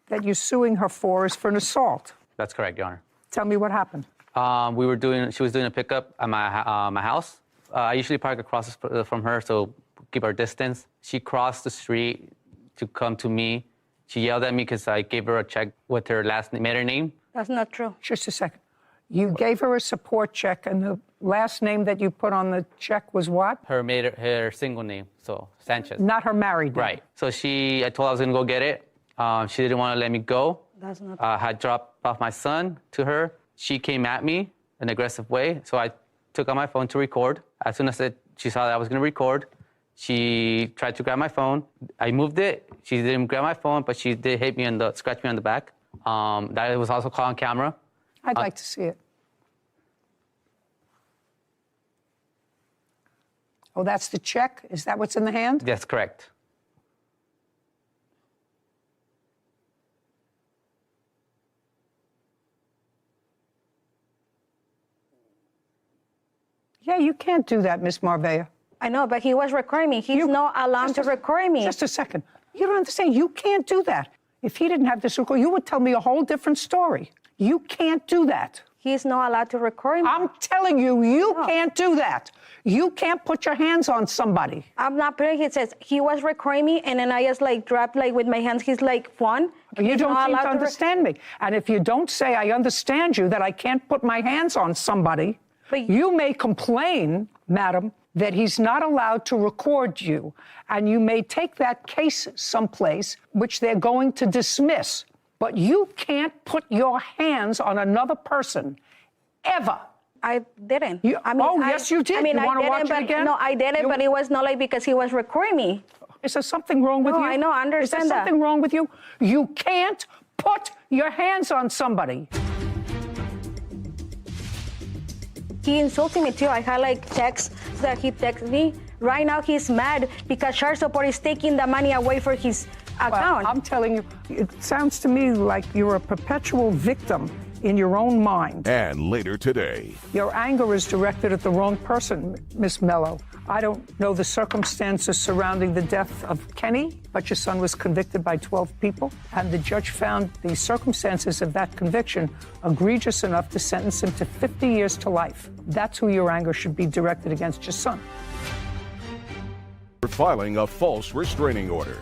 that you're suing her for is for an assault. That's correct, Your Honor. Tell me what happened. She was doing a pickup at my house. I usually park across from her, so keep our distance. She crossed the street to come to me. She yelled at me because I gave her a check with her maiden name. That's not true. Just a second. You gave her a support check, and the last name that you put on the check was what? Her single name, so Sanchez. Not her married name. Right. So I told her I was going to go get it. She didn't want to let me go. That's not I had dropped off my son to her. She came at me in an aggressive way, so I took out my phone to record. As soon as she saw that I was going to record, she tried to grab my phone. I moved it. She didn't grab my phone, but she did hit me scratch me on the back. That was also caught on camera. I'd like to see it. Oh, that's the check? Is that what's in the hand? That's correct. Yeah, you can't do that, Miss Marbella. I know, but he was recording me. He's not allowed to record me. Just a second. You don't understand. You can't do that. If he didn't have this record, you would tell me a whole different story. You can't do that. He's not allowed to record me. I'm telling you, you can't do that. You can't put your hands on somebody. I'm not putting. He says he was recording me, and then I just like dropped like with my hands. He's like phone. You don't seem to understand me. And if you don't say I understand you, that I can't put my hands on somebody, you may complain, madam, that he's not allowed to record you. And you may take that case someplace which they're going to dismiss. But you can't put your hands on another person, ever. I didn't. Yes, you did. I mean, you want to watch but, it again? No, I didn't, but it was not like because he was recording me. Is there something wrong with you? I know, I understand that. Is there that. something wrong with you? You can't put your hands on somebody. He insulted me too. I had like texts that he texted me. Right now he's mad because child support is taking the money away from his account. Well, I'm telling you, it sounds to me like you're a perpetual victim in your own mind. And later today. Your anger is directed at the wrong person, Miss Mello. I don't know the circumstances surrounding the death of Kenny, but your son was convicted by 12 people, and the judge found the circumstances of that conviction egregious enough to sentence him to 50 years to life. That's who your anger should be directed against your son. For filing a false restraining order.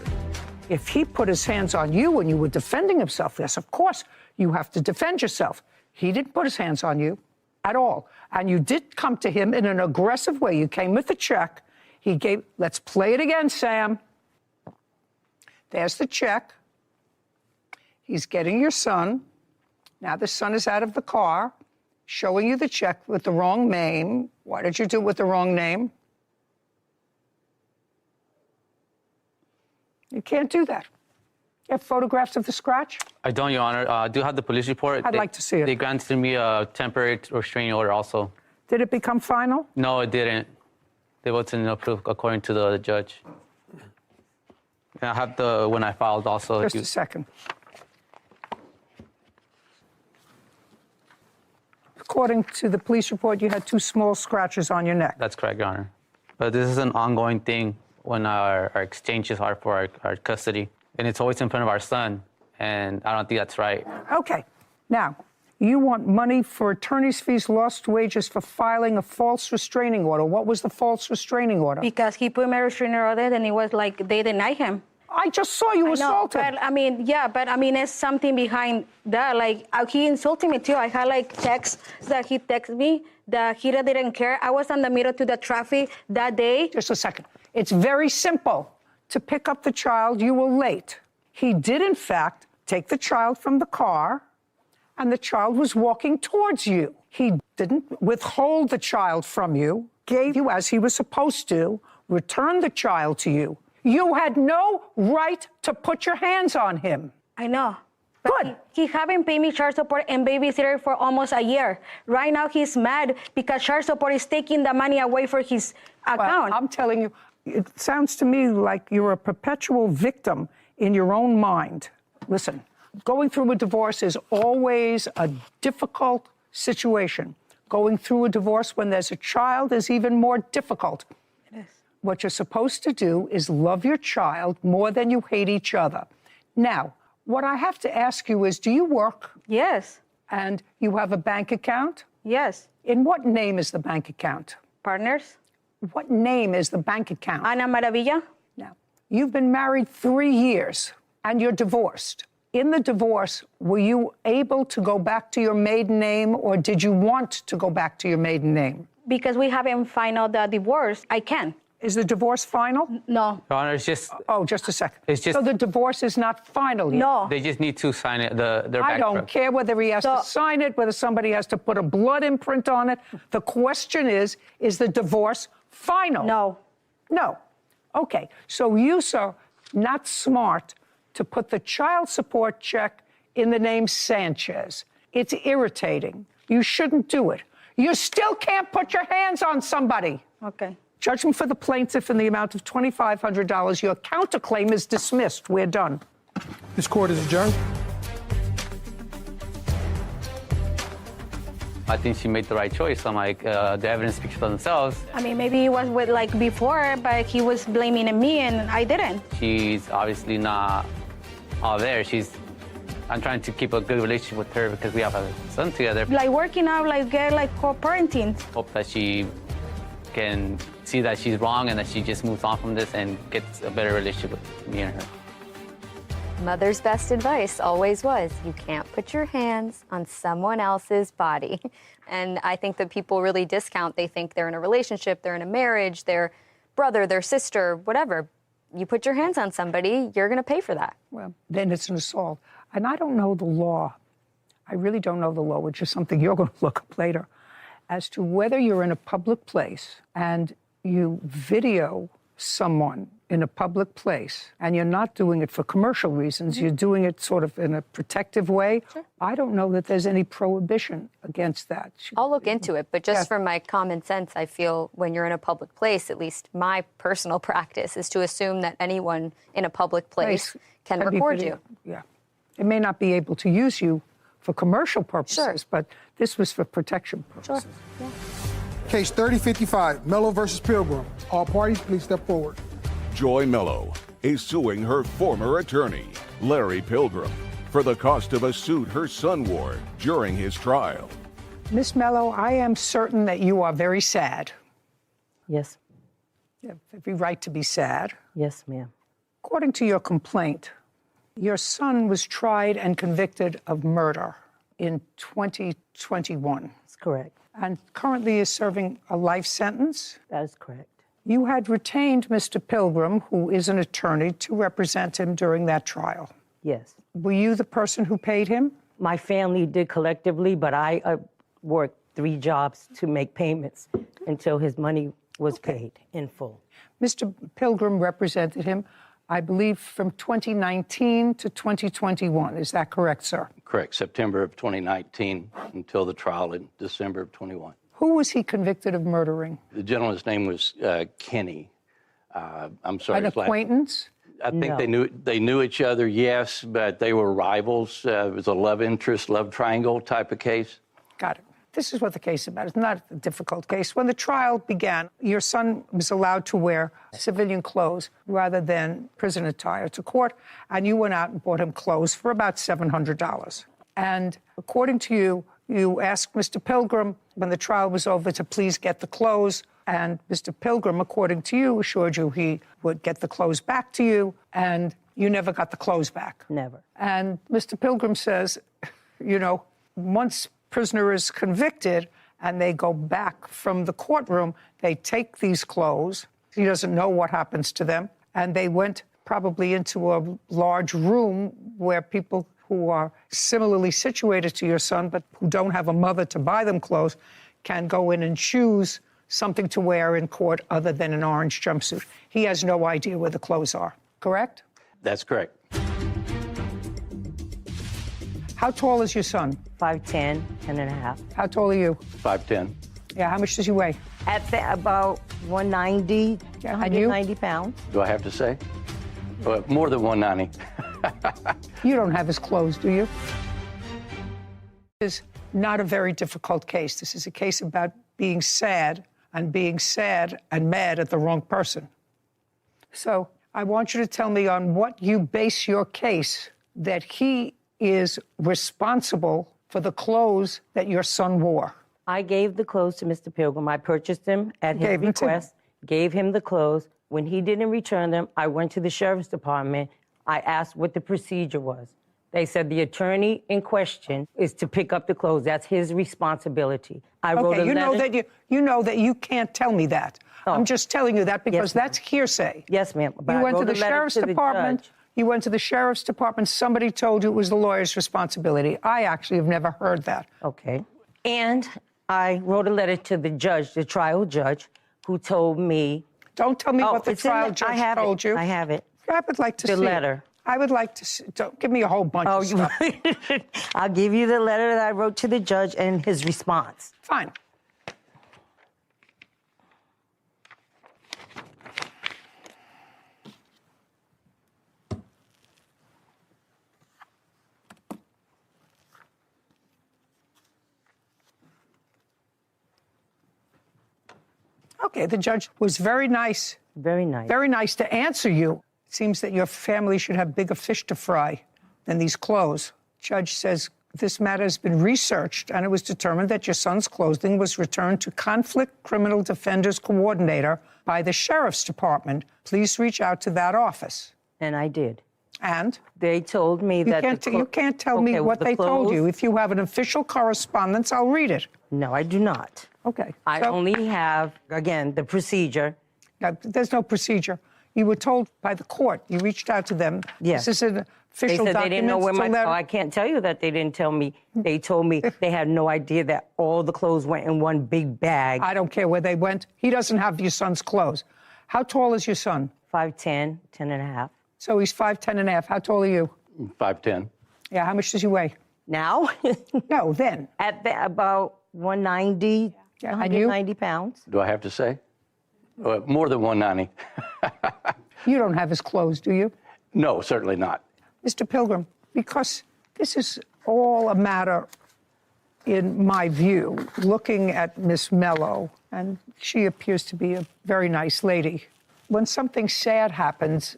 If he put his hands on you when you were defending himself, yes, of course, you have to defend yourself. He didn't put his hands on you at all. And you did come to him in an aggressive way. You came with a check. He gave, let's play it again, Sam. There's the check. He's getting your son. Now the son is out of the car, showing you the check with the wrong name. Why did you do it with the wrong name? You can't do that. You have photographs of the scratch? I don't, Your Honor. I do have the police report. I'd like to see it. They granted me a temporary restraining order also. Did it become final? No, it didn't. They wasn't approved according to the judge. And I have the when I filed also. Just a second. According to the police report, you had 2 small scratches on your neck. That's correct, Your Honor. But this is an ongoing thing when our exchanges are for our custody. And it's always in front of our son. And I don't think that's right. Okay. Now, you want money for attorney's fees, lost wages for filing a false restraining order. What was the false restraining order? Because he put my restraining order and it was like they denied him. I just saw you assaulted. But I mean, yeah, but I mean, there's something behind that. Like, he insulted me too. I had like texts that he texted me that he didn't care. I was in the middle to the traffic that day. Just a second. It's very simple. To pick up the child, you were late. He did, in fact, take the child from the car, and the child was walking towards you. He didn't withhold the child from you, gave you as he was supposed to, returned the child to you. You had no right to put your hands on him. I know. Good. He haven't paid me child support and babysitter for almost a year. Right now, he's mad because child support is taking the money away from his account. Well, I'm telling you, it sounds to me like you're a perpetual victim in your own mind. Listen, going through a divorce is always a difficult situation. Going through a divorce when there's a child is even more difficult. It is. What you're supposed to do is love your child more than you hate each other. Now, what I have to ask you is, do you work? Yes. And you have a bank account? Yes. In what name is the bank account? Partners. What name is the bank account? Ana Maravilla. Now, you've been married 3 years and you're divorced. In the divorce, were you able to go back to your maiden name, or did you want to go back to your maiden name? Because we haven't finalized the divorce, I can. Is the divorce final? No. Your Honor, it's just... Oh, just a second. It's just... So the divorce is not final yet? No. They just need to sign it, their I don't care whether he has to sign it, whether somebody has to put a blood imprint on it. The question is the divorce final? No. No. Okay. So you, sir, not smart to put the child support check in the name Sanchez. It's irritating. You shouldn't do it. You still can't put your hands on somebody. Okay. Judgment for the plaintiff in the amount of $2,500. Your counterclaim is dismissed. We're done. This court is adjourned. I think she made the right choice. I'm like, the evidence speaks for themselves. I mean, maybe he was with like before, but he was blaming me and I didn't. She's obviously not all there. I'm trying to keep a good relationship with her because we have a son together. Like working out, like get like co-parenting. Hope that she can see that she's wrong and that she just moves on from this and gets a better relationship with me and her. Mother's best advice always was, you can't put your hands on someone else's body. And I think that people really discount. They think they're in a relationship, they're in a marriage, their brother, their sister, whatever. You put your hands on somebody, you're going to pay for that. Well, then it's an assault. And I don't know the law. I really don't know the law, which is something you're going to look up later, as to whether you're in a public place and you video someone in a public place and you're not doing it for commercial reasons, you're doing it sort of in a protective way. Sure. I don't know that there's any prohibition against that. I'll look into it, but just from my common sense, I feel when you're in a public place, at least my personal practice is to assume that anyone in a public place can record you. Yeah. It may not be able to use you for commercial purposes, but this was for protection purposes. Sure. Yeah. Case 3055, Mello versus Pilgrim. All parties, please step forward. Joy Mello is suing her former attorney, Larry Pilgrim, for the cost of a suit her son wore during his trial. Miss Mello, I am certain that you are very sad. Yes. You have every right to be sad. Yes, ma'am. According to your complaint, your son was tried and convicted of murder in 2021. That's correct. And currently is serving a life sentence. That is correct. You had retained Mr. Pilgrim, who is an attorney, to represent him during that trial. Yes. Were you the person who paid him? My family did collectively, but I worked 3 jobs to make payments until his money was paid in full. Mr. Pilgrim represented him, I believe, from 2019 to 2021. Is that correct, sir? Correct. September of 2019 until the trial in December of 21. Who was he convicted of murdering? The gentleman's name was Kenny. I'm sorry. An acquaintance? I think they knew each other, yes, but they were rivals. It was a love interest, love triangle type of case. Got it. This is what the case is about. It's not a difficult case. When the trial began, your son was allowed to wear civilian clothes rather than prison attire to court, and you went out and bought him clothes for about $700. And according to you, you asked Mr. Pilgrim, when the trial was over, to please get the clothes. And Mr. Pilgrim, according to you, assured you he would get the clothes back to you, and you never got the clothes back. Never. And Mr. Pilgrim says, you know, once prisoner is convicted and they go back from the courtroom, they take these clothes. He doesn't know what happens to them. And they went probably into a large room where people who are similarly situated to your son, but who don't have a mother to buy them clothes, can go in and choose something to wear in court other than an orange jumpsuit. He has no idea where the clothes are, correct? That's correct. How tall is your son? 5'10", 10.5. How tall are you? 5'10". Yeah, how much does he weigh? About 190, Yeah, and you? 190 pounds. Do I have to say? Well, more than 190. You don't have his clothes, do you? This is not a very difficult case. This is a case about being sad and mad at the wrong person. So I want you to tell me on what you base your case that he is responsible for the clothes that your son wore. I gave the clothes to Mr. Pilgrim. I purchased them at his request, gave him the clothes. When he didn't return them, I went to the sheriff's department. I asked what the procedure was. They said the attorney in question is to pick up the clothes. That's his responsibility. I wrote a letter. You know that you can't tell me that. Oh. I'm just telling you that because that's hearsay. Yes, ma'am. You went to the sheriff's department. You went to the sheriff's department. Somebody told you it was the lawyer's responsibility. I actually have never heard that. Okay. And I wrote a letter to the judge, the trial judge, who told me. Don't tell me what the trial judge told you. I have it. I would like to see the letter. I would like to see. Don't give me a whole bunch of stuff. I'll give you the letter that I wrote to the judge and his response. Fine. Okay, the judge was very nice. Very nice. Very nice to answer you. It seems that your family should have bigger fish to fry than these clothes. Judge says this matter has been researched, and it was determined that your son's clothing was returned to Conflict Criminal Defenders Coordinator by the Sheriff's Department. Please reach out to that office. And I did. And? They told me that... You can't tell me what they told you. If you have an official correspondence, I'll read it. No, I do not. Okay. I only have, again, the procedure. No, there's no procedure. You were told by the court. You reached out to them. Yes. This is an official They said document. they didn't know where my... Oh, I can't tell you that they didn't tell me. They told me they had no idea that all the clothes went in one big bag. I don't care where they went. He doesn't have your son's clothes. How tall is your son? 5'10", 10 and a half. So he's 5'10" and a half. How tall are you? 5'10". Yeah, how much does he weigh? Now? No, then. About 190, 190 pounds. Do I have to say? More than 190. You don't have his clothes, do you? No, certainly not. Mr. Pilgrim, because this is all a matter, in my view, looking at Miss Mello, and she appears to be a very nice lady. When something sad happens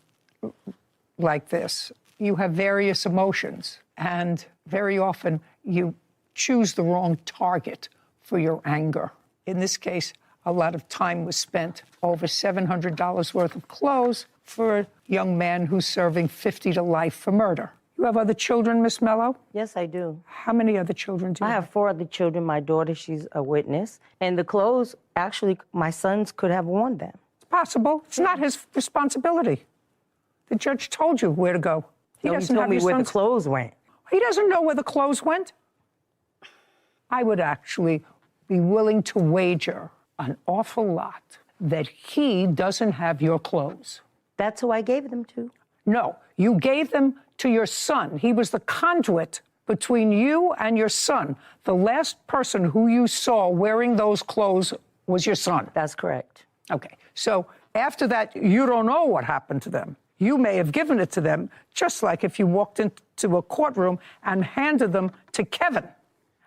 like this, you have various emotions, and very often you choose the wrong target for your anger. In this case, a lot of time was spent, over $700 worth of clothes for a young man who's serving 50 to life for murder. You have other children, Miss Mello? Yes, I do. How many other children do you I have 4 other children. My daughter, she's a witness. And the clothes, actually, my sons could have worn them. It's possible. It's not his responsibility. The judge told you where to go. He told me where the clothes went. He doesn't know where the clothes went. I would actually be willing to wager an awful lot that he doesn't have your clothes. That's who I gave them to. No, you gave them to your son. He was the conduit between you and your son. The last person who you saw wearing those clothes was your son. That's correct. Okay, so after that, you don't know what happened to them. You may have given it to them, just like if you walked into a courtroom and handed them to Kevin,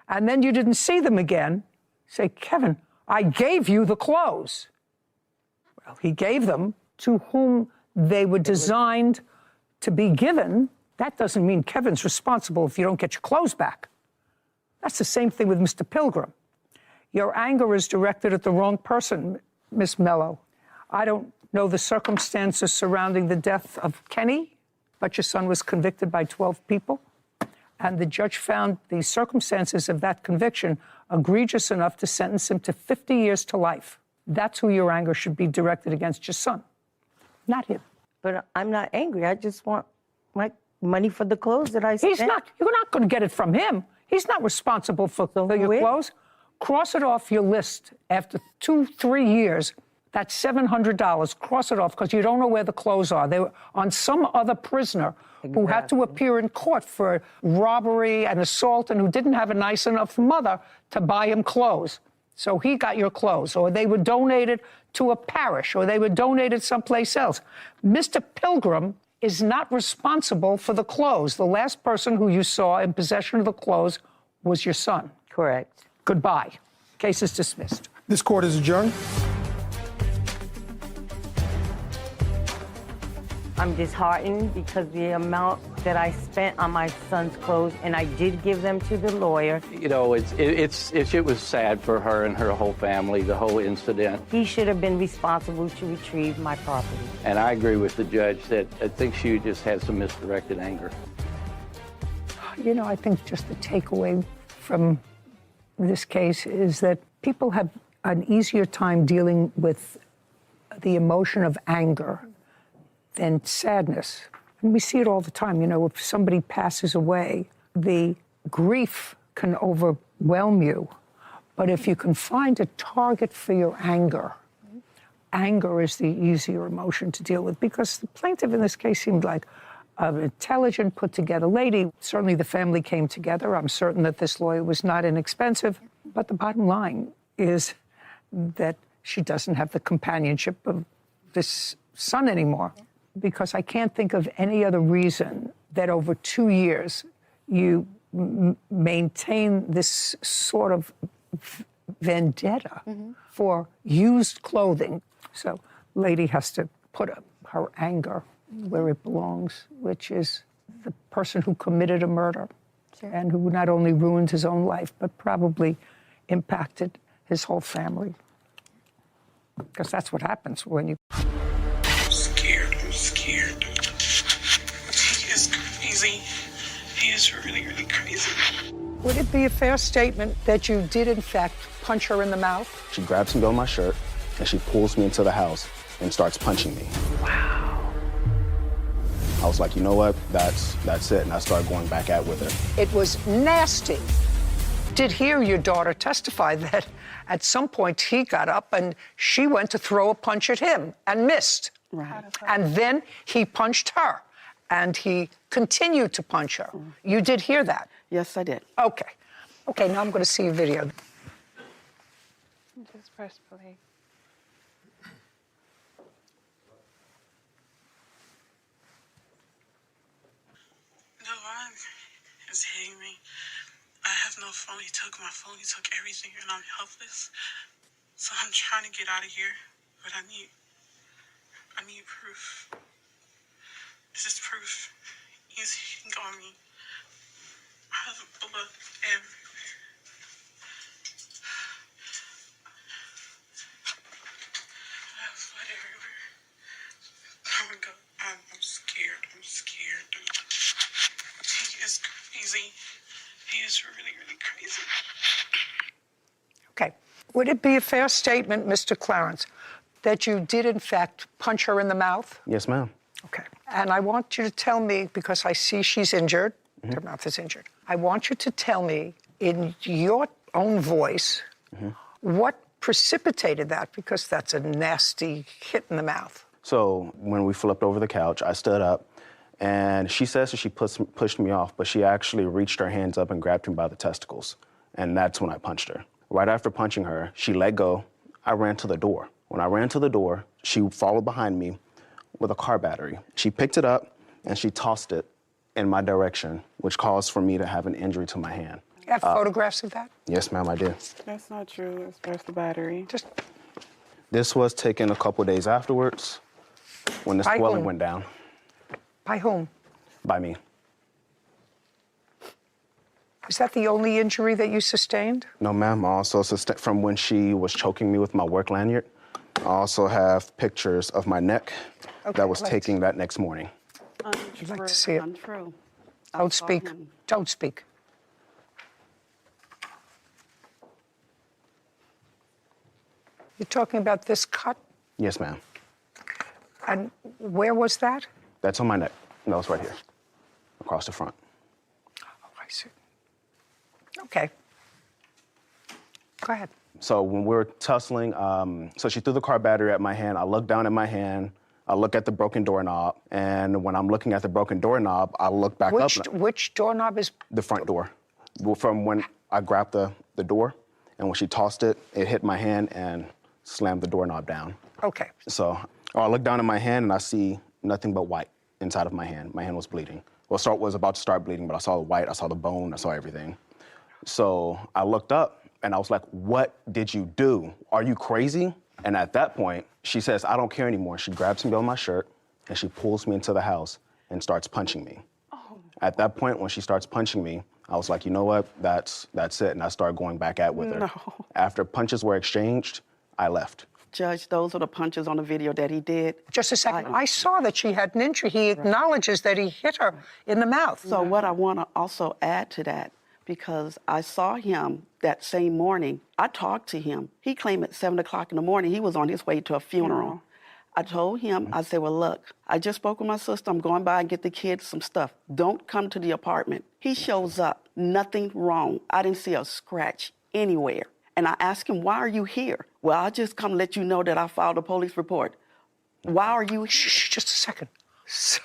and then you didn't see them again. Say, Kevin, I gave you the clothes. Well, he gave them to whom they were designed to be given. That doesn't mean Kevin's responsible if you don't get your clothes back. That's the same thing with Mr. Pilgrim. Your anger is directed at the wrong person, Miss Mello. I don't know the circumstances surrounding the death of Kenny, but your son was convicted by 12 people. And the judge found the circumstances of that conviction egregious enough to sentence him to 50 years to life. That's who your anger should be directed against your son, not him. But I'm not angry. I just want my money for the clothes that I spent. You're not going to get it from him. He's not responsible for your clothes. Cross it off your list after 2-3 years. That's $700. Cross it off because you don't know where the clothes are. They were on some other prisoner who had to appear in court for robbery and assault and who didn't have a nice enough mother to buy him clothes. So he got your clothes, or they were donated to a parish, or they were donated someplace else. Mr. Pilgrim is not responsible for the clothes. The last person who you saw in possession of the clothes was your son. Correct. Goodbye. Case is dismissed. This court is adjourned. I'm disheartened because the amount that I spent on my son's clothes, and I did give them to the lawyer. You know, it was sad for her and her whole family, the whole incident. He should have been responsible to retrieve my property. And I agree with the judge that I think she just had some misdirected anger. You know, I think just the takeaway from this case is that people have an easier time dealing with the emotion of anger than sadness. And we see it all the time. You know, if somebody passes away, the grief can overwhelm you. But if you can find a target for your anger, anger is the easier emotion to deal with, because the plaintiff in this case seemed like an intelligent, put-together lady. Certainly the family came together. I'm certain that this lawyer was not inexpensive. But the bottom line is that she doesn't have the companionship of this son anymore. Because I can't think of any other reason that over 2 years you maintain this sort of vendetta for used clothing. So lady has to put her anger where it belongs, which is the person who committed a murder and who not only ruined his own life, but probably impacted his whole family. Because that's what happens when you... I'm scared. I'm scared. He is crazy. He is really, really crazy. Would it be a fair statement that you did, in fact, punch her in the mouth? She grabs me on my shirt, and she pulls me into the house and starts punching me. Wow. I was like, you know what? That's it. And I started going back at with her. It was nasty. Did hear your daughter testify that at some point he got up and she went to throw a punch at him and missed. Right. And then he punched her and he continued to punch her. You did hear that? Yes, I did. Okay. Okay, now I'm going to see a video. Just press play. No, he's hitting me. I have no phone. He took my phone. He took everything, and I'm helpless. So I'm trying to get out of here, but I need proof. This is proof. He's hitting on me. I have blood everywhere. I have blood everywhere. Oh my God, I'm scared. I'm scared. He is crazy. He is really, really crazy. Okay. Would it be a fair statement, Mr. Clarence, that you did, in fact, punch her in the mouth? Yes, ma'am. Okay. And I want you to tell me, because I see she's injured, her mouth is injured. I want you to tell me in your own voice what precipitated that, because that's a nasty hit in the mouth. So when we flipped over the couch, I stood up, and she says that she pushed me off, but she actually reached her hands up and grabbed me by the testicles, and that's when I punched her. Right after punching her, she let go. I ran to the door. When I ran to the door, she followed behind me with a car battery. She picked it up, and she tossed it in my direction, which caused for me to have an injury to my hand. You have photographs of that? Yes, ma'am, I did. That's not true. There's the battery. This was taken a couple days afterwards when the swelling went down. By whom? By me. Is that the only injury that you sustained? No, ma'am. I also from when she was choking me with my work lanyard. I also have pictures of my neck that was taken that next morning. I'd like to see it. Untrue. Don't speak. Don't speak. You're talking about this cut? Yes, ma'am. And where was that? That's on my neck. No, it's right here, across the front. Oh, I see. Okay. Go ahead. So when we were tussling, so she threw the car battery at my hand. I looked down at my hand. I look at the broken doorknob, and when I'm looking at the broken doorknob, I look back up. Which doorknob is? The front door. Well, from when I grabbed the door, and when she tossed it, it hit my hand and slammed the doorknob down. Okay. So I look down at my hand, and I see nothing but white inside of my hand. My hand was bleeding. Well, was about to start bleeding, but I saw the white, I saw the bone, I saw everything. So I looked up, and I was like, what did you do? Are you crazy? And at that point, she says, I don't care anymore. She grabs me by my shirt, and she pulls me into the house and starts punching me. At that point, when she starts punching me, I was like, you know what, that's it. And I started going back at with her. No. After punches were exchanged, I left. Judge, those are the punches on the video that he did. Just a second. I saw that she had an injury. He acknowledges that he hit her in the mouth. So what I want to also add to that, because I saw him that same morning. I talked to him. He claimed at 7 o'clock in the morning he was on his way to a funeral. I told him, I said, well, look, I just spoke with my sister. I'm going by and get the kids some stuff. Don't come to the apartment. He shows up. Nothing wrong. I didn't see a scratch anywhere. And I asked him, why are you here? Well, I'll just come let you know that I filed a police report. Why are you here? Shh, just a second. So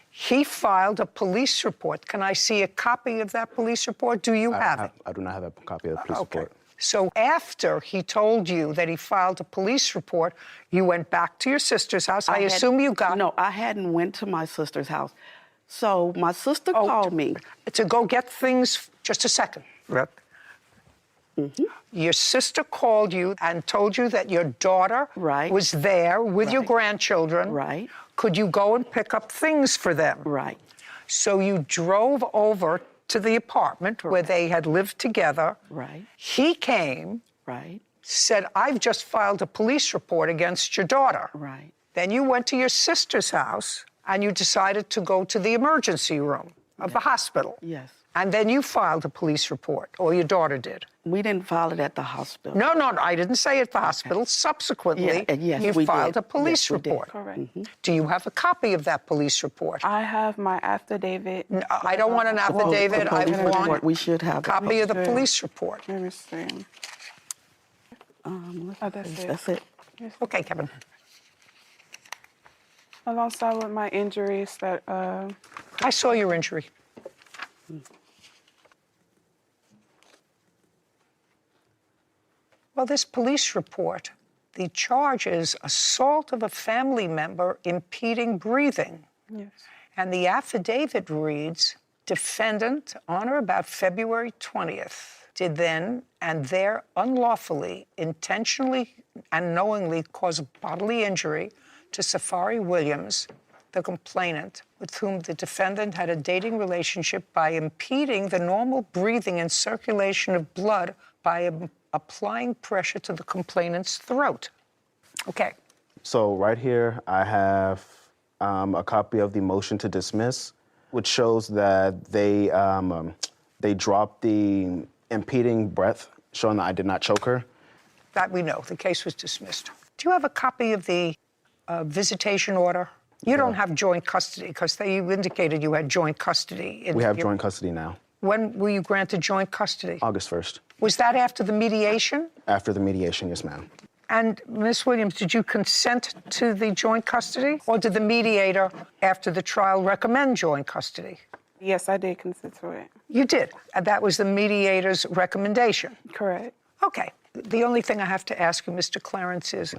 he filed a police report. Can I see a copy of that police report? Do you have it? I do not have a copy of the police report. So after he told you that he filed a police report, you went back to your sister's house. I assume you got... No, I hadn't went to my sister's house. So my sister called me. To go get things... Just a second, Rick. Your sister called you and told you that your daughter was there with your grandchildren. Right. Could you go and pick up things for them? Right. So you drove over to the apartment where they had lived together. Right. He came. Right. Said, I've just filed a police report against your daughter. Right. Then you went to your sister's house and you decided to go to the emergency room of the hospital. Yes. And then you filed a police report, or your daughter did. We didn't file it at the hospital. No, I didn't say at the hospital. Subsequently, yes, you we filed did. a police Yes, we did. report. Correct. Do you have a copy of that police report? I have my affidavit. No, I don't want an affidavit. I want We should have a copy of the Sure. police report. Let me see. That's it. Okay, Kevin. Alongside with my injuries that I saw your injury. Well, this police report, the charge is assault of a family member impeding breathing. Yes. And the affidavit reads, defendant on or about February 20th did then and there unlawfully, intentionally, and knowingly cause bodily injury to Safari Williams, the complainant, with whom the defendant had a dating relationship by impeding the normal breathing and circulation of blood by applying pressure to the complainant's throat. Okay. So right here, I have a copy of the motion to dismiss, which shows that they dropped the impeding breath, showing that I did not choke her. That we know. The case was dismissed. Do you have a copy of the visitation order? You don't have joint custody because you indicated you had joint custody. We have joint custody now. When were you granted joint custody? August 1st. Was that after the mediation? After the mediation, yes, ma'am. And Ms. Williams, did you consent to the joint custody? Or did the mediator, after the trial, recommend joint custody? Yes, I did consent to it. You did. And that was the mediator's recommendation? Correct. Okay. The only thing I have to ask you, Mr. Clarence, is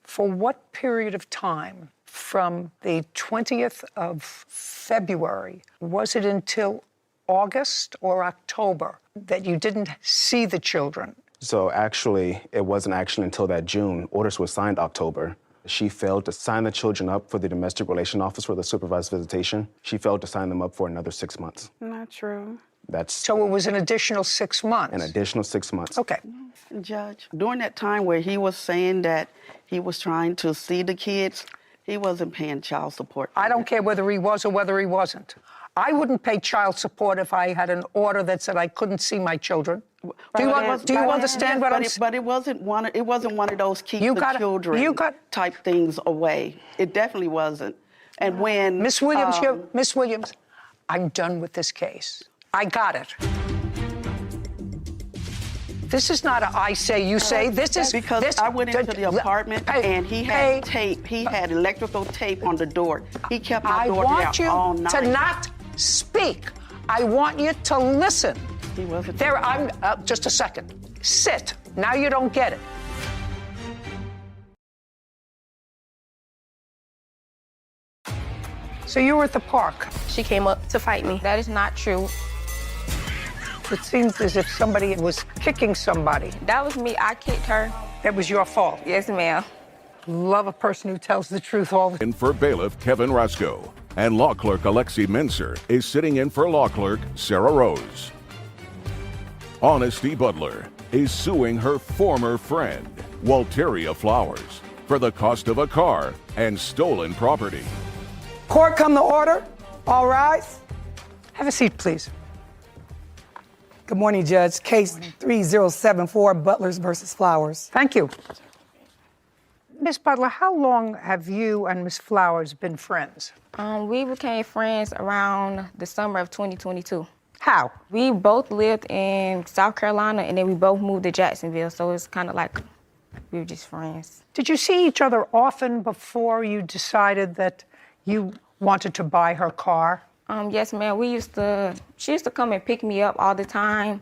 for what period of time from the 20th of February, was it until August or October that you didn't see the children? So actually, it wasn't actually until that June. Orders were signed October. She failed to sign the children up for the domestic relation office for the supervised visitation. She failed to sign them up for another 6 months. Not true. So it was an additional 6 months? An additional 6 months. Okay. Judge, during that time where he was saying that he was trying to see the kids, he wasn't paying child support. I don't care whether he was or whether he wasn't. I wouldn't pay child support if I had an order that said I couldn't see my children. Do you understand what I'm saying? But it wasn't one of those keep the children type things away. It definitely wasn't. And when Miss Williams, Miss Williams, I'm done with this case. I got it. This is not a I say, you say. This is because I went into the apartment and he had tape. He had electrical tape on the door. He kept my door there all night. I want you to not speak. I want you to listen. He wasn't. I'm just a second. Sit. Now you don't get it. So you were at the park. She came up to fight me. That is not true. It seems as if somebody was kicking somebody. That was me. I kicked her. That was your fault? Yes, ma'am. Love a person who tells the truth all the time. In for bailiff Kevin Rasco, and law clerk Alexi Mincer is sitting in for law clerk Sarah Rose. Honesty Butler is suing her former friend, Walteria Flowers, for the cost of a car and stolen property. Court come to order. All rise. Have a seat, please. Good morning, Judge. Case 3074, Butlers versus Flowers. Thank you. Ms. Butler, how long have you and Ms. Flowers been friends? We became friends around the summer of 2022. How? We both lived in South Carolina, and then we both moved to Jacksonville, so it's kind of like we were just friends. Did you see each other often before you decided that you wanted to buy her car? Yes, ma'am. She used to come and pick me up all the time.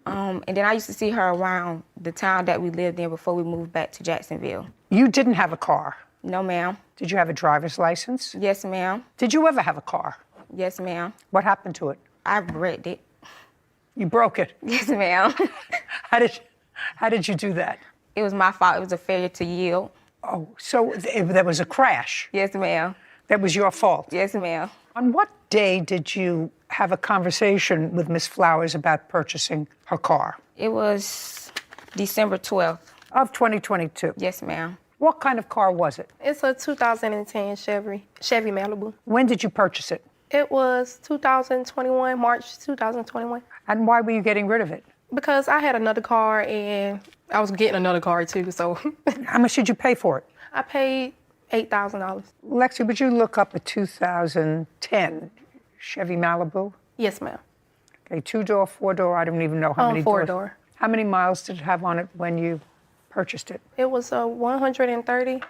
And then I used to see her around the town that we lived in before we moved back to Jacksonville. You didn't have a car? No, ma'am. Did you have a driver's license? Yes, ma'am. Did you ever have a car? Yes, ma'am. What happened to it? I wrecked it. You broke it? Yes, ma'am. How did you... How did you do that? It was my fault. It was a failure to yield. Oh, so there was a crash. Yes, ma'am. That was your fault. Yes, ma'am. On what day did you have a conversation with Miss Flowers about purchasing her car? It was December 12th. Of 2022? Yes, ma'am. What kind of car was it? It's a 2010 Chevy Malibu. When did you purchase it? It was 2021, March 2021. And why were you getting rid of it? Because I had another car and I was getting another car too, so. How much did you pay for it? I paid $8,000. Lexi, would you look up a 2010 Chevy Malibu? Yes, ma'am. Okay, 2-door, 4-door, I don't even know how many doors. 4-door. How many miles did it have on it when you purchased it? It was 130.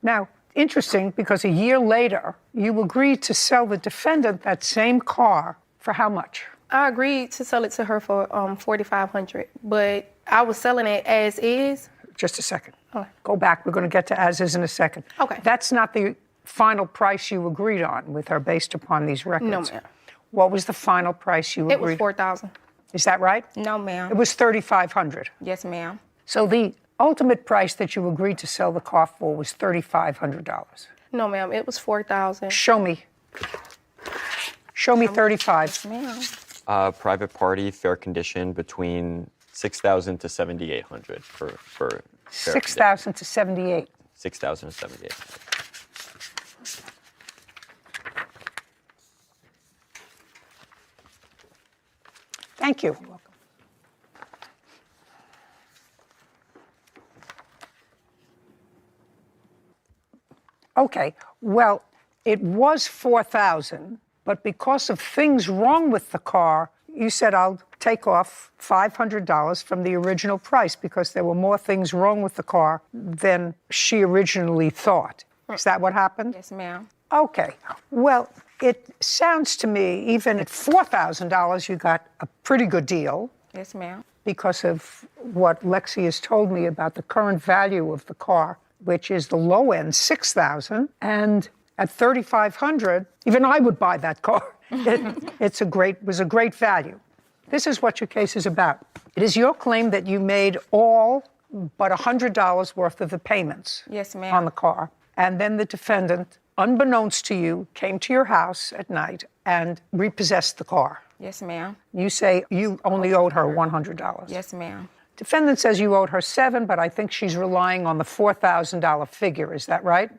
Now, interesting, because a year later, you agreed to sell the defendant that same car for how much? I agreed to sell it to her for $4,500, but I was selling it as is. Just a second. Okay. Go back. We're going to get to as is in a second. Okay. That's not the final price you agreed on with her based upon these records. No, ma'am. What was the final price you agreed? It was $4,000. Is that right? No, ma'am. It was $3,500. Yes, ma'am. So the ultimate price that you agreed to sell the car for was $3,500. No, ma'am. It was $4,000. Show me. Show me 35. Yes, ma'am. Private party, fair condition, between 6,000 to 7,800 for fair 6,000 to 78. 6,000 to 78. Thank you. Okay, well, it was 4,000, but because of things wrong with the car, you said I'll take off $500 from the original price because there were more things wrong with the car than she originally thought. Is that what happened? Yes, ma'am. Okay, well, it sounds to me, even at $4,000, you got a pretty good deal Yes, ma'am. because of what Lexi has told me about the current value of the car, which is the low end, $6,000, and at $3,500, even I would buy that car. It was a great value. This is what your case is about. It is your claim that you made all but $100 worth of the payments Yes, ma'am. on the car, and then the defendant, unbeknownst to you, came to your house at night and repossessed the car. Yes, ma'am. You say you only owed her $100. Yes, ma'am. Defendant says you owed her $7,000, but I think she's relying on the $4,000 figure. Is that right?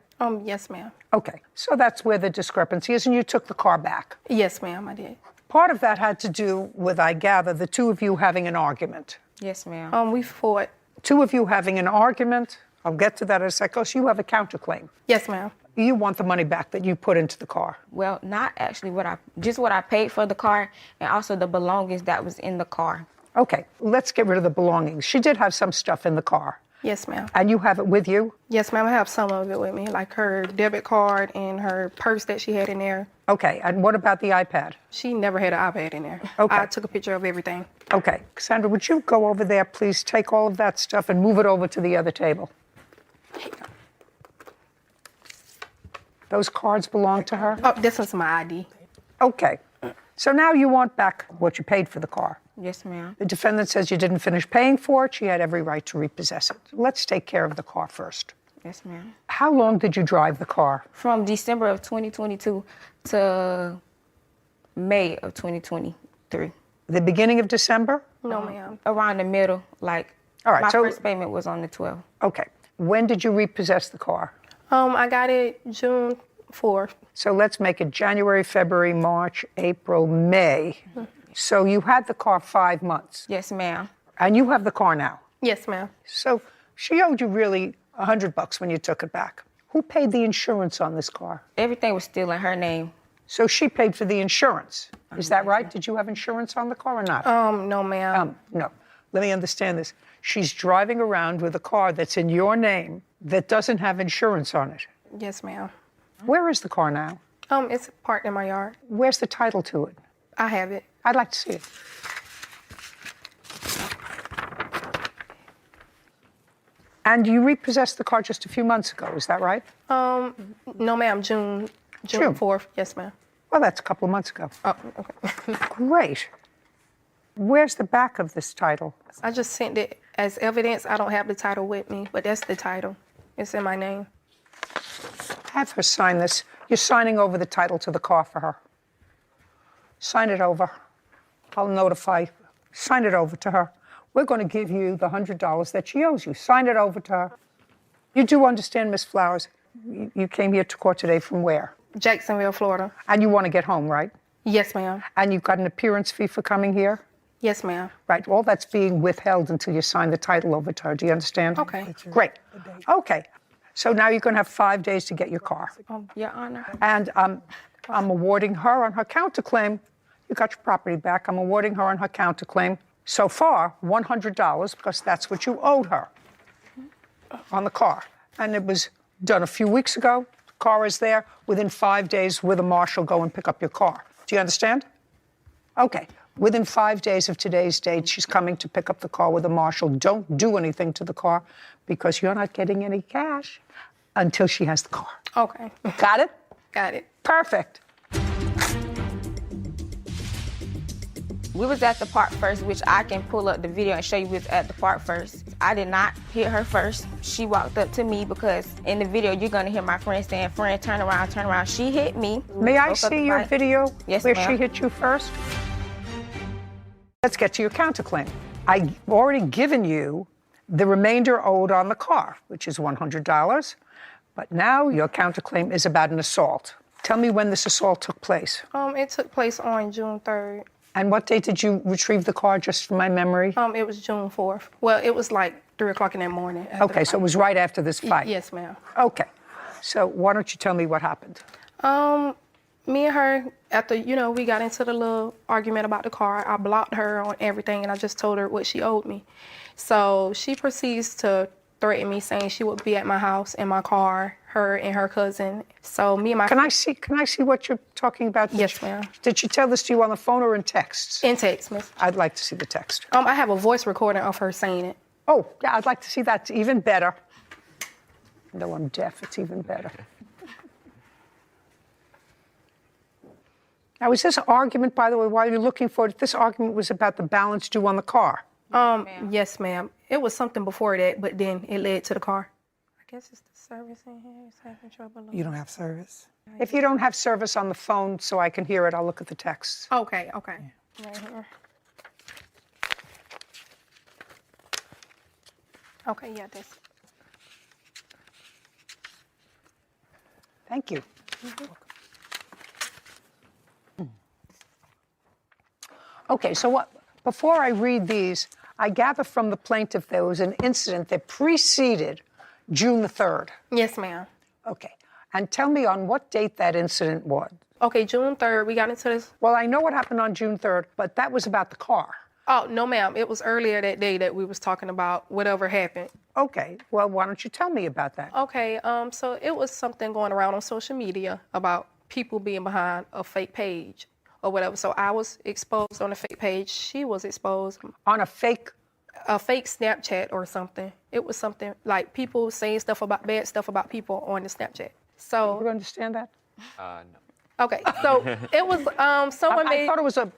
Yes, ma'am. Okay, so that's where the discrepancy is, and you took the car back. Yes, ma'am, I did. Part of that had to do with, I gather, the two of you having an argument. Yes, ma'am. We fought. Two of you having an argument. I'll get to that in a second. So you have a counterclaim. Yes, ma'am. You want the money back that you put into the car. Well, not actually what I paid for the car and also the belongings that was in the car. Okay, let's get rid of the belongings. She did have some stuff in the car. Yes, ma'am. And you have it with you? Yes, ma'am. I have some of it with me, like her debit card and her purse that she had in there. Okay, and what about the iPad? She never had an iPad in there. Okay. I took a picture of everything. Okay, Cassandra, would you go over there, please? Take all of that stuff and move it over to the other table. Those cards belong to her? Oh, this one's my ID. Okay. So now you want back what you paid for the car. Yes, ma'am. The defendant says you didn't finish paying for it. She had every right to repossess it. Let's take care of the car first. Yes, ma'am. How long did you drive the car? From December of 2022 to May of 2023. The beginning of December? No, ma'am. Around the middle, like All right, my so- first payment was on the 12th. Okay. When did you repossess the car? I got it June 4th. So let's make it January, February, March, April, May. So you had the car 5 months. Yes, ma'am. And you have the car now. Yes, ma'am. So she owed you really $100 when you took it back. Who paid the insurance on this car? Everything was still in her name. So she paid for the insurance. Is that right? Did you have insurance on the car or not? No, ma'am. No. Let me understand this. She's driving around with a car that's in your name that doesn't have insurance on it. Yes, ma'am. Where is the car now? It's parked in my yard. Where's the title to it? I have it. I'd like to see it. And you repossessed the car just a few months ago, is that right? No, ma'am. June 4th. Yes, ma'am. Well, that's a couple of months ago. Oh, okay. Great. Where's the back of this title? I just sent it As evidence, I don't have the title with me, but that's the title. It's in my name. Have her sign this. You're signing over the title to the car for her. Sign it over. I'll notify. Sign it over to her. We're going to give you the $100 that she owes you. Sign it over to her. You do understand, Miss Flowers, you came here to court today from where? Jacksonville, Florida. And you want to get home, right? Yes, ma'am. And you've got an appearance fee for coming here? Yes, ma'am. Right, all that's being withheld until you sign the title over to her. Do you understand? Okay. Great. Okay. So now you're going to have 5 days to get your car. Your Honor. And I'm awarding her on her counterclaim. You got your property back. I'm awarding her on her counterclaim. So far, $100, because that's what you owed her on the car. And it was done a few weeks ago. The car is there. Within 5 days, with a marshal, go and pick up your car. Do you understand? Okay. Within 5 days of today's date, she's coming to pick up the car with a marshal. Don't do anything to the car because you're not getting any cash until she has the car. Okay. Got it? Got it. Perfect. We was at the park first, which I can pull up the video and show you we was at the park first. I did not hit her first. She walked up to me because in the video, you're gonna hear my friend saying, friend, turn around, turn around. She hit me. May I see your video Yes, where ma'am. she hit you first? Let's get to your counterclaim. I've already given you the remainder owed on the car, which is $100. But now your counterclaim is about an assault. Tell me when this assault took place. It took place on June 3rd. And what date did you retrieve the car, just from my memory? It was June 4th. Well, it was like 3 o'clock in the morning. Okay, so it was right after this fight. Yes, ma'am. Okay. So why don't you tell me what happened? Me and her, after, we got into the little argument about the car, I blocked her on everything and I just told her what she owed me. So she proceeds to threaten me, saying she would be at my house in my car, her and her cousin. So me and my Can I see what you're talking about? Yes, ma'am. Did she tell this to you on the phone or in text? In text, miss. I'd like to see the text. I have a voice recording of her saying it. Oh, yeah, I'd like to see that. Even better. Though I'm deaf, it's even better. Now, is this argument, by the way, while you're looking for it, this argument was about the balance due on the car? Yes, ma'am. It was something before that, but then it led to the car. I guess it's the service in here is having trouble. You don't have service? If you don't have service on the phone so I can hear it, I'll look at the text. Okay. Right here. Okay, yeah, that's. Thank you. Okay, so before I read these, I gather from the plaintiff there was an incident that preceded June the 3rd. Yes, ma'am. Okay, and tell me on what date that incident was. Okay, June 3rd, we got into this. Well, I know what happened on June 3rd, but that was about the car. Oh, no, ma'am. It was earlier that day that we was talking about whatever happened. Okay, well, why don't you tell me about that? Okay, so it was something going around on social media about people being behind a fake page or whatever. So I was exposed on a fake page. She was exposed on a fake Snapchat or something. It was something like people saying bad stuff about people on the Snapchat. So you understand that? No. Okay, so it was someone I thought it was a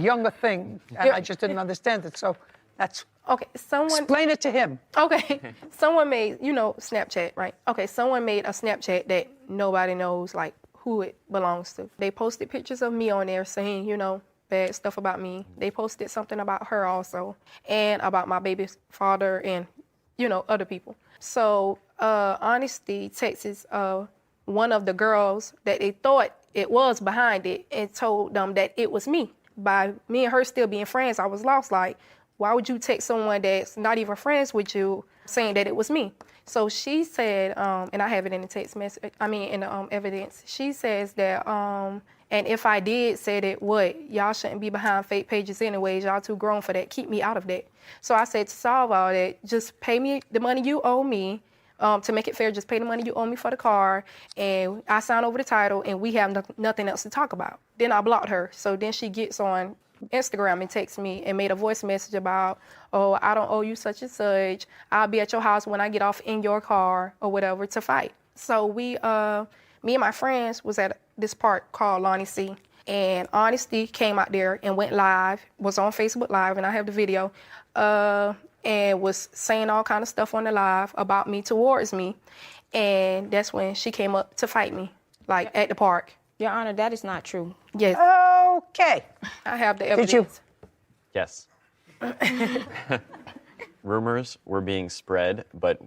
younger thing, and I just didn't understand it. So that's okay. Explain it to him. Okay, someone made Snapchat, right? Okay, someone made a Snapchat that nobody knows like who it belongs to. They posted pictures of me on there saying bad stuff about me. They posted something about her also, and about my baby's father and other people. So Honesty texts one of the girls that they thought it was behind it and told them that it was me. By me and her still being friends, I was lost. Like, why would you text someone that's not even friends with you saying that it was me? So she said, and I have it in the text message, in the evidence, she says that, and if I did say that, y'all shouldn't be behind fake pages anyways, y'all too grown for that, keep me out of that. So I said, to solve all that, just pay me the money you owe me. To make it fair, just pay the money you owe me for the car, and I sign over the title, and we have nothing else to talk about. Then I blocked her. So then she gets on Instagram and texts me and made a voice message about, oh, I don't owe you such and such. I'll be at your house when I get off in your car or whatever to fight. So me and my friends was at this park called Lonnie C. And Honesty came out there and went live, was on Facebook Live, and I have the video, and was saying all kind of stuff on the live about me towards me. And that's when she came up to fight me, like at the park. Your Honor, that is not true. Yes. Okay. I have the evidence. Did you? Yes. Rumors were being spread, but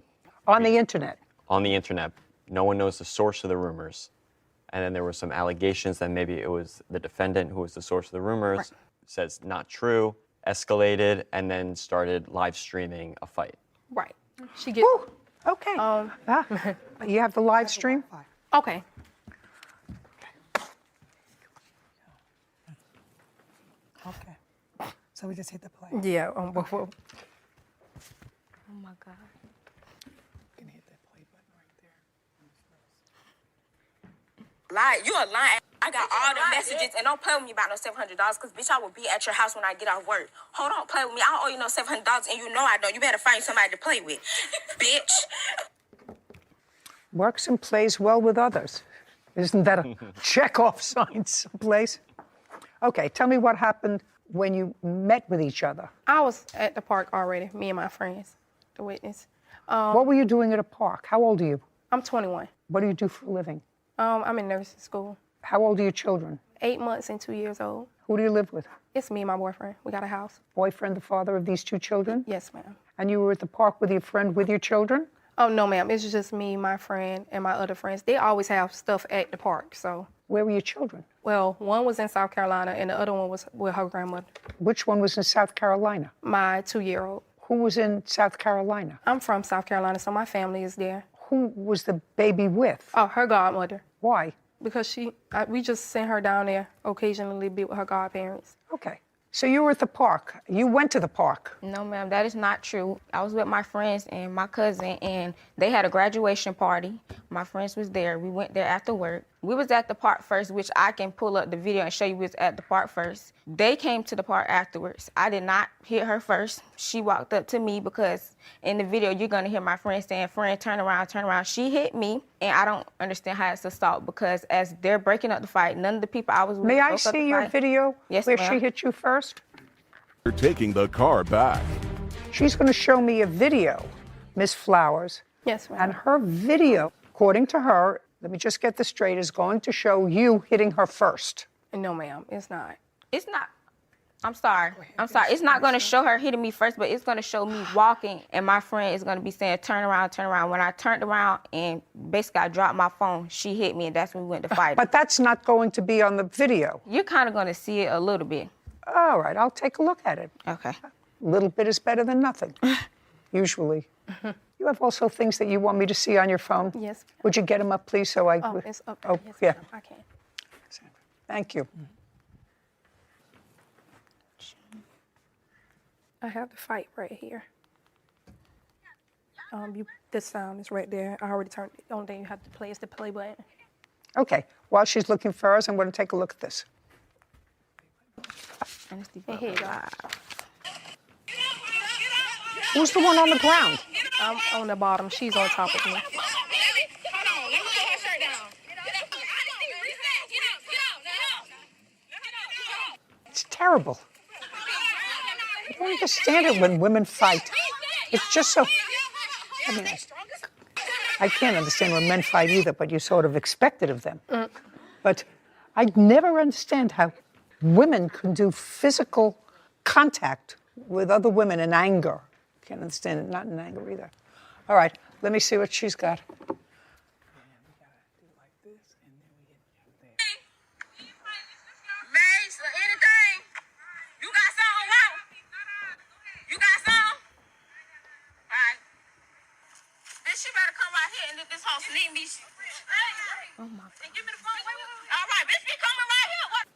On the internet. on the internet, no one knows the source of the rumors. And then there were some allegations that maybe it was the defendant who was the source of the rumors. Right. Says not true, escalated, and then started live streaming a fight. Right. She gets. Okay. You have the live stream? Okay. Okay. So we just hit the play. Yeah. Before. Oh my God. Lie, you a lying. I got all the messages, and don't play with me about no $700, because bitch, I will be at your house when I get off work. Hold on, play with me. I don't owe you no $700, and you know I don't. You better find somebody to play with, bitch. Works and plays well with others. Isn't that a check-off sign someplace? Okay, tell me what happened when you met with each other. I was at the park already, me and my friends, the witness. What were you doing at a park? How old are you? I'm 21. What do you do for a living? I'm in nursing school. How old are your children? 8 months and 2 years old. Who do you live with? It's me and my boyfriend. We got a house. Boyfriend, the father of these two children? Yes, ma'am. And you were at the park with your friend with your children? Oh, no, ma'am. It's just me, my friend, and my other friends. They always have stuff at the park, so. Where were your children? Well, one was in South Carolina, and the other one was with her grandmother. Which one was in South Carolina? My 2-year-old. Who was in South Carolina? I'm from South Carolina, so my family is there. Who was the baby with? Oh, her godmother. Why? Because we just sent her down there occasionally to be with her godparents. Okay. So you were at the park. You went to the park. No, ma'am, that is not true. I was with my friends and my cousin, and they had a graduation party. My friends was there. We went there after work. We was at the park first, which I can pull up the video and show you we was at the park first. They came to the park afterwards. I did not hit her first. She walked up to me because in the video, you're gonna hear my friend saying, "Friend, turn around, turn around." She hit me, and I don't understand how it's assault because as they're breaking up the fight, none of the people I was with May I broke up the see your fight. video Yes, where ma'am. she hit you first? You're taking the car back. She's going to show me a video, Miss Flowers. Yes, ma'am. And her video, according to her, let me just get this straight, is going to show you hitting her first. No, ma'am, it's not. It's not. I'm sorry. It's not going to show her hitting me first, but it's going to show me walking, and my friend is going to be saying, turn around, turn around. When I turned around and basically I dropped my phone, she hit me, and that's when we went to fight. But that's not going to be on the video. You're kind of going to see it a little bit. All right, I'll take a look at it. Okay. A little bit is better than nothing, usually. You have also things that you want me to see on your phone? Yes. Would you get them up, please, so I... Oh, it's up there. Oh, Yes, yeah. ma'am, I can. Thank you. I have the fight right here. The sound is right there. I already turned it. The only thing you have to play is the play button. Okay, while she's looking for us, I'm going to take a look at this. And here you go. Who's the one on the ground? I'm on the bottom. She's on top of me. It's terrible. I don't understand it when women fight. It's just so... I mean, I can't understand when men fight either, but you sort of expect it of them. But I never understand how women can do physical contact with other women in anger. Can't understand it, not in anger either. All right, let me see what she's got. She better come right here and let this hoe sneak me. Oh my God. Give me the phone. All right, bitch, be coming right here. What?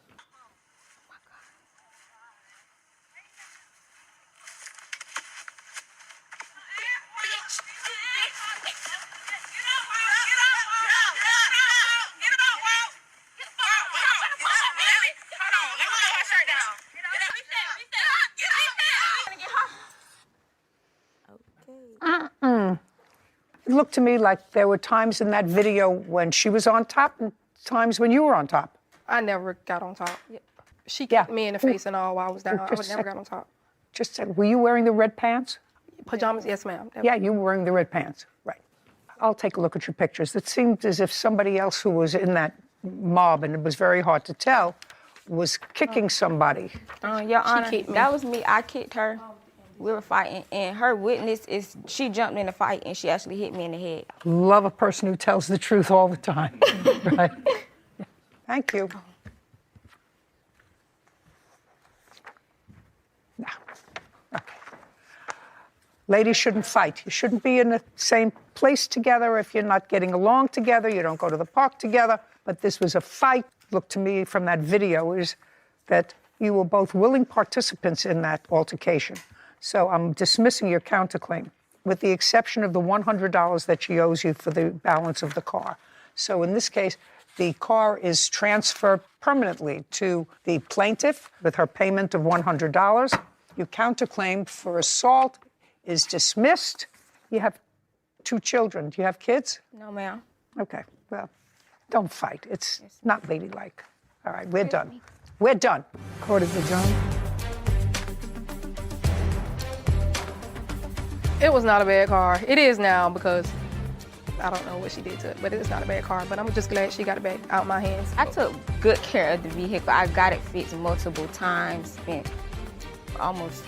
It looked to me like there were times in that video when she was on top and times when you were on top. I never got on top. She kicked me in the face and all while I was down. I would never got on top. Just said, were you wearing the red pants? Pajamas, yes, ma'am. Yeah, you were wearing the red pants, right. I'll take a look at your pictures. It seemed as if somebody else who was in that mob, and it was very hard to tell, was kicking somebody. Your Honor, that was me. I kicked her. We were fighting, and her witness is she jumped in the fight and she actually hit me in the head. Love a person who tells the truth all the time. Right? Thank you. No. Okay. Ladies shouldn't fight. You shouldn't be in the same place together if you're not getting along together. You don't go to the park together. But this was a fight. Look to me from that video is that you were both willing participants in that altercation. So I'm dismissing your counterclaim, with the exception of the $100 that she owes you for the balance of the car. So in this case, the car is transferred permanently to the plaintiff with her payment of $100. Your counterclaim for assault is dismissed. You have 2 children. Do you have kids? No, ma'am. Okay, well, don't fight. It's not ladylike. All right, we're done. We're done. Court is adjourned. It was not a bad car. It is now because I don't know what she did to it, but it's not a bad car. But I'm just glad she got it back out my hands. I took good care of the vehicle. I got it fixed multiple times, spent almost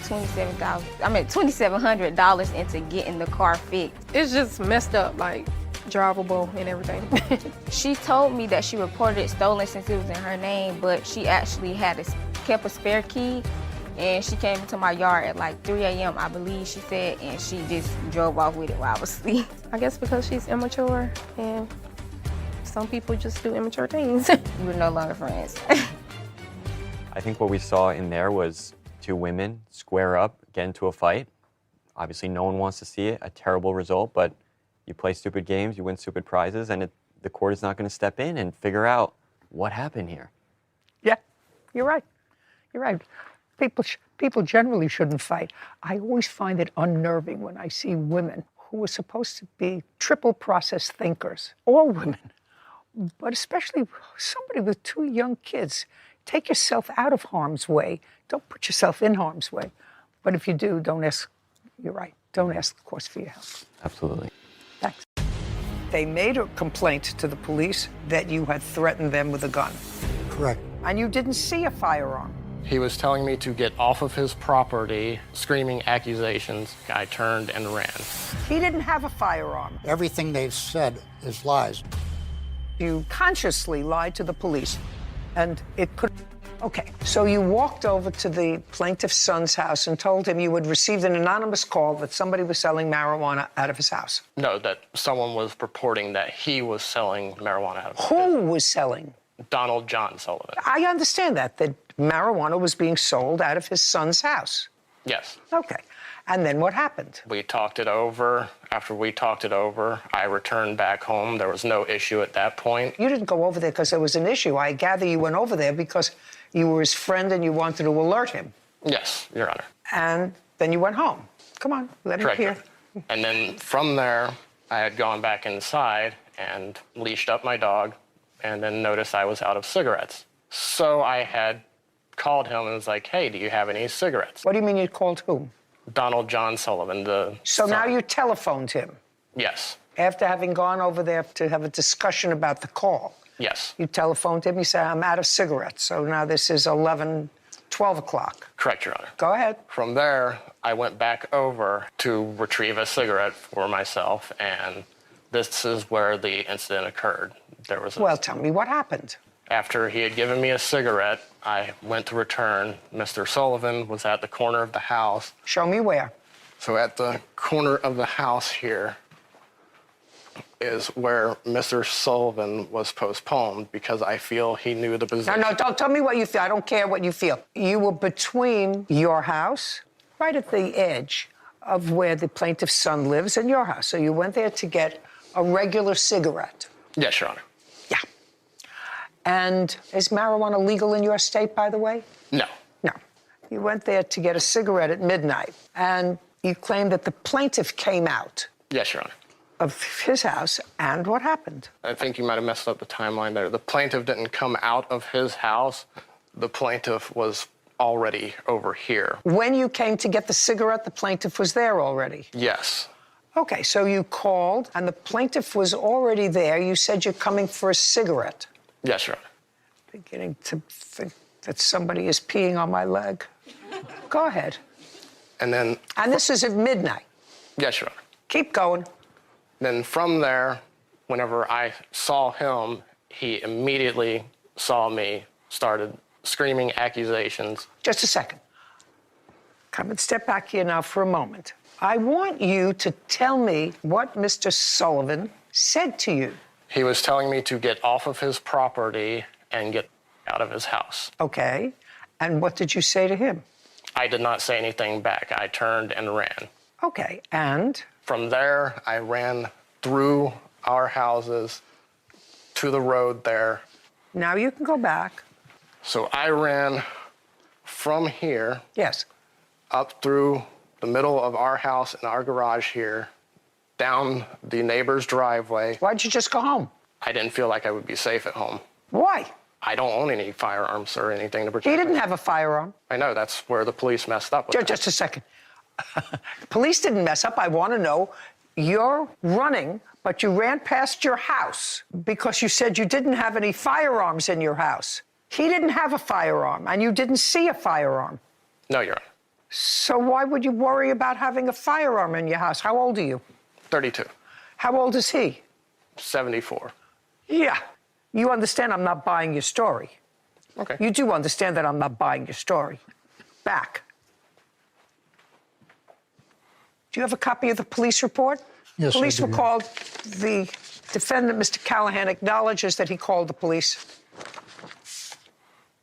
$2,700 into getting the car fixed. It's just messed up, like drivable and everything. She told me that she reported it stolen since it was in her name, but she actually kept a spare key. And she came into my yard at like 3 a.m., I believe she said, and she just drove off with it while I was asleep. I guess because she's immature, and some people just do immature things. We're no longer friends. I think what we saw in there was 2 women square up, get into a fight. Obviously, no one wants to see it, a terrible result, but you play stupid games, you win stupid prizes, and the court is not going to step in and figure out what happened here. Yeah, you're right. You're right. People generally shouldn't fight. I always find it unnerving when I see women who are supposed to be triple process thinkers, all women, but especially somebody with 2 young kids. Take yourself out of harm's way. Don't put yourself in harm's way. But if you do, don't ask, you're right, don't ask, of course, for your help. Absolutely. Thanks. They made a complaint to the police that you had threatened them with a gun. Correct. And you didn't see a firearm. He was telling me to get off of his property, screaming accusations. I turned and ran. He didn't have a firearm. Everything they've said is lies. You consciously lied to the police, and it could... Okay, so you walked over to the plaintiff's son's house and told him you had received an anonymous call that somebody was selling marijuana out of his house. No, that someone was purporting that he was selling marijuana out of his house. Who was selling? Donald John Sullivan. I understand that marijuana was being sold out of his son's house. Yes. Okay. And then what happened? We talked it over. After we talked it over, I returned back home. There was no issue at that point. You didn't go over there because there was an issue. I gather you went over there because you were his friend and you wanted to alert him. Yes, Your Honor. And then you went home. Come on, let me hear. And then from there, I had gone back inside and leashed up my dog and then noticed I was out of cigarettes. So I had called him and was like, hey, do you have any cigarettes? What do you mean you called whom? Donald John Sullivan, So now you telephoned him? Yes. After having gone over there to have a discussion about the call? Yes. You telephoned him, you said, I'm out of cigarettes. So now this is 12 o'clock. Correct, Your Honor. Go ahead. From there, I went back over to retrieve a cigarette for myself, and this is where the incident occurred. There was Well, tell me what happened. After he had given me a cigarette, I went to return. Mr. Sullivan was at the corner of the house. Show me where. So at the corner of the house here is where Mr. Sullivan was postponed because I feel he knew the position. No, don't tell me what you feel. I don't care what you feel. You were between your house, right at the edge of where the plaintiff's son lives, and your house. So you went there to get a regular cigarette. Yes, Your Honor. Yeah. And is marijuana legal in your state, by the way? No. No. You went there to get a cigarette at midnight, and you claim that the plaintiff came out. Yes, Your Honor. of his house, and what happened? I think you might have messed up the timeline there. The plaintiff didn't come out of his house. The plaintiff was already over here. When you came to get the cigarette, the plaintiff was there already? Yes. Okay, so you called, and the plaintiff was already there. You said you're coming for a cigarette. Yes, Your Honor. Beginning to think that somebody is peeing on my leg. Go ahead. And then... And this is at midnight? Yes, Your Honor. Keep going. Then from there, whenever I saw him, he immediately saw me, started screaming accusations. Just a second. Come and step back here now for a moment. I want you to tell me what Mr. Sullivan said to you. He was telling me to get off of his property and get out of his house. Okay. And what did you say to him? I did not say anything back. I turned and ran. Okay, and? From there, I ran through our houses to the road there. Now you can go back. So I ran from here. Yes. Up through the middle of our house and our garage here, down the neighbor's driveway. Why'd you just go home? I didn't feel like I would be safe at home. Why? I don't own any firearms or anything to protect He didn't me. have a firearm. I know, that's where the police messed up with Just a second. Police didn't mess up. I want to know, you're running, but you ran past your house because you said you didn't have any firearms in your house. He didn't have a firearm, and you didn't see a firearm. No, Your Honor. So why would you worry about having a firearm in your house? How old are you? 32. How old is he? 74. Yeah. You understand I'm not buying your story. Okay. You do understand that I'm not buying your story. Back. Do you have a copy of the police report? Yes, I Police do. were called. The defendant, Mr. Callahan, acknowledges that he called the police.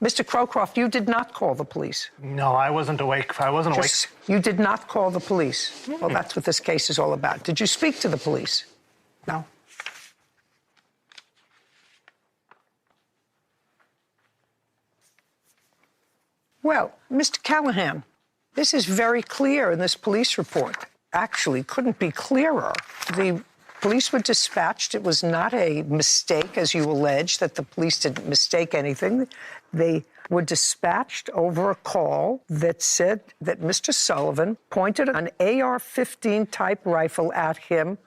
Mr. Crowcroft, you did not call the police. No, I wasn't awake. I wasn't awake. You did not call the police. Well, that's what this case is all about. Did you speak to the police? No. Well, Mr. Callahan, this is very clear in this police report. Actually, couldn't be clearer. The police were dispatched. It was not a mistake, as you allege, that the police didn't mistake anything. They were dispatched over a call that said that Mr. Sullivan pointed an AR-15 type rifle at him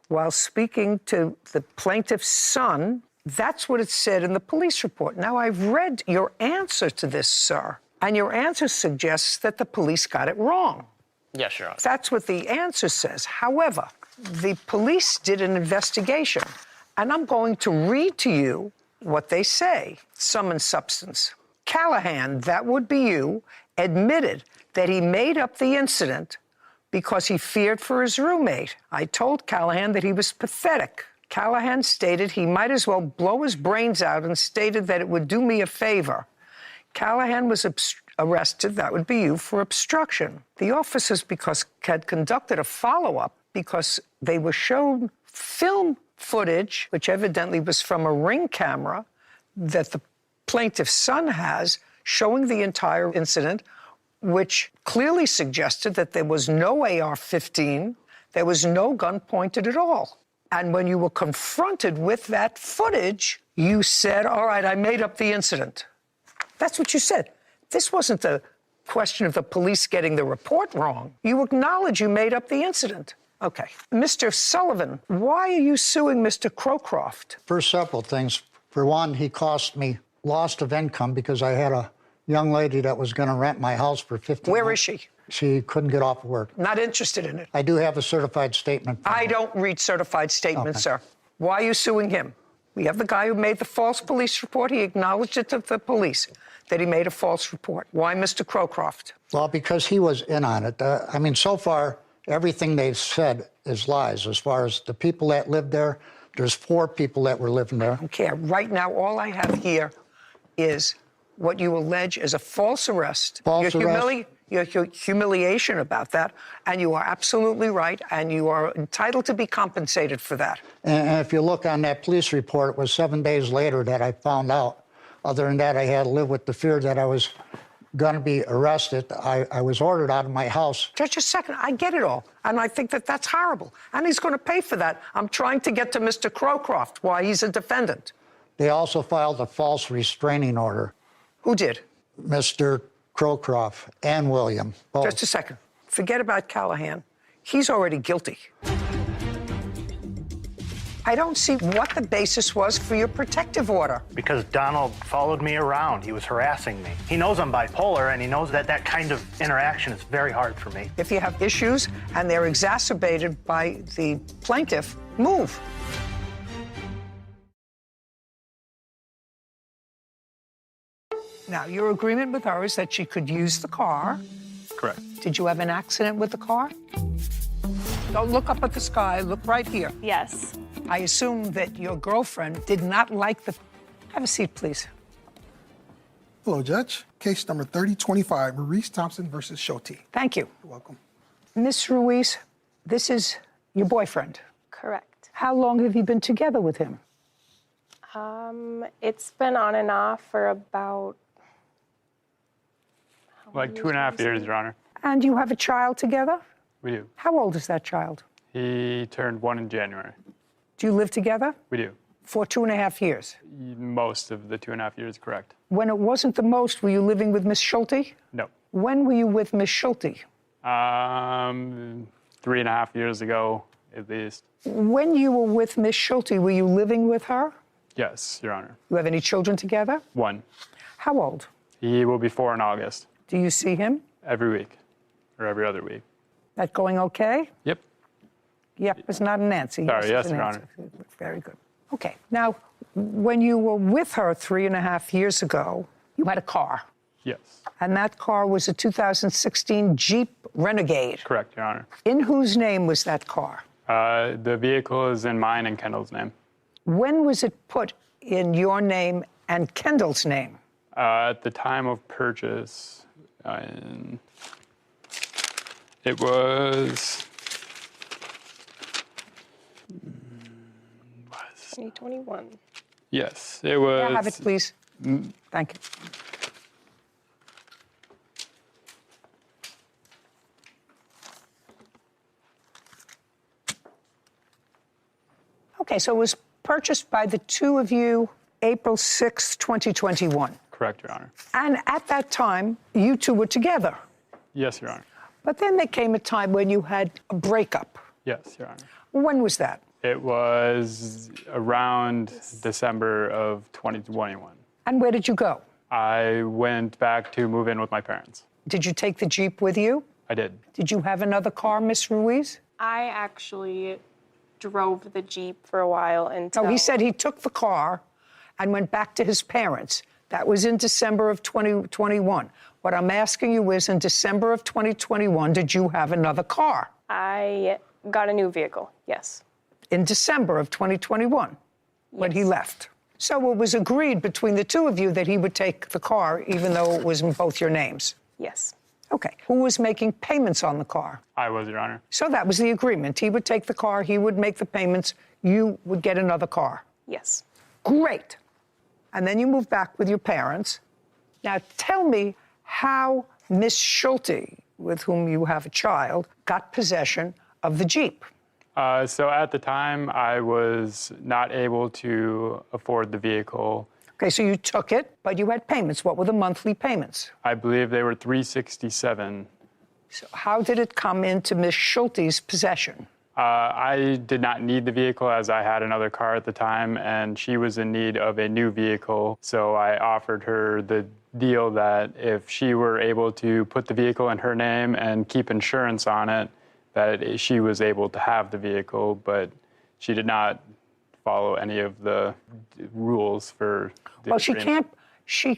while speaking to the plaintiff's son. That's what it said in the police report. Now, I've read your answer to this, sir, and your answer suggests that the police got it wrong. Yes, Your Honor. That's what the answer says. However, the police did an investigation, and I'm going to read to you what they say, sum and substance. Callahan, that would be you, admitted that he made up the incident because he feared for his roommate. I told Callahan that he was pathetic. Callahan stated he might as well blow his brains out and stated that it would do me a favor. Callahan was arrested, that would be you, for obstruction. The officers had conducted a follow-up because they were shown film footage, which evidently was from a Ring camera that the plaintiff's son has, showing the entire incident, which clearly suggested that there was no AR-15, there was no gun pointed at all. And when you were confronted with that footage, you said, all right, I made up the incident. That's what you said. This wasn't a question of the police getting the report wrong. You acknowledge you made up the incident. Okay. Mr. Sullivan, why are you suing Mr. Crowcroft? For several things. For one, he cost me loss of income because I had a young lady that was going to rent my house for $15. Where is she? She couldn't get off of work. Not interested in it. I do have a certified statement. I don't read certified statements, sir. Why are you suing him? We have the guy who made the false police report. He acknowledged it to the police that he made a false report. Why Mr. Crowcroft? Well, because he was in on it. I mean, so far, everything they've said is lies. As far as the people that lived there, there's 4 people that were living there. I don't care. Right now, all I have here is what you allege is a false arrest. False arrest. Your humiliation about that, and you are absolutely right, and you are entitled to be compensated for that. And if you look on that police report, it was 7 days later that I found out. Other than that, I had to live with the fear that I was going to be arrested. I was ordered out of my house. Just a second, I get it all. And I think that that's horrible. And he's going to pay for that. I'm trying to get to Mr. Crowcroft, why he's a defendant. They also filed a false restraining order. Who did? Mr. Crowcroft and William, both. Just a second. Forget about Callahan. He's already guilty. I don't see what the basis was for your protective order. Because Donald followed me around. He was harassing me. He knows I'm bipolar, and he knows that that kind of interaction is very hard for me. If you have issues and they're exacerbated by the plaintiff, move. Now, your agreement with her is that she could use the car. Correct. Did you have an accident with the car? Don't look up at the sky, look right here. Yes. I assume that your girlfriend did not like the... Have a seat, please. Hello, Judge. Case number 3025, Maurice Thompson versus Schulte. Thank you. You're welcome. Miss Ruiz, this is your boyfriend. Correct. How long have you been together with him? It's been on and off for about... Like 2.5 years, Your Honor. And you have a child together? We do. How old is that child? He turned 1 in January. Do you live together? We do. For 2.5 years? Most of the 2.5 years, correct. When it wasn't the most, were you living with Miss Schulte? No. When were you with Miss Schulte? 3.5 years ago, at least. When you were with Miss Schulte, were you living with her? Yes, Your Honor. You have any children together? 1. How old? He will be 4 in August. Do you see him? Every week, or every other week. That going okay? Yep. Yep, it's not an answer. Sorry, yes, is an Your answer. Honor. Very good. Okay, now, when you were with her 3.5 years ago, you had a car. Yes. And that car was a 2016 Jeep Renegade. Correct, Your Honor. In whose name was that car? The vehicle is in mine and Kendall's name. When was it put in your name and Kendall's name? At the time of purchase, it was... 2021. Yes, it was... May I have it, please? Thank you. Okay, so it was purchased by the two of you April 6, 2021. Correct, Your Honor. And at that time, you two were together. Yes, Your Honor. But then there came a time when you had a breakup. Yes, Your Honor. When was that? It was around December of 2021. And where did you go? I went back to move in with my parents. Did you take the Jeep with you? I did. Did you have another car, Miss Ruiz? I actually drove the Jeep for a while until... No, he said he took the car and went back to his parents. That was in December of 2021. What I'm asking you is, in December of 2021, did you have another car? I got a new vehicle, yes. In December of 2021, when he left. So it was agreed between the two of you that he would take the car, even though it was in both your names? Yes. Okay. Who was making payments on the car? I was, Your Honor. So that was the agreement. He would take the car, he would make the payments, you would get another car. Yes. Great. And then you moved back with your parents. Now tell me how Miss Schulte, with whom you have a child, got possession of the Jeep. So at the time, I was not able to afford the vehicle. Okay, so you took it, but you had payments. What were the monthly payments? I believe they were $367. So how did it come into Miss Schulte's possession? I did not need the vehicle as I had another car at the time, and she was in need of a new vehicle. So I offered her the deal that if she were able to put the vehicle in her name and keep insurance on it, that she was able to have the vehicle, but she did not follow any of the rules for the Well, agreement. she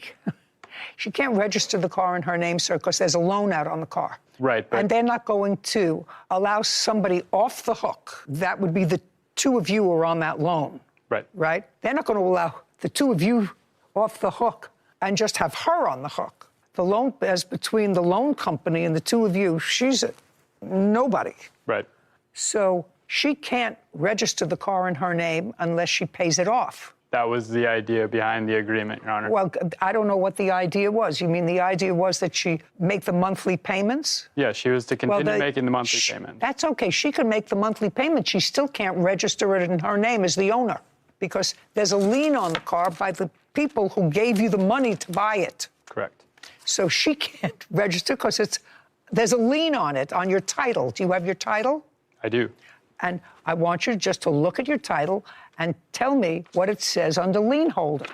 can't register the car in her name, sir, because there's a loan out on the car. Right, but And they're not going to allow somebody off the hook. That would be the two of you who are on that loan. Right. Right? They're not going to allow the two of you off the hook and just have her on the hook. The loan, as between the loan company and the two of you, she's nobody. Right. So she can't register the car in her name unless she pays it off. That was the idea behind the agreement, Your Honor. Well, I don't know what the idea was. You mean the idea was that she make the monthly payments? Yeah, she was to continue making the monthly payments. That's okay. She can make the monthly payment. She still can't register it in her name as the owner because there's a lien on the car by the people who gave you the money to buy it. Correct. So she can't register because there's a lien on it, on your title. Do you have your title? I do. And I want you just to look at your title and tell me what it says under lien holder.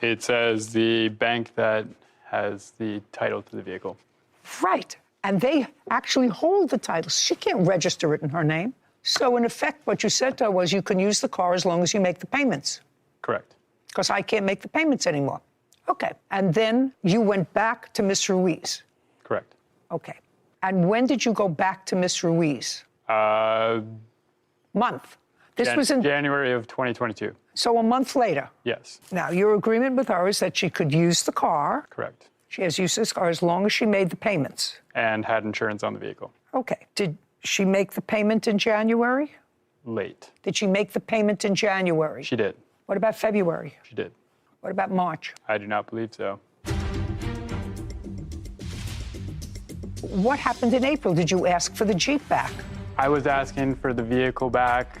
It says the bank that has the title to the vehicle. Right. And they actually hold the title. She can't register it in her name. So in effect, what you said to her was you can use the car as long as you make the payments. Correct. Because I can't make the payments anymore. Okay. And then you went back to Miss Ruiz. Correct. Okay. And when did you go back to Miss Ruiz? Month. This was in January of 2022. So a month later. Yes. Now, your agreement with her is that she could use the car. Correct. She has use this car as long as she made the payments. And had insurance on the vehicle. Okay. Did she make the payment in January? Late. Did she make the payment in January? She did. What about February? She did. What about March? I do not believe so. What happened in April? Did you ask for the Jeep back? I was asking for the vehicle back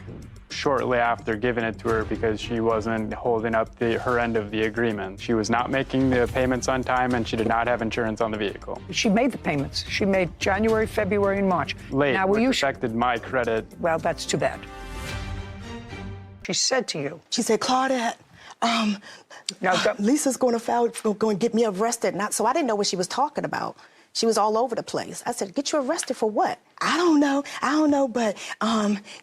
shortly after giving it to her because she wasn't holding up her end of the agreement. She was not making the payments on time and she did not have insurance on the vehicle. She made the payments. She made January, February, and March. Late, now, which affected my credit. Well, that's too bad. She said to you. She said, Claudette, Lisa's going to get me arrested. So I didn't know what she was talking about. She was all over the place. I said, get you arrested for what? I don't know, but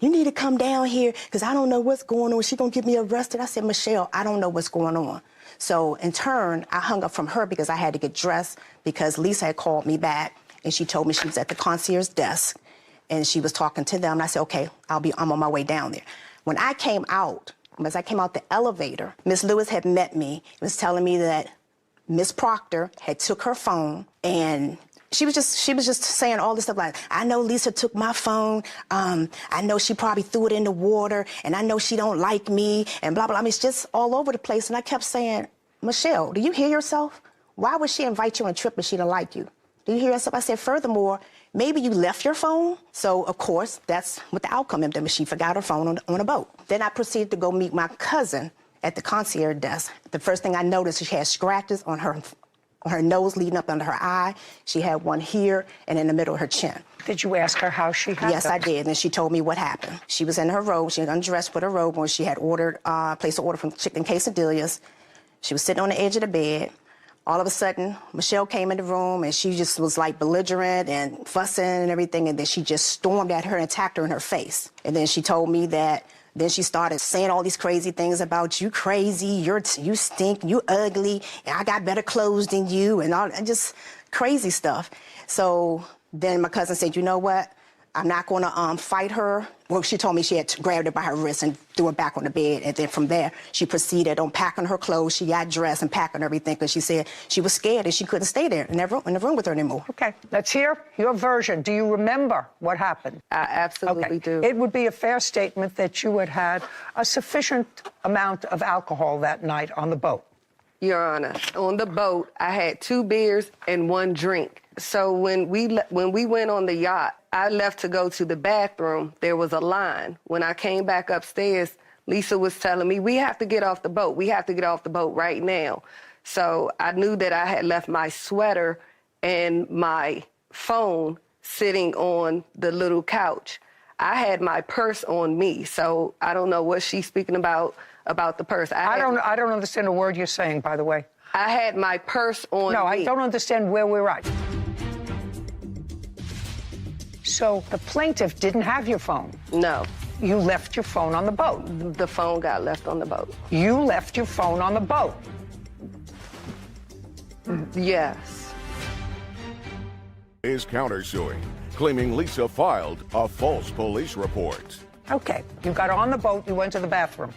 you need to come down here because I don't know what's going on. She's going to get me arrested. I said, Michelle, I don't know what's going on. So in turn, I hung up from her because I had to get dressed because Lisa had called me back and she told me she was at the concierge desk and she was talking to them. And I said, okay, I'm on my way down there. When I came out, as I came out the elevator, Miss Lewis had met me and was telling me that Miss Proctor had took her phone and she was just saying all this stuff like, I know Lisa took my phone. I know she probably threw it in the water and I know she don't like me and blah, blah. I mean, it's just all over the place. And I kept saying, Michelle, do you hear yourself? Why would she invite you on a trip if she didn't like you? Do you hear yourself? I said, furthermore, maybe you left your phone. So, of course, that's what the outcome of them is. She forgot her phone on a boat. Then I proceeded to go meet my cousin at the concierge desk. The first thing I noticed is she had scratches on her nose leading up under her eye. She had one here and in the middle of her chin. Did you ask her how she had Yes, those? I did, and she told me what happened. She was in her robe. She had undressed with her robe on. She had placed an order from Chicken Quesadillas. She was sitting on the edge of the bed. All of a sudden, Michelle came in the room, and she just was like belligerent and fussing and everything, and then she just stormed at her and attacked her in her face. And then she told me that then she started saying all these crazy things about you crazy, you stink, you ugly, and I got better clothes than you, and all and just crazy stuff. So then my cousin said, you know what? I'm not going to fight her. Well, she told me she had grabbed her by her wrist and threw her back on the bed. And then from there, she proceeded on packing her clothes. She got dressed and packing everything because she said she was scared and she couldn't stay there in the room with her anymore. Okay, let's hear your version. Do you remember what happened? I absolutely do. It would be a fair statement that you had a sufficient amount of alcohol that night on the boat. Your Honor, on the boat, I had 2 beers and 1 drink. So when we went on the yacht, I left to go to the bathroom. There was a line. When I came back upstairs, Lisa was telling me, we have to get off the boat. We have to get off the boat right now. So I knew that I had left my sweater and my phone sitting on the little couch. I had my purse on me, so I don't know what she's speaking about the purse. I don't understand a word you're saying, by the way. I had my purse on me. No, I don't understand where we're at. So the plaintiff didn't have your phone? No. You left your phone on the boat? The phone got left on the boat. You left your phone on the boat? Yes. Is countersuing, claiming Lisa filed a false police report. Okay, you got on the boat, you went to the bathroom.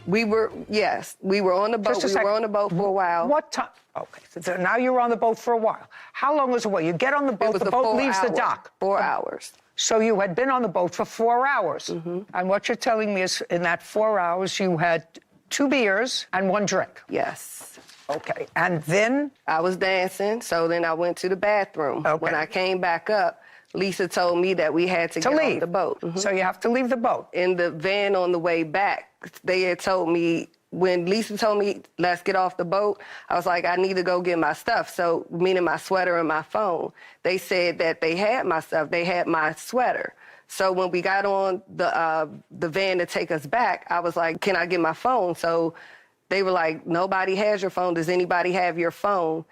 Yes, we were on the boat. We were on the boat for a while. What time? Okay, so now you're on the boat for a while. How long was it? You get on the boat, the boat leaves the dock. 4 hours. So you had been on the boat for 4 hours. Mm-hmm. And what you're telling me is in that 4 hours, you had 2 beers and 1 drink. Yes. Okay, and then? I was dancing, so then I went to the bathroom. Okay. When I came back up, Lisa told me that we had to get leave off the boat. So you have to leave the boat. In the van on the way back, they had told me, when Lisa told me, let's get off the boat, I was like, I need to go get my stuff. So, meaning my sweater and my phone. They said that they had my stuff. They had my sweater. So when we got on the van to take us back, I was like, can I get my phone? So they were like, nobody has your phone. Does anybody have your phone?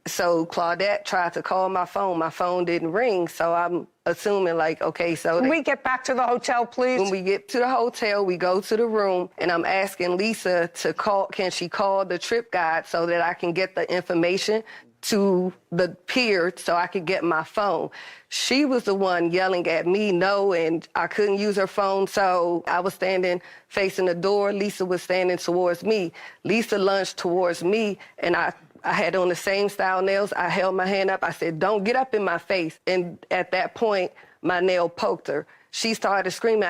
So Claudette tried to call my phone. My phone didn't ring. So I'm assuming, like, okay, so... Can we get back to the hotel, please? When we get to the hotel, we go to the room, and I'm asking Lisa to call, can she call the trip guide so that I can get the information to the pier so I could get my phone. She was the one yelling at me no, and I couldn't use her phone, so I was standing facing the door. Lisa was standing towards me. Lisa lunged towards me, and I had on the same style nails. I held my hand up. I said, don't get up in my face. And at that point, my nail poked her. She started screaming,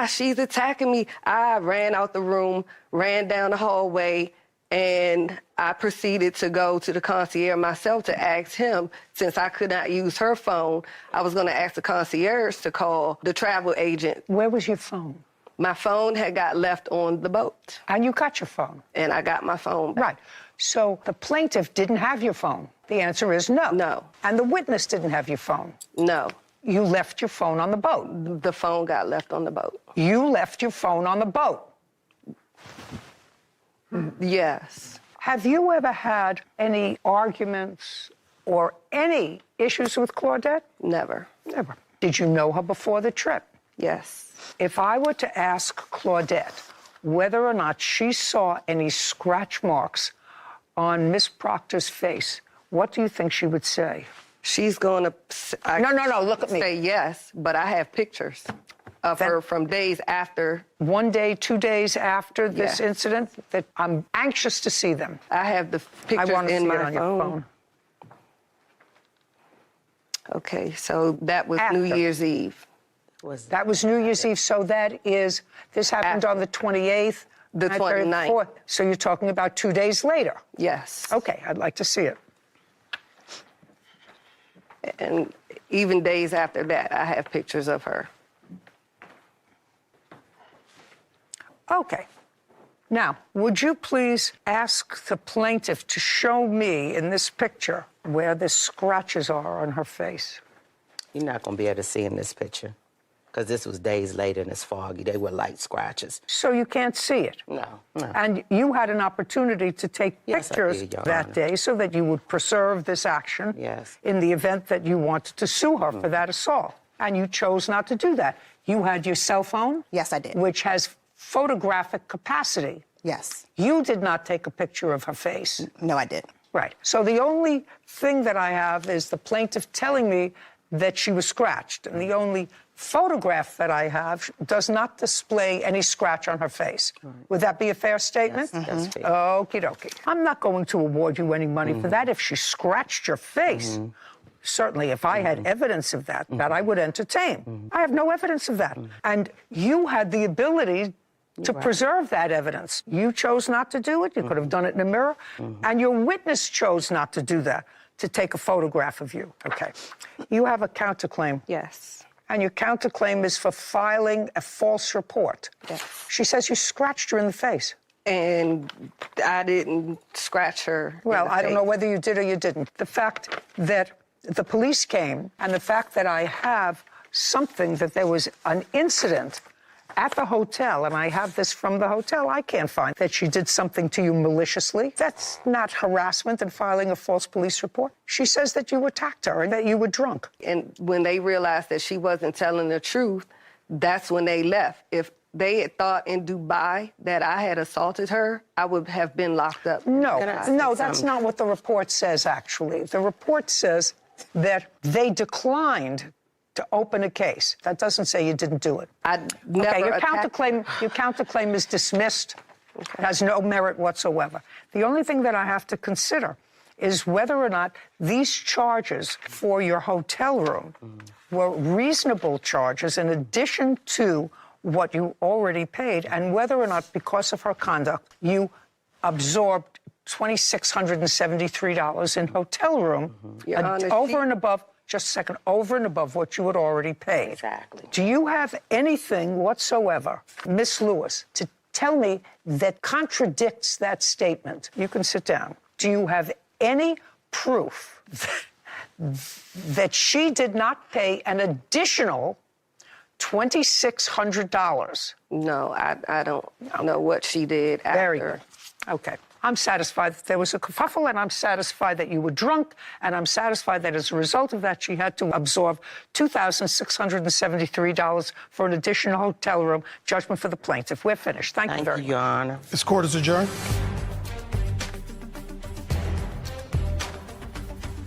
she's attacking me. I ran out the room, ran down the hallway, and I proceeded to go to the concierge myself to ask him, since I could not use her phone, I was going to ask the concierge to call the travel agent. Where was your phone? My phone had got left on the boat. And you got your phone? And I got my phone back. Right. So the plaintiff didn't have your phone. The answer is no. No. And the witness didn't have your phone. No. You left your phone on the boat. The phone got left on the boat. You left your phone on the boat. Yes. Have you ever had any arguments or any issues with Claudette? Never. Never. Did you know her before the trip? Yes. If I were to ask Claudette whether or not she saw any scratch marks on Miss Proctor's face, what do you think she would say? She's going to... No, look at me. Say yes, but I have pictures of her from days after. 1 day, 2 days after this incident, that I'm anxious to see them. I have the pictures in my phone. Okay, so that was New Year's Eve. That was New Year's Eve, so this happened on the 28th? The 29th. So you're talking about 2 days later? Yes. Okay, I'd like to see it. And even days after that, I have pictures of her. Okay. Now, would you please ask the plaintiff to show me in this picture where the scratches are on her face? You're not going to be able to see in this picture because this was days later and it's foggy. They were light scratches. So you can't see it? No. And you had an opportunity to take pictures that day so that you would preserve this action in the event that you wanted to sue her for that assault. And you chose not to do that. You had your cell phone? Yes, I did. Which has photographic capacity. Yes. You did not take a picture of her face. No, I didn't. Right. So the only thing that I have is the plaintiff telling me that she was scratched. And the only photograph that I have does not display any scratch on her face. Would that be a fair statement? Yes, that's fair. Okie dokie. I'm not going to award you any money for that if she scratched your face. Certainly, if I had evidence of that, that I would entertain. I have no evidence of that. And you had the ability to preserve that evidence. You chose not to do it. You could have done it in a mirror. And your witness chose not to do that, to take a photograph of you. Okay. You have a counterclaim. Yes. And your counterclaim is for filing a false report. Yes. She says you scratched her in the face. And I didn't scratch her. Well, I don't know whether you did or you didn't. The fact that the police came and the fact that I have something that there was an incident at the hotel, and I have this from the hotel, I can't find that she did something to you maliciously. That's not harassment and filing a false police report. She says that you attacked her and that you were drunk. And when they realized that she wasn't telling the truth, that's when they left. If they had thought in Dubai that I had assaulted her, I would have been locked up. No, that's not what the report says, actually. The report says that they declined to open a case. That doesn't say you didn't do it. I never your counterclaim is dismissed. It has no merit whatsoever. The only thing that I have to consider is whether or not these charges for your hotel room were reasonable charges in addition to what you already paid and whether or not, because of her conduct, you absorbed $2,673 in hotel room Your Honor, over and above, just a second, over and above what you had already paid. Exactly. Do you have anything whatsoever, Miss Lewis, to tell me that contradicts that statement? You can sit down. Do you have any proof that she did not pay an additional $2,600? No, I don't know what she did after. Very good. Okay. I'm satisfied that there was a kerfuffle, and I'm satisfied that you were drunk, and I'm satisfied that as a result of that, she had to absorb $2,673 for an additional hotel room. Judgment for the plaintiff. We're finished. Thank you very much. Your Honor. This court is adjourned.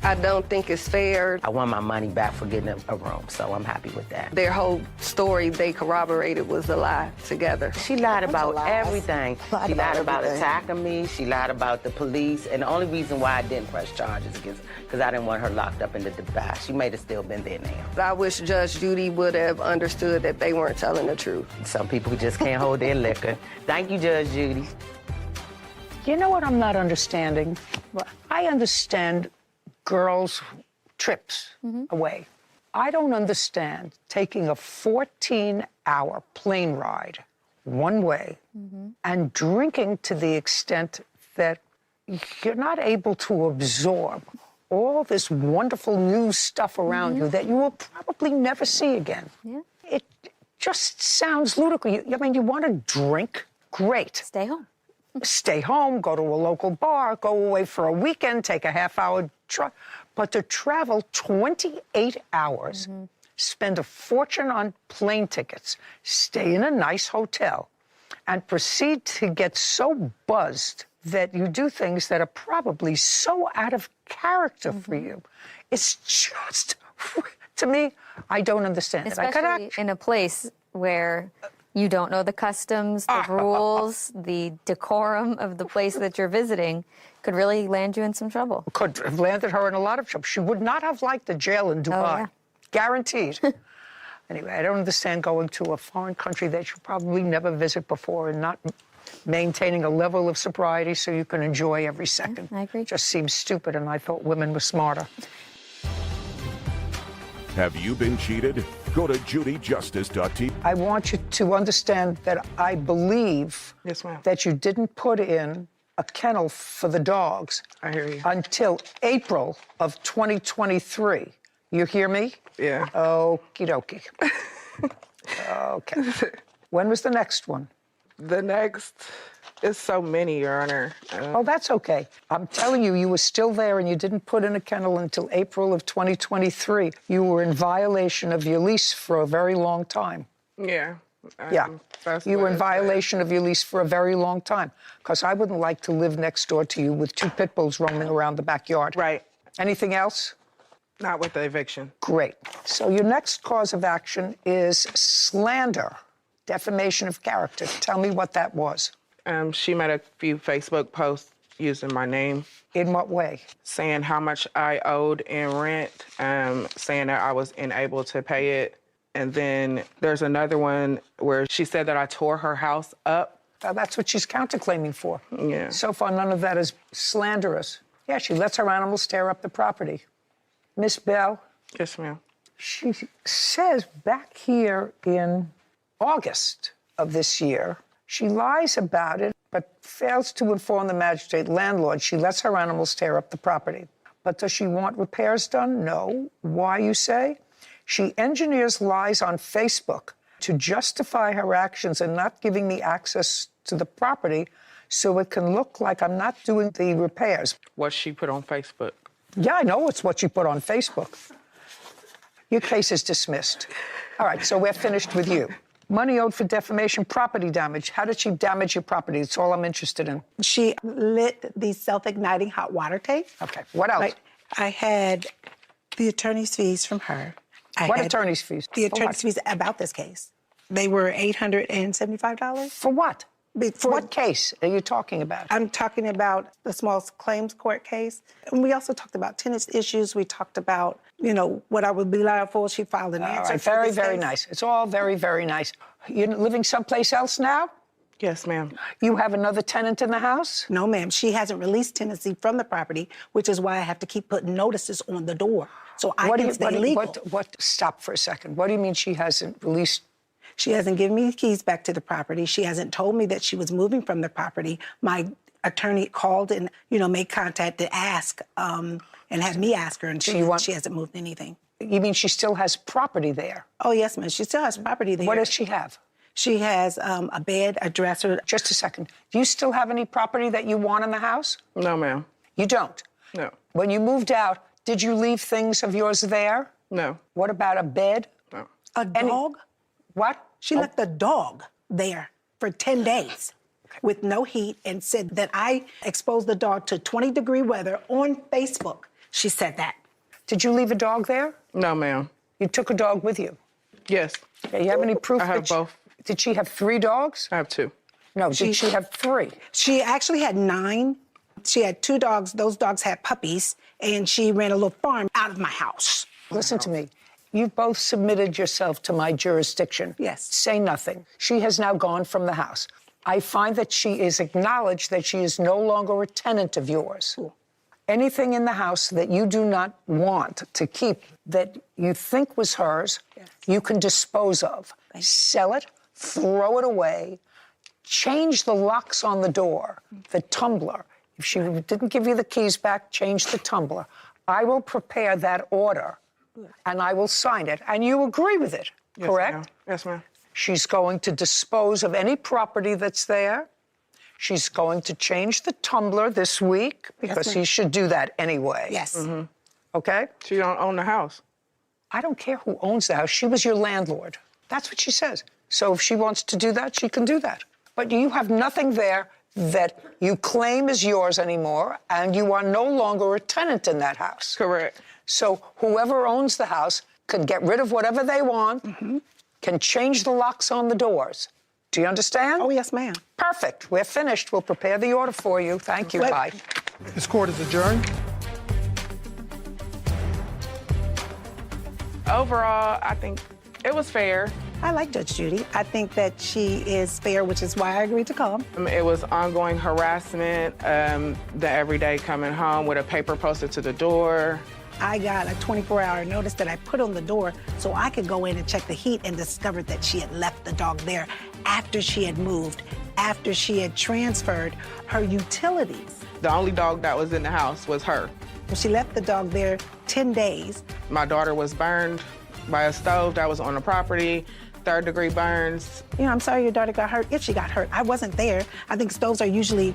I don't think it's fair. I want my money back for getting a room, so I'm happy with that. Their whole story they corroborated was a lie together. She lied about everything. She lied about everything. attacking me. She lied about the police. And the only reason why I didn't press charges is because I didn't want her locked up in the back. She may have still been there now. I wish Judge Judy would have understood that they weren't telling the truth. Some people just can't hold their liquor. Thank you, Judge Judy. You know what I'm not understanding? I understand girls' trips away. I don't understand taking a 14-hour plane ride one way and drinking to the extent that you're not able to absorb all this wonderful new stuff around you that you will probably never see again. Yeah. It just sounds ludicrous. I mean, you want to drink? Great. Stay home. Stay home, go to a local bar, go away for a weekend, take a half-hour truck. But to travel 28 hours, spend a fortune on plane tickets, stay in a nice hotel, and proceed to get so buzzed that you do things that are probably so out of character for you. It's just, to me, I don't understand it. Especially in a place where you don't know the customs, the rules, the decorum of the place that you're visiting could really land you in some trouble. Could have landed her in a lot of trouble. She would not have liked the jail in Dubai. Oh, yeah. Guaranteed. Anyway, I don't understand going to a foreign country that you probably never visit before and not maintaining a level of sobriety so you can enjoy every second. I agree. Just seems stupid, and I thought women were smarter. Have you been cheated? Go to judyjustice.tv. I want you to understand that I believe that you didn't put in a kennel for the dogs until April of 2023. You hear me? Yeah. Okie dokie. Okay. When was the next one? The next is so many, Your Honor. Oh, that's okay. I'm telling you, you were still there and you didn't put in a kennel until April of 2023. You were in violation of your lease for a very long time. Yeah. Yeah. You were in violation of your lease for a very long time, because I wouldn't like to live next door to you with two pit bulls roaming around the backyard. Right. Anything else? Not with the eviction. Great. So your next cause of action is slander, defamation of character. Tell me what that was. She made a few Facebook posts using my name. In what way? Saying how much I owed in rent, saying that I was unable to pay it. And then there's another one where she said that I tore her house up. That's what she's counterclaiming for. Yeah. So far, none of that is slanderous. Yeah, she lets her animals tear up the property. Miss Bell? Yes, ma'am. She says back here in August of this year, she lies about it, but fails to inform the magistrate landlord she lets her animals tear up the property. But does she want repairs done? No. Why, you say? She engineers lies on Facebook to justify her actions and not giving me access to the property so it can look like I'm not doing the repairs. What she put on Facebook. Yeah, I know it's what you put on Facebook. Your case is dismissed. All right, so we're finished with you. Money owed for defamation, property damage. How did she damage your property? That's all I'm interested in. She lit the self-igniting hot water tank. Okay, what else? I had the attorney's fees from her. What attorney's fees? The For what? attorney's fees about this case. They were $875. For what? For what case are you talking about? I'm talking about the small claims court case. And we also talked about tenants issues. We talked about, what I would be liable for. She filed an answer. All right, very, very nice. It's all very, very nice. You're living someplace else now? Yes, ma'am. You have another tenant in the house? No, ma'am. She hasn't released tenancy from the property, which is why I have to keep putting notices on the door so I can stay legal. Stop for a second. What do you mean she hasn't released? She hasn't given me the keys back to the property. She hasn't told me that she was moving from the property. My attorney called and, made contact to ask and had me ask her, and she hasn't moved anything. You mean she still has property there? Oh, yes, ma'am. She still has property there. What does she have? She has a bed, a dresser. Just a second. Do you still have any property that you want in the house? No, ma'am. You don't? No. When you moved out, did you leave things of yours there? No. What about a bed? No. A dog? What? She left the dog there for 10 days with no heat and said that I exposed the dog to 20-degree weather on Facebook. She said that. Did you leave a dog there? No, ma'am. You took a dog with you? Yes. Okay, you have any proof? I have both. Did she have 3 dogs? I have 2. No, did she have 3? She actually had 9. She had 2 dogs. Those dogs had puppies, and she ran a little farm out of my house. Listen to me. You've both submitted yourself to my jurisdiction. Yes. Say nothing. She has now gone from the house. I find that she is acknowledged that she is no longer a tenant of yours. Cool. Anything in the house that you do not want to keep that you think was hers, you can dispose of. Sell it, throw it away, change the locks on the door, the tumbler. If she didn't give you the keys back, change the tumbler. I will prepare that order, and I will sign it, and you agree with it, correct? Ma'am. Yes, ma'am. She's going to dispose of any property that's there. She's going to change the tumbler this week, because she should do that anyway. Yes. Mm-hmm. Okay? She don't own the house. I don't care who owns the house. She was your landlord. That's what she says. So if she wants to do that, she can do that. But you have nothing there that you claim is yours anymore, and you are no longer a tenant in that house. Correct. So whoever owns the house can get rid of whatever they want, can change the locks on the doors. Do you understand? Oh, yes, ma'am. Perfect. We're finished. We'll prepare the order for you. Thank you. Bye. This court is adjourned. Overall, I think it was fair. I like Judge Judy. I think that she is fair, which is why I agreed to come. It was ongoing harassment, the everyday coming home with a paper posted to the door. I got a 24-hour notice that I put on the door so I could go in and check the heat, and discovered that she had left the dog there after she had moved, after she had transferred her utilities. The only dog that was in the house was her. She left the dog there 10 days. My daughter was burned by a stove that was on the property, 3rd-degree burns. I'm sorry your daughter got hurt, if she got hurt. I wasn't there. I think stoves are usually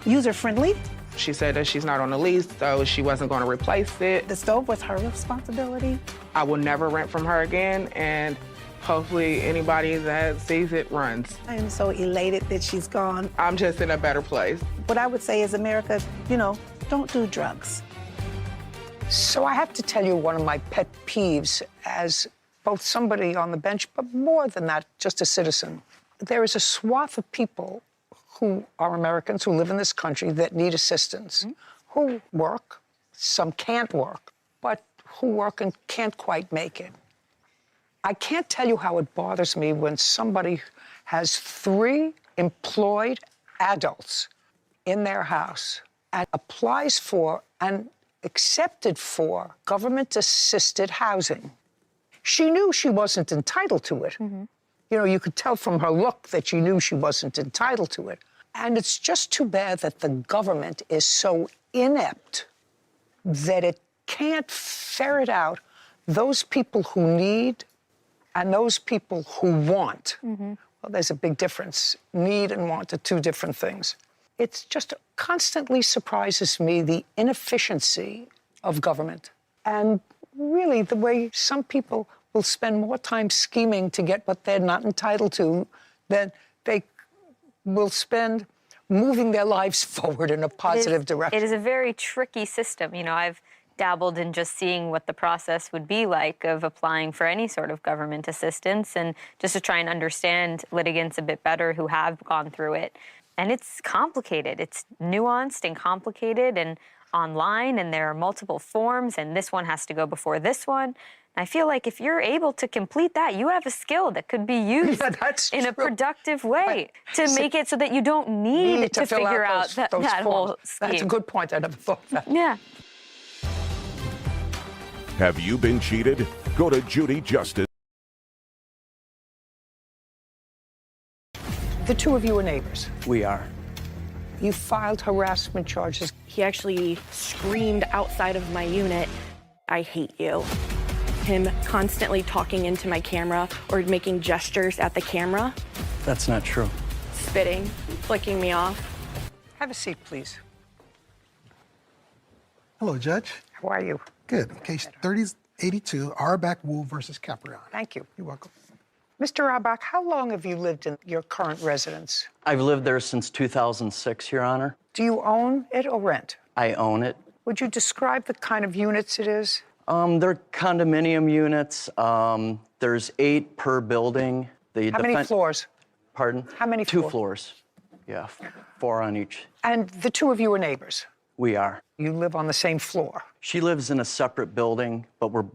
user-friendly. She said that she's not on the lease, so she wasn't going to replace it. The stove was her responsibility. I will never rent from her again, and hopefully anybody that sees it runs. I am so elated that she's gone. I'm just in a better place. What I would say is, America, don't do drugs. So I have to tell you one of my pet peeves as both somebody on the bench, but more than that, just a citizen. There is a swath of people who are Americans who live in this country that need assistance, who work, some can't work, but who work and can't quite make it. I can't tell you how it bothers me when somebody has 3 employed adults in their house and applies for and accepted for government-assisted housing. She knew she wasn't entitled to it. You could tell from her look that she knew she wasn't entitled to it. And it's just too bad that the government is so inept that it can't ferret out those people who need and those people who want. Well, there's a big difference. Need and want are 2 different things. It just constantly surprises me the inefficiency of government. And really the way some people will spend more time scheming to get what they're not entitled to than they will spend moving their lives forward in a positive direction. It is a very tricky system. I've dabbled in just seeing what the process would be like of applying for any sort of government assistance, and just to try and understand litigants a bit better who have gone through it. And it's complicated. It's nuanced and complicated and online, and there are multiple forms, and this one has to go before this one. I feel like if you're able to complete that, you have a skill that could be used in a productive way to make it so that you don't need to figure out that whole scheme. That's a good point. I never thought of that. Yeah. Have you been cheated? Go to Judy Justice. The two of you are neighbors. We are. You filed harassment charges. He actually screamed outside of my unit, "I hate you." Him constantly talking into my camera or making gestures at the camera. That's not true. Spitting, flicking me off. Have a seat, please. Hello, Judge. How are you? Good. Case 3082, Auerbach Wu versus Caprion. Thank you. You're welcome. Mr. Auerbach, how long have you lived in your current residence? I've lived there since 2006, Your Honor. Do you own it or rent? I own it. Would you describe the kind of units it is? They're condominium units. There's 8 per building. How many floors? Pardon? How many Two floors? floors. Yeah, 4 on each. And the two of you are neighbors? We are. You live on the same floor? She lives in a separate building, but we're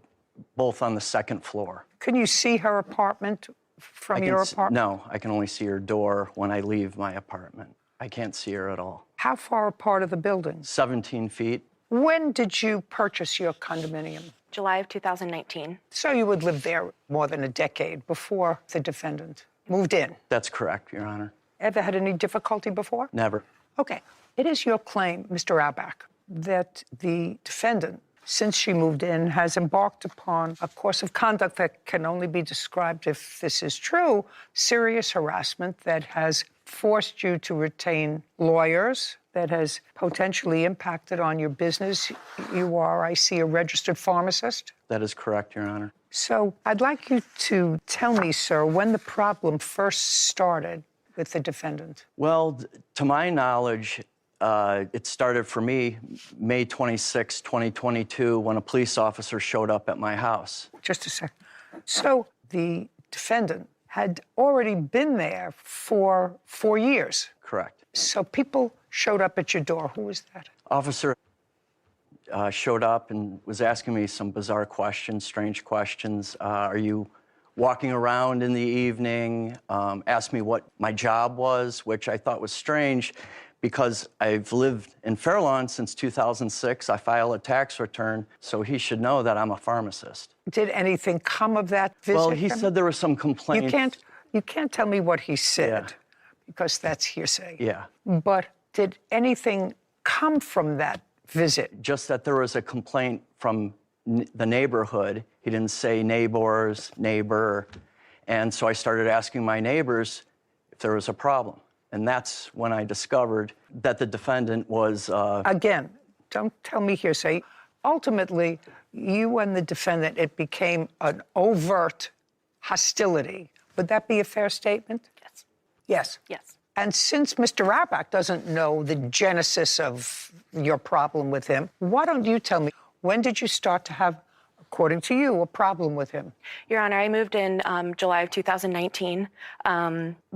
both on the second floor. Can you see her apartment from your apartment? No, I can only see her door when I leave my apartment. I can't see her at all. How far apart are the buildings? 17 feet. When did you purchase your condominium? July of 2019. So you would live there more than a decade before the defendant moved in? That's correct, Your Honor. Ever had any difficulty before? Never. Okay. It is your claim, Mr. Auerbach, that the defendant, since she moved in, has embarked upon a course of conduct that can only be described, if this is true, serious harassment that has forced you to retain lawyers, that has potentially impacted on your business. You are, I see, a registered pharmacist. That is correct, Your Honor. So I'd like you to tell me, sir, when the problem first started with the defendant. Well, to my knowledge, it started for me May 26, 2022, when a police officer showed up at my house. Just a second. So the defendant had already been there for 4 years. Correct. So people showed up at your door. Who was that? Officer showed up and was asking me some bizarre questions, strange questions. Are you walking around in the evening? Asked me what my job was, which I thought was strange because I've lived in Fairlawn since 2006. I file a tax return, so he should know that I'm a pharmacist. Did anything come of that visit? Well, he said there was some complaints. You can't tell me what he said, because that's hearsay. Yeah. But did anything come from that visit? Just that there was a complaint from the neighborhood. He didn't say neighbors, neighbor. And so I started asking my neighbors if there was a problem. And that's when I discovered that the defendant was... Again, don't tell me hearsay. Ultimately, you and the defendant, it became an overt hostility. Would that be a fair statement? Yes. Yes? Yes. And since Mr. Auerbach doesn't know the genesis of your problem with him, why don't you tell me, when did you start to have, according to you, a problem with him? Your Honor, I moved in July of 2019.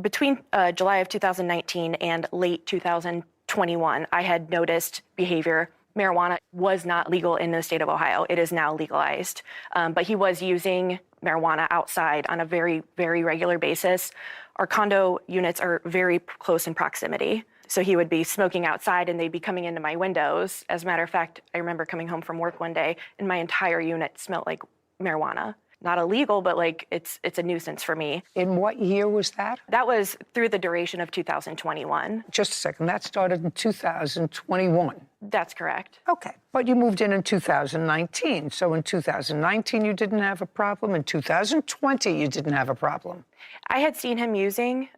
Between July of 2019 and late 2021, I had noticed behavior. Marijuana was not legal in the state of Ohio. It is now legalized. But he was using marijuana outside on a very, very regular basis. Our condo units are very close in proximity. So he would be smoking outside and they'd be coming into my windows. As a matter of fact, I remember coming home from work one day and my entire unit smelled like marijuana. Not illegal, but like it's a nuisance for me. In what year was that? That was through the duration of 2021. Just a second, that started in 2021. That's correct. Okay, but you moved in 2019. So in 2019, you didn't have a problem. In 2020, you didn't have a problem. I had seen him using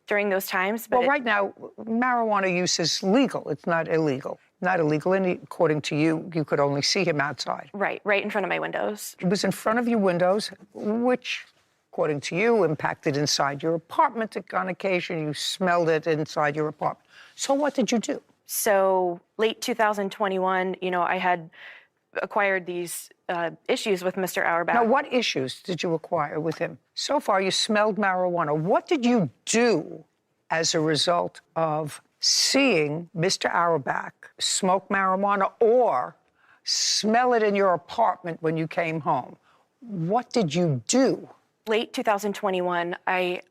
during those times. But well, right now, marijuana use is legal. It's not illegal. Not illegal, and according to you, you could only see him outside. Right in front of my windows. It was in front of your windows, which, according to you, impacted inside your apartment on occasion. You smelled it inside your apartment. So what did you do? So late 2021, I had acquired these issues with Mr. Auerbach. Now, what issues did you acquire with him? So far, you smelled marijuana. What did you do as a result of seeing Mr. Auerbach smoke marijuana or smell it in your apartment when you came home? What did you do? Late 2021, I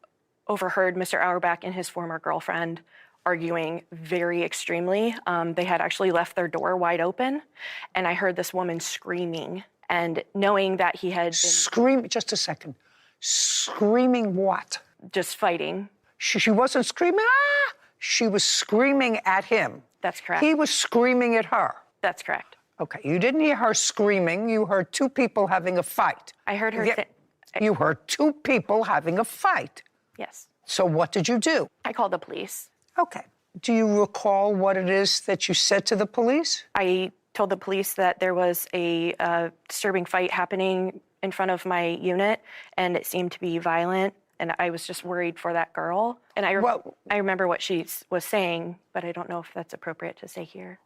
overheard Mr. Auerbach and his former girlfriend arguing very extremely. They had actually left their door wide open, and I heard this woman screaming. And knowing that he had been... Scream, just a second. Screaming what? Just fighting. She wasn't screaming, ah! She was screaming at him. That's correct. He was screaming at her. That's correct. Okay, you didn't hear her screaming. You heard two people having a fight. I heard her say... You heard two people having a fight. Yes. So what did you do? I called the police. Okay. Do you recall what it is that you said to the police? I told the police that there was a disturbing fight happening in front of my unit, and it seemed to be violent, and I was just worried for that girl. And I remember what she was saying, but I don't know if that's appropriate to say here.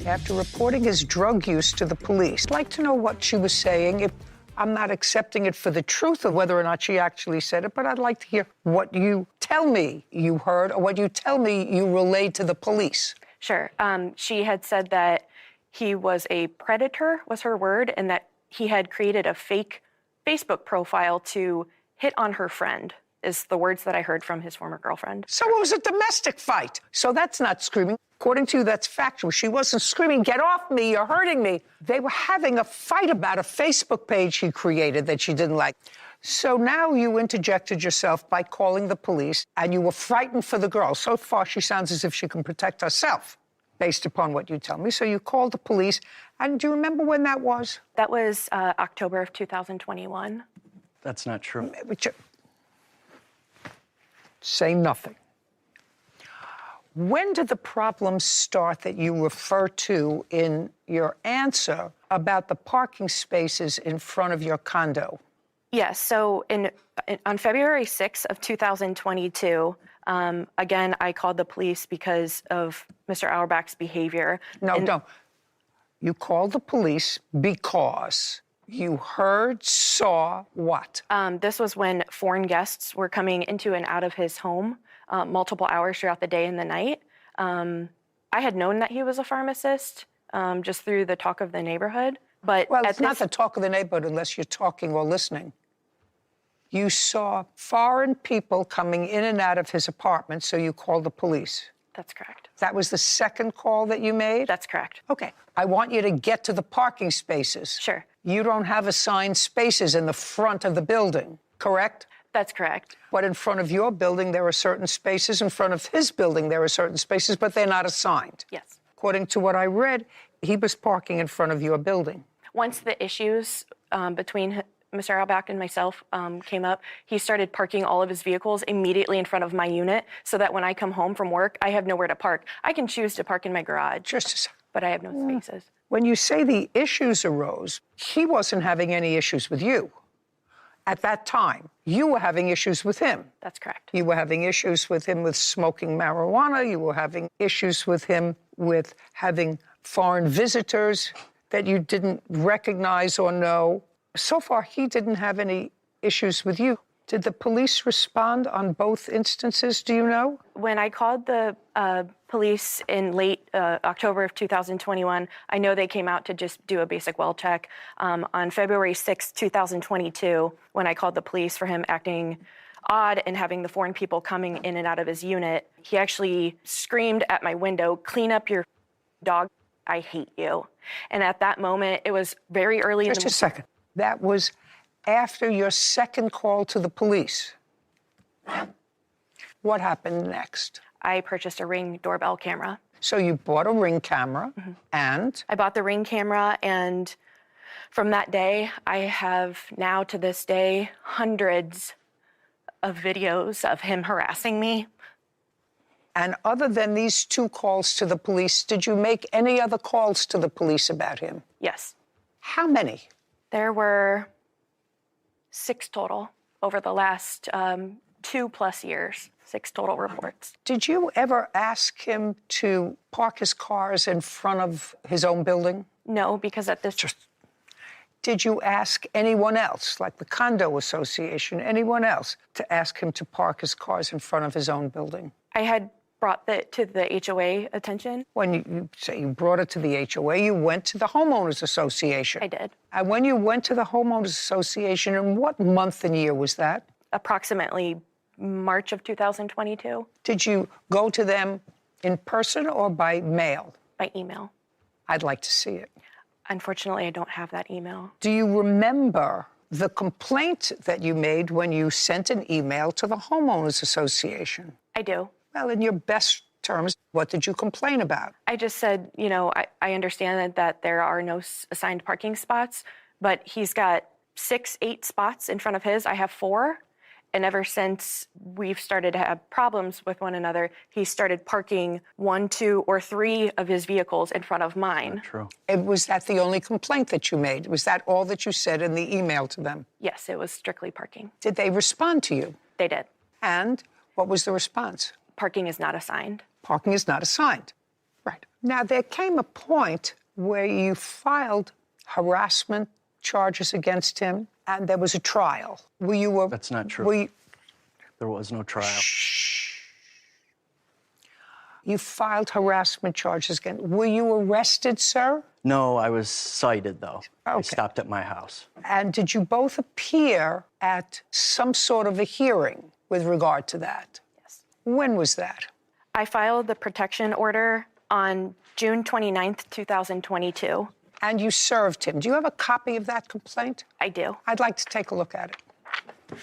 After reporting his drug use to the police, I'd like to know what she was saying. I'm not accepting it for the truth of whether or not she actually said it, but I'd like to hear what you tell me you heard or what you tell me you relayed to the police. Sure. She had said that he was a predator, was her word, and that he had created a fake Facebook profile to hit on her friend, is the words that I heard from his former girlfriend. So it was a domestic fight. So that's not screaming. According to you, that's factual. She wasn't screaming, get off me, you're hurting me. They were having a fight about a Facebook page he created that she didn't like. So now you interjected yourself by calling the police, and you were frightened for the girl. So far, she sounds as if she can protect herself, based upon what you tell me. So you called the police, and do you remember when that was? That was October of 2021. That's not true. Say nothing. When did the problem start that you refer to in your answer about the parking spaces in front of your condo? Yes, so on February 6th of 2022, again, I called the police because of Mr. Auerbach's behavior. No. You called the police because you heard, saw what? This was when foreign guests were coming into and out of his home multiple hours throughout the day and the night. I had known that he was a pharmacist just through the talk of the neighborhood. But well, it's not the talk of the neighborhood unless you're talking or listening. You saw foreign people coming in and out of his apartment, so you called the police. That's correct. That was the second call that you made? That's correct. Okay. I want you to get to the parking spaces. Sure. You don't have assigned spaces in the front of the building, correct? That's correct. But in front of your building, there are certain spaces. In front of his building, there are certain spaces, but they're not assigned. Yes. According to what I read, he was parking in front of your building. Once the issues between Mr. Auerbach and myself came up, he started parking all of his vehicles immediately in front of my unit so that when I come home from work, I have nowhere to park. I can choose to park in my garage, just a second, but I have no spaces. When you say the issues arose, he wasn't having any issues with you. At that time, you were having issues with him. That's correct. You were having issues with him with smoking marijuana. You were having issues with him with having foreign visitors that you didn't recognize or know. So far, he didn't have any issues with you. Did the police respond on both instances, do you know? When I called the police in late October of 2021, I know they came out to just do a basic well check. On February 6, 2022, when I called the police for him acting odd and having the foreign people coming in and out of his unit, he actually screamed at my window, "Clean up your dog, I hate you." And at that moment, it was very early in the morning. Just a second. That was after your second call to the police. What happened next? I purchased a Ring doorbell camera. So you bought a Ring camera, and? I bought the Ring camera, and from that day, I have now to this day hundreds of videos of him harassing me. And other than these two calls to the police, did you make any other calls to the police about him? Yes. How many? There were 6 total over the last 2+ years, 6 total reports. Did you ever ask him to park his cars in front of his own building? No, because at this... Did you ask anyone else, like the condo association, anyone else, to ask him to park his cars in front of his own building? I had brought it to the HOA attention. When you say you brought it to the HOA, you went to the homeowners association. I did. And when you went to the homeowners association, in what month and year was that? Approximately March of 2022. Did you go to them in person or by mail? By email. I'd like to see it. Unfortunately, I don't have that email. Do you remember the complaint that you made when you sent an email to the homeowners association? I do. Well, in your best terms, what did you complain about? I just said, you know, I understand that there are no assigned parking spots, but he's got 6, 8 spots in front of his. I have 4. And ever since we've started to have problems with one another, he started parking 1, 2, or 3 of his vehicles in front of mine. True. And was that the only complaint that you made? Was that all that you said in the email to them? Yes, it was strictly parking. Did they respond to you? They did. And what was the response? Parking is not assigned. Parking is not assigned. Right. Now, there came a point where you filed harassment charges against him, and there was a trial. That's not true. There was no trial. You filed harassment charges against. Were you arrested, sir? No, I was cited, though. Okay. I stopped at my house. And did you both appear at some sort of a hearing with regard to that? Yes. When was that? I filed the protection order on June 29th, 2022. And you served him. Do you have a copy of that complaint? I do. I'd like to take a look at it.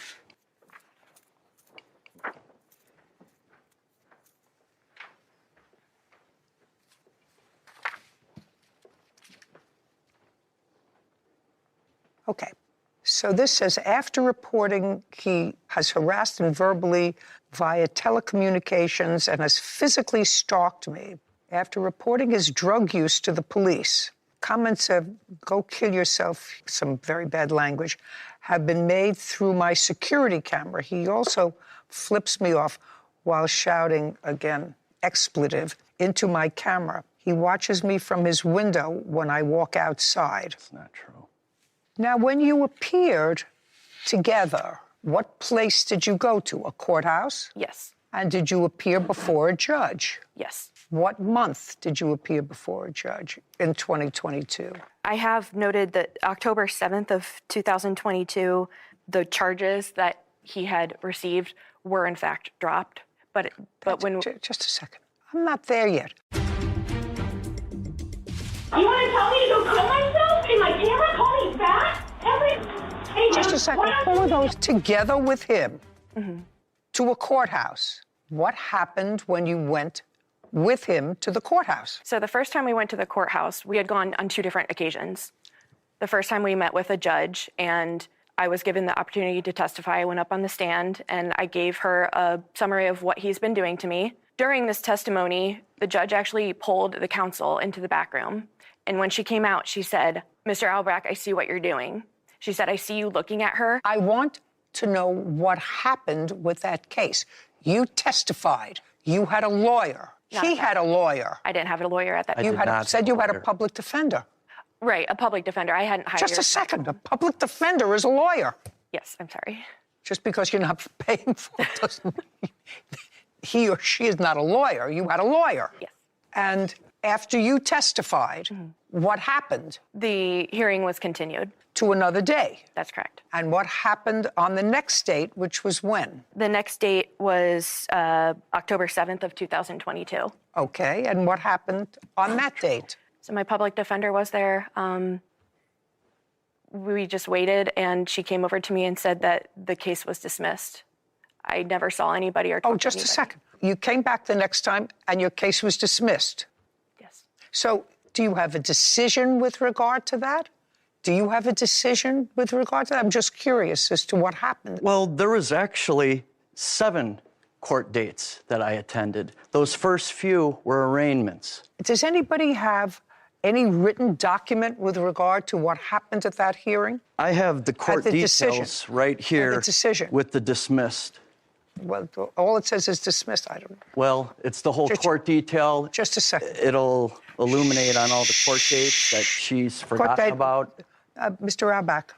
Okay. So this says, after reporting he has harassed and verbally via telecommunications and has physically stalked me, after reporting his drug use to the police, comments of "go kill yourself," some very bad language, have been made through my security camera. He also flips me off while shouting, again, expletive, into my camera. He watches me from his window when I walk outside. That's not true. Now, when you appeared together, what place did you go to? A courthouse? Yes. And did you appear before a judge? Yes. What month did you appear before a judge in 2022? I have noted that October 7th of 2022, the charges that he had received were in fact dropped. But when... Just a second. I'm not there yet. You want to tell me to go kill myself in my camera? Call me fat? Hey, just a second. Who are those together with him to a courthouse? What happened when you went with him to the courthouse? So the first time we went to the courthouse, we had gone on 2 different occasions. The first time we met with a judge, and I was given the opportunity to testify. I went up on the stand, and I gave her a summary of what he's been doing to me. During this testimony, the judge actually pulled the counsel into the back room. And when she came out, she said, "Mr. Albrecht, I see what you're doing." She said, "I see you looking at her." I want to know what happened with that case. You testified. You had a lawyer. He had a lawyer. I didn't have a lawyer at that time. You said you had a public defender. Right, a public defender. I hadn't hired. Just a second. A public defender is a lawyer. Yes, I'm sorry. Just because you're not paying for it doesn't mean he or she is not a lawyer. You had a lawyer. Yes. And after you testified, what happened? The hearing was continued. To another day? That's correct. And what happened on the next date, which was when? The next date was October 7th of 2022. Okay, and what happened on that date? So my public defender was there. We just waited, and she came over to me and said that the case was dismissed. I never saw anybody or talked to just anybody. a second. You came back the next time, and your case was dismissed? Yes. So do you have a decision with regard to that? Do you have a decision with regard to that? I'm just curious as to what happened. Well, there was actually 7 court dates that I attended. Those first few were arraignments. Does anybody have any written document with regard to what happened at that hearing? I have the court details right here the decision. with the dismissed. Well, all it says is dismissed. I don't know. Well, it's the whole court detail. Just a second. It'll illuminate on all the court dates that she's forgotten about. Mr. Albach.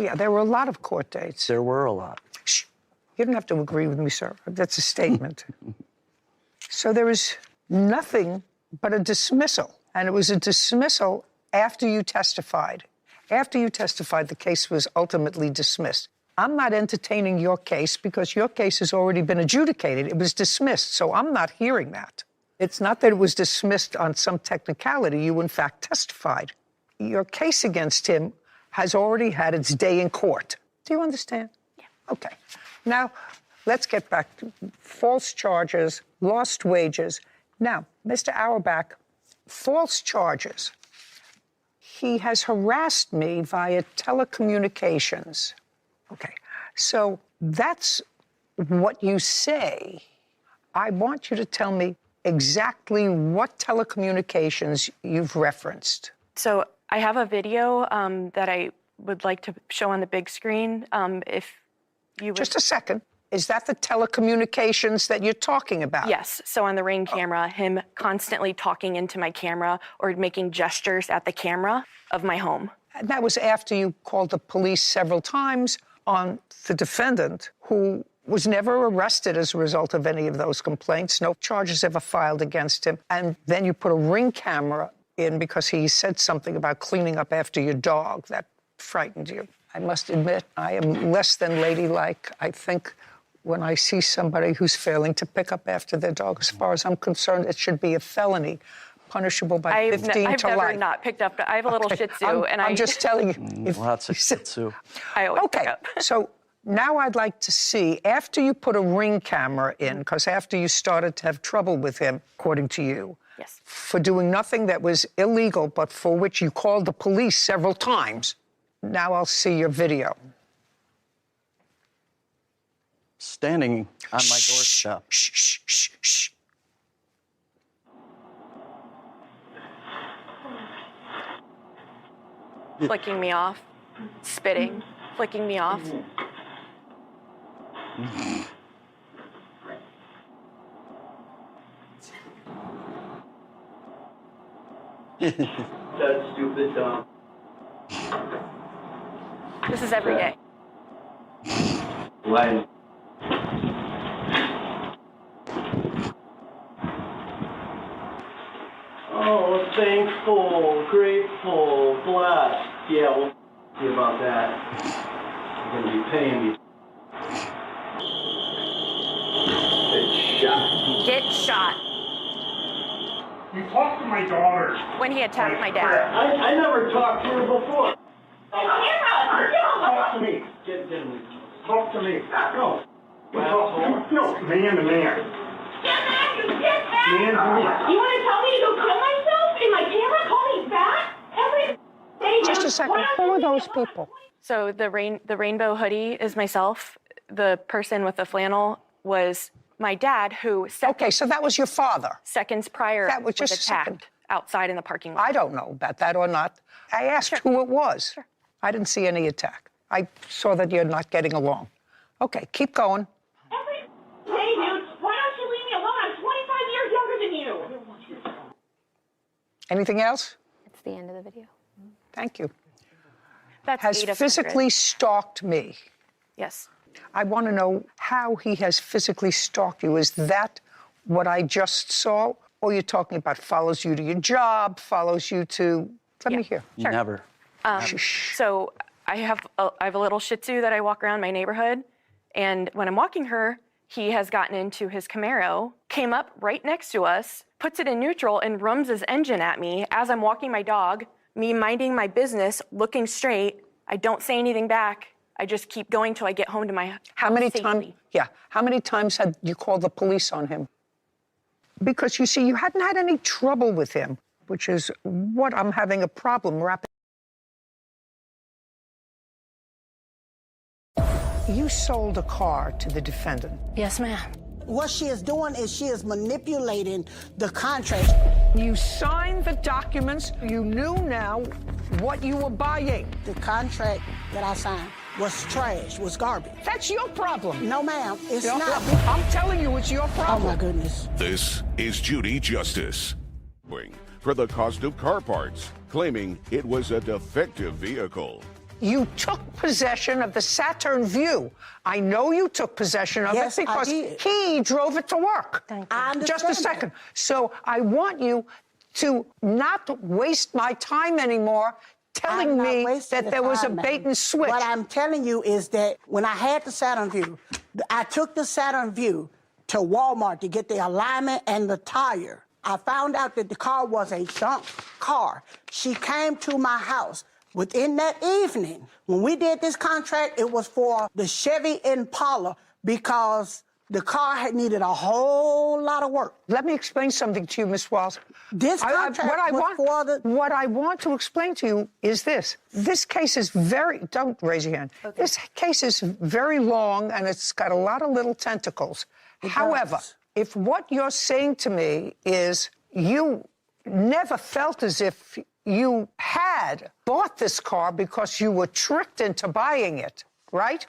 Oh, yeah, there were a lot of court dates. There were a lot. Shh. You don't have to agree with me, sir. That's a statement. So there was nothing but a dismissal. And it was a dismissal after you testified. After you testified, the case was ultimately dismissed. I'm not entertaining your case because your case has already been adjudicated. It was dismissed, so I'm not hearing that. It's not that it was dismissed on some technicality. You, in fact, testified. Your case against him has already had its day in court. Do you understand? Yeah. Okay. Now, let's get back to false charges, lost wages. Now, Mr. Auerbach, false charges. He has harassed me via telecommunications. Okay, so that's what you say. I want you to tell me exactly what telecommunications you've referenced. So I have a video that I would like to show on the big screen. If you would... Just a second. Is that the telecommunications that you're talking about? Yes. So on the Ring camera, him constantly talking into my camera or making gestures at the camera of my home. And that was after you called the police several times on the defendant, who was never arrested as a result of any of those complaints. No charges ever filed against him. And then you put a Ring camera in because he said something about cleaning up after your dog. That frightened you. I must admit, I am less than ladylike. I think when I see somebody who's failing to pick up after their dog, as far as I'm concerned, it should be a felony, punishable by 15 to life. I've never not picked up. I have a little Shih Tzu, and I'm just telling you. If lots of Shih Tzu. I always pick up. So now I'd like to see, after you put a Ring camera in, because after you started to have trouble with him, according to you, yes, for doing nothing that was illegal, but for which you called the police several times, now I'll see your video. Standing on my doorstep. Shh, shh, shh, shh. Flicking me off, spitting, flicking me off. That stupid dumb. This is every day. Why? Oh, thankful, grateful, blessed. Yeah, we'll see about that. You're gonna be paying me. Get shot. Get shot. You talked to my daughter. When he attacked my dad. I never talked to her before. Talk to me. Get me. Talk to me. No. No, man to man. Man to man. You want to tell me to go kill myself in my camera? Call me back every day. Just a second. Who are those people? So the rainbow hoodie is myself. The person with the flannel was my dad, who Okay, so that was your father. Seconds prior That was just attacked outside in the parking lot. I don't know about that or not. I asked who it was. Sure. I didn't see any attack. I saw that you're not getting along. Okay, keep going. Every day, dude. Why don't you leave me alone? I'm 25 years younger than you. Anything else? It's the end of the video. Thank you. That's has 8 of physically 100. stalked me. Yes. I want to know how he has physically stalked you. Is that what I just saw? Or you're talking about follows you to your job, follows you to... Let me hear. Sure. Never. So I have a little Shih Tzu that I walk around my neighborhood, and when I'm walking her, he has gotten into his Camaro, came up right next to us, puts it in neutral, and rums his engine at me as I'm walking my dog, me minding my business, looking straight. I don't say anything back. I just keep going till I get home to my house. How many times had you called the police on him? Because you see, you hadn't had any trouble with him, which is what I'm having a problem wrapping. You sold a car to the defendant. Yes, ma'am. What she is doing is she is manipulating the contract. You signed the documents. You knew now what you were buying. The contract that I signed was trash, was garbage. That's your problem. No, ma'am, it's No, not. I'm telling you, it's your problem. Oh, my goodness. This is Judy Justice. For the cost of car parts, claiming it was a defective vehicle. you took possession of the Saturn View. I know you took possession of Yes, it because I did. he drove it to work. I understand Just a second. So I want you to not waste my time anymore telling me that there was a bait and switch. What I'm telling you is that when I had the Saturn View, I took the Saturn View to Walmart to get the alignment and the tire. I found out that the car was a junk car. She came to my house. Within that evening, when we did this contract, it was for the Chevy Impala because the car had needed a whole lot of work. Let me explain something to you, Miss Walls. This contract what I want to explain to you is this. This case is don't raise your hand. Okay. This case is very long and it's got a lot of little tentacles. However, if what you're saying to me is you never felt as if you had bought this car because you were tricked into buying it, right?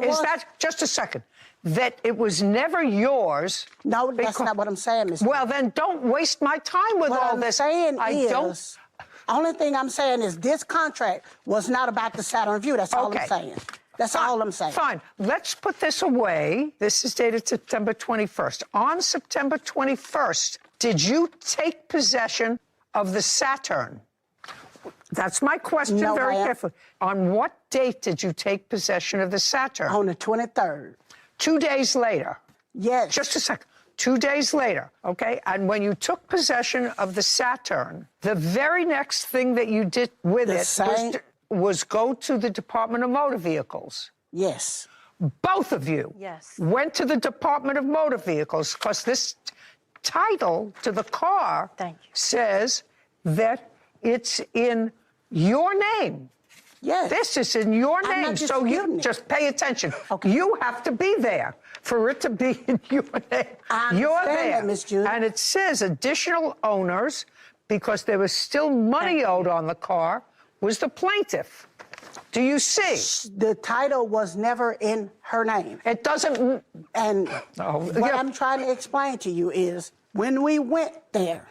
Is that, just a second, that it was never yours? No, that's not what I'm saying, Ms. Well, then don't waste my time with all this. Only thing I'm saying is this contract was not about the Saturn View. That's all I'm saying. That's all I'm saying. Fine. Let's put this away. This is dated September 21st. On September 21st, did you take possession of the Saturn? That's my question very carefully. On what date did you take possession of the Saturn? On the 23rd. 2 days later? Yes. Just a second. 2 days later, okay? And when you took possession of the Saturn, the very next thing that you did with it was go to the Department of Motor Vehicles. Yes. Both of you went to the Department of Motor Vehicles because this title to the car says that it's in your name. Yes. This is in your I'm name, not so you just pay attention. You have to be there for it to be in your name. You're there, Ms. Judy. and it says additional owners because there was still money owed on the car was the plaintiff. Do you see? The title was never in her name. It doesn't. And what I'm trying to explain to you is when we went there,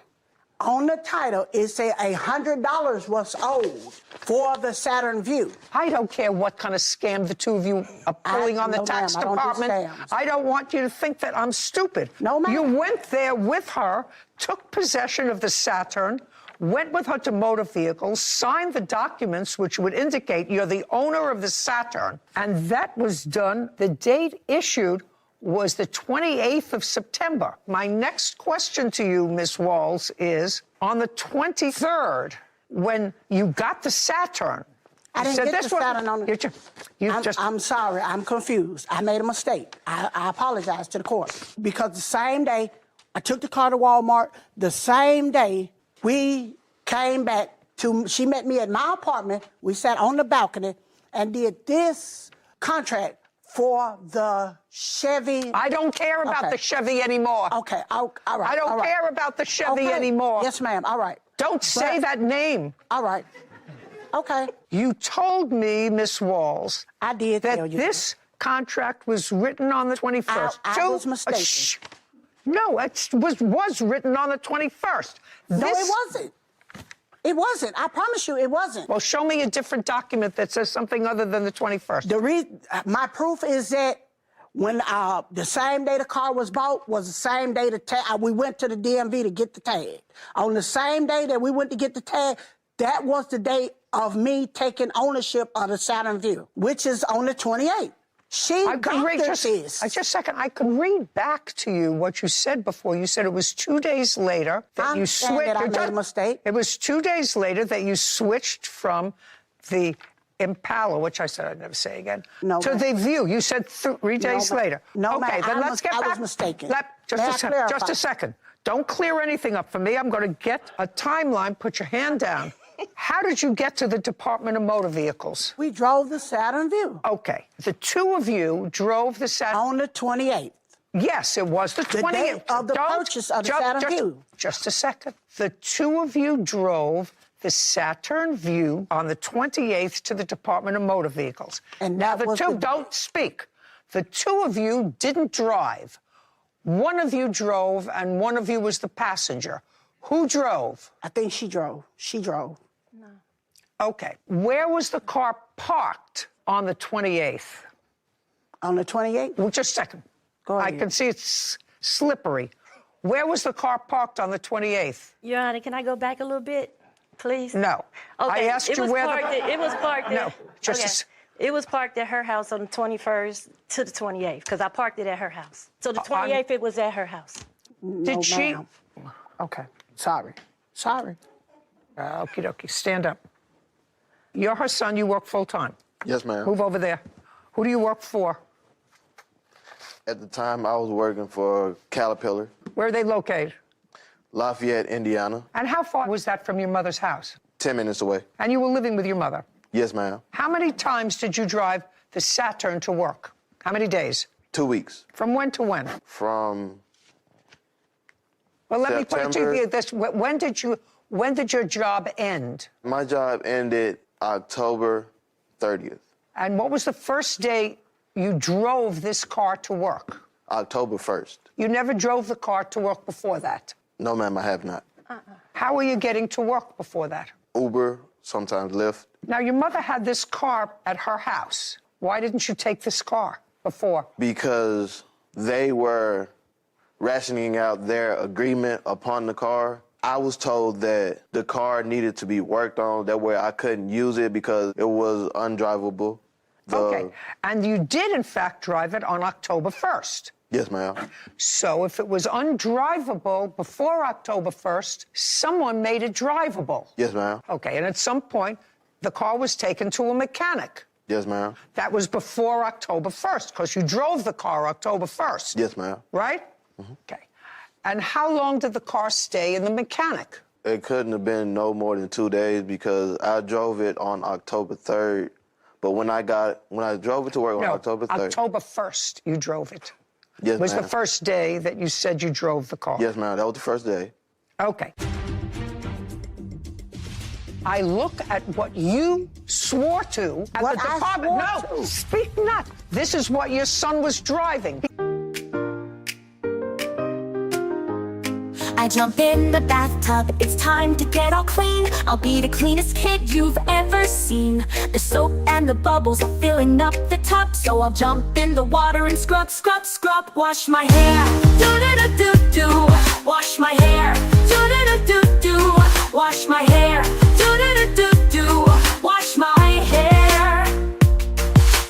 on the title, it said $100 was owed for the Saturn View. I don't care what kind of scam the two of you are pulling on the tax department. I don't want you to think that I'm stupid. No, ma'am. You went there with her, took possession of the Saturn, went with her to motor vehicles, signed the documents which would indicate you're the owner of the Saturn, and that was done. The date issued was the 28th of September. My next question to you, Ms. Walls, is on the 23rd, when you got the Saturn. I didn't get the Saturn on the... I'm sorry, I'm confused. I made a mistake. I apologize to the court. Because the same day, I took the car to Walmart. The same day, we came back to... She met me at my apartment. We sat on the balcony and did this contract for the Chevy. I don't care about the Chevy anymore. Okay, all right. I don't care about the Chevy anymore. Yes, ma'am, all right. Don't say that name. All right. Okay. You told me, Miss Walls, I did that this contract was written on the 21st. I was mistaken. No, it was written on the 21st. No, it wasn't. It wasn't. I promise you, it wasn't. Well, show me a different document that says something other than the 21st. My proof is that when the same day the car was bought was the same day we went to the DMV to get the tag. On the same day that we went to get the tag, that was the date of me taking ownership of the Saturn View, which is on the 28th. I could read back to you what you said before. You said it was 2 days later that you switched. I made a mistake. It was 2 days later that you switched from the Impala, which I said I'd never say again, to the View. You said 3 days later. No, okay, then let's get back. I was mistaken. Just a second. Don't clear anything up for me. I'm going to get a timeline. Put your hand down. How did you get to the Department of Motor Vehicles? We drove the Saturn View. Okay. The two of you drove the Saturn... On the 28th. Yes, it was the 28th. The day of the purchase of the Saturn View. Just a second. The two of you drove the Saturn View on the 28th to the Department of Motor Vehicles. And now don't speak. The two of you didn't drive. One of you drove and one of you was the passenger. Who drove? I think she drove. She drove. No. Okay. Where was the car parked on the 28th? On the 28th? Well, just a second. Go ahead. I can see it's slippery. Where was the car parked on the 28th? Your Honor, can I go back a little bit, please? No. Okay. I asked you where It was parked No, just It was parked at her house on the 21st to the 28th, because I parked it at her house. So the 28th, it was at her house. Did she? ma'am. Okay. Sorry. Sorry. Okie dokie. Stand up. You're her son. You work full time. Yes, ma'am. Move over there. Who do you work for? At the time, I was working for Caterpillar, Where are they located? Lafayette, Indiana, And how far was that from your mother's house? 10 minutes away. And you were living with your mother? Yes, ma'am. How many times did you drive the Saturn to work? How many days? 2 weeks. From when to when? From Well, let me put it to September. you this: when did your job end? My job ended October 30th. And what was the first day you drove this car to work? October 1st. You never drove the car to work before that? No, ma'am, I have not. How were you getting to work before that? Uber, sometimes Lyft. Now, your mother had this car at her house. Why didn't you take this car before? Because they were rationing out their agreement upon the car. I was told that the car needed to be worked on. That way I couldn't use it because it was undrivable. Okay. And you did, in fact, drive it on October 1st. Yes, ma'am. So if it was undrivable before October 1st, someone made it drivable. Yes, ma'am. Okay. And at some point, the car was taken to a mechanic. Yes, ma'am. That was before October 1st, because you drove the car October 1st. Yes, ma'am. Right? Okay. And how long did the car stay in the mechanic? It couldn't have been no more than 2 days because I drove it on October 3rd. But when I drove it to work on October 3rd. October 1st, you drove it. Yes, was ma'am. the first day that you said you drove the car. Yes, ma'am. That was the first day. Okay. I look at what you swore to at What the I department. swore No, to? speak not. This is what your son was driving. I jump in the bathtub, it's time to get all clean. I'll be the cleanest kid you've ever seen. The soap and the bubbles are filling up the tub, so I'll jump in the water and scrub, scrub, scrub. Wash my hair, do-do-do-do-do. Wash my hair, do-do-do-do-do. Wash my hair, do-do-do-do-do. Wash my hair.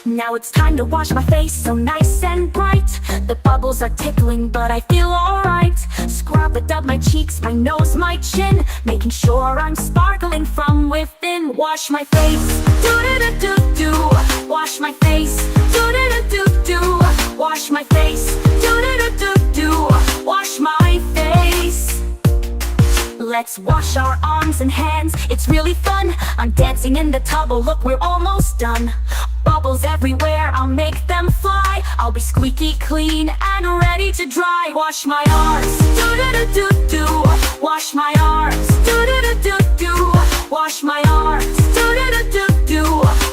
Now it's time to wash my face so nice and bright. The bubbles are tickling, but I feel alright. Scrub it up my cheeks, my nose, my chin, making sure I'm sparkling from within. Wash my face, do-do-do-do-do. Wash my face, do-do-do-do-do. Wash my face, do-do-do-do-do. Wash my face. Let's wash our arms and hands, it's really fun. I'm dancing in the tub, oh look, we're almost done. Bubbles everywhere, I'll make them fly. I'll be squeaky clean and ready to dry. Wash my arms, do-do-do-do-do. Wash my arms, do-do-do-do-do. Wash my arms, do-do-do-do-do.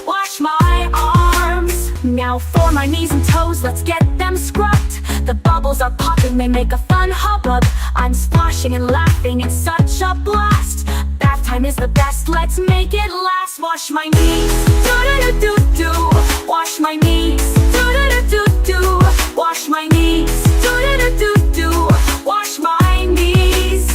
Wash my arms. Now for my knees and toes, let's get them scrubbed. The bubbles are popping, they make a fun hubbub. I'm splashing and laughing, it's such a blast. Bath time is the best, let's make it last. Wash my knees, do-do-do-do-do. Wash my knees, do-do-do-do-do. Wash my knees, do-do-do-do-do. Wash my knees.